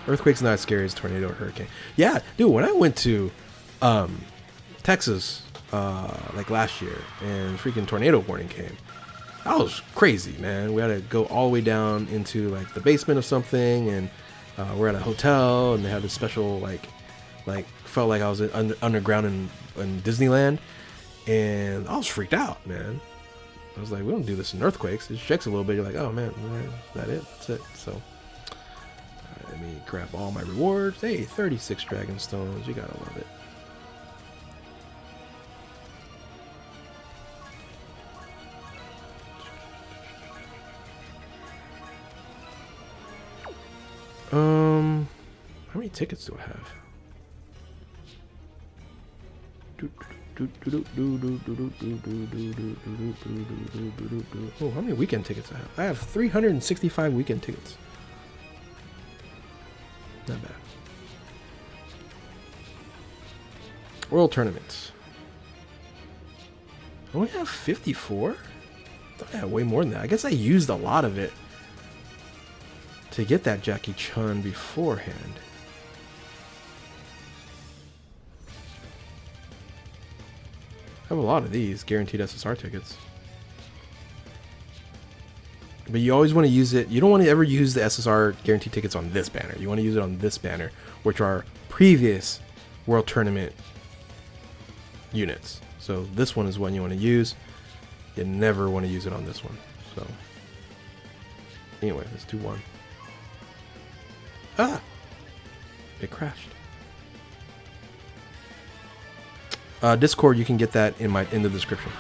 Earthquake's not as scary as tornado or hurricane. Yeah, dude, when I went to Texas like last year and freaking tornado warning came, that was crazy, man. We had to go all the way down into like the basement of something, and we're at a hotel, and they had this special like felt like I was underground in Disneyland, and I was freaked out, man. I was like, we don't do this in earthquakes. It shakes a little bit. You're like, oh man, is that it? That's it. So let me grab all my rewards. Hey, 36 dragon stones. You gotta love it. How many tickets do I have? Oh, how many weekend tickets I have? I have 365 weekend tickets. Not bad. World tournaments. I only have 54? I thought I had way more than that. I guess I used a lot of it to get that Jackie Chun beforehand. I have a lot of these guaranteed SSR tickets. But you always want to use it. You don't want to ever use the SSR guaranteed tickets on this banner. You want to use it on this banner, which are previous World Tournament units. So this one is one you want to use. You never want to use it on this one. So anyway, let's do one. Ah! It crashed. Discord, you can get that in the description.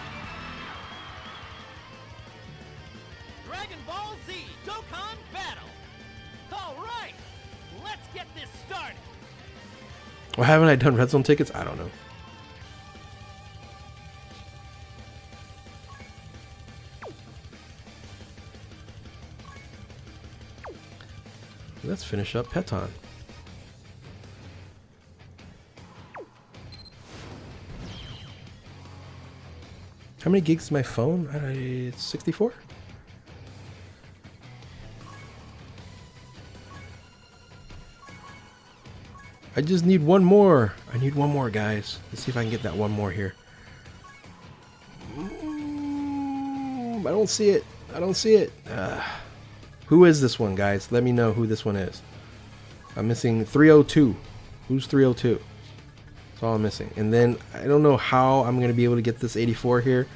Dragonball Z Dokkan Battle. All right, let's get this started. Well, haven't I done red zone tickets? I don't know. Let's finish up Peton. How many gigs is my phone? It's 64? I just need one more. I need one more, guys. Let's see if I can get that one more here. I don't see it. I don't see it. Who is this one, guys? Let me know who this one is. I'm missing 302. Who's 302? That's all I'm missing. And then I don't know how I'm going to be able to get this 84 here,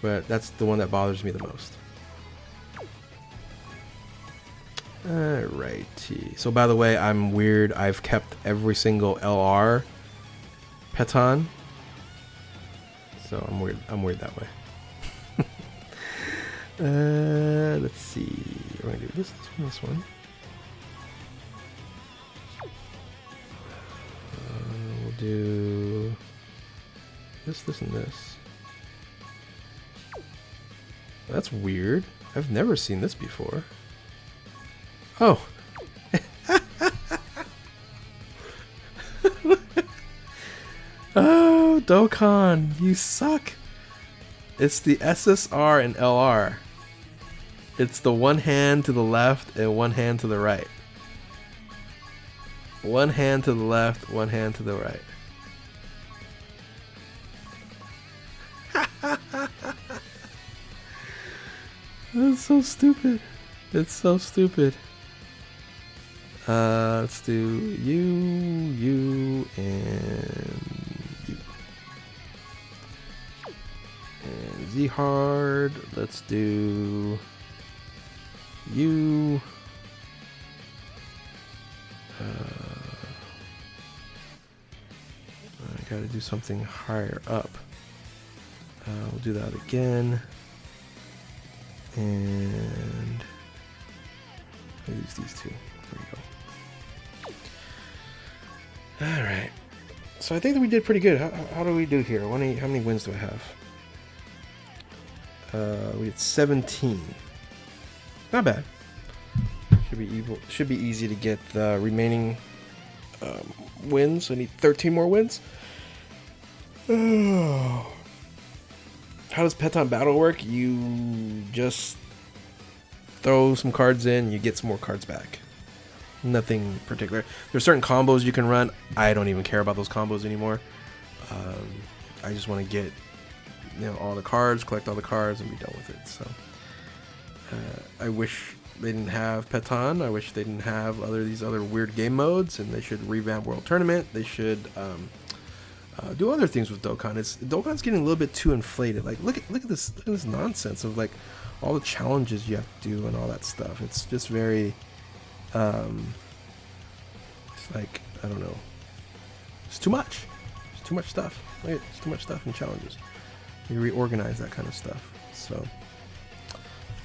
but that's the one that bothers me the most. Alrighty. So by the way, I'm weird. I've kept every single LR Peton. So I'm weird. I'm weird that way. Let's see. We're gonna do this one. We'll do this, and this. That's weird. I've never seen this before. Oh. Oh, Dokkan, you suck. It's the SSR and LR. It's the one hand to the left and one hand to the right. One hand to the left, one hand to the right. That's so stupid. It's so stupid. Let's do you, and you. And Z hard. Let's do you. I gotta do something higher up. We'll do that again. And I'll use these two. There we go. Alright. So I think that we did pretty good. How do we do here? How many wins do I have? We had 17. Not bad. Should be easy to get the remaining wins. I need 13 more wins. Oh. How does Peton Battle work? You just throw some cards in, you get some more cards back. Nothing particular. There's certain combos you can run. I don't even care about those combos anymore. I just want to get, all the cards, collect all the cards, and be done with it. So I wish they didn't have Peton. I wish they didn't have these other weird game modes, and they should revamp World Tournament. They should do other things with Dokkan. Dokkan's getting a little bit too inflated. Like look at this nonsense of like all the challenges you have to do and all that stuff. It's just very it's like, I don't know. It's too much. It's too much stuff. Right? It's too much stuff and challenges. You reorganize that kind of stuff. So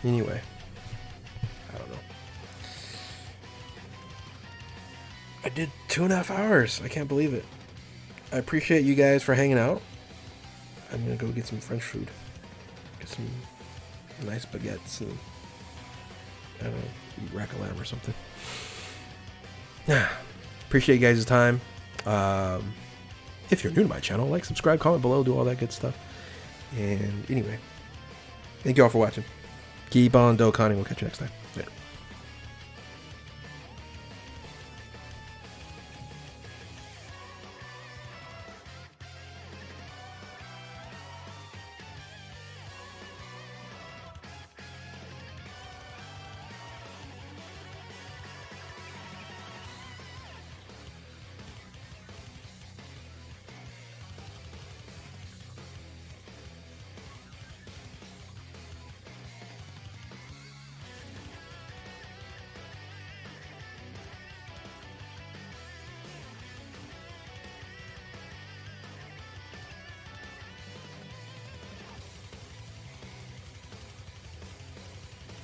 anyway, I don't know. I did 2.5 hours. I can't believe it. I appreciate you guys for hanging out. I'm gonna go get some French food. Get some nice baguettes and, I don't know, eat rack of lamb or something. Appreciate you guys' time. If you're new to my channel, like, subscribe, comment below, do all that good stuff. And anyway, thank you all for watching. Keep on Dokkaning. We'll catch you next time. Later.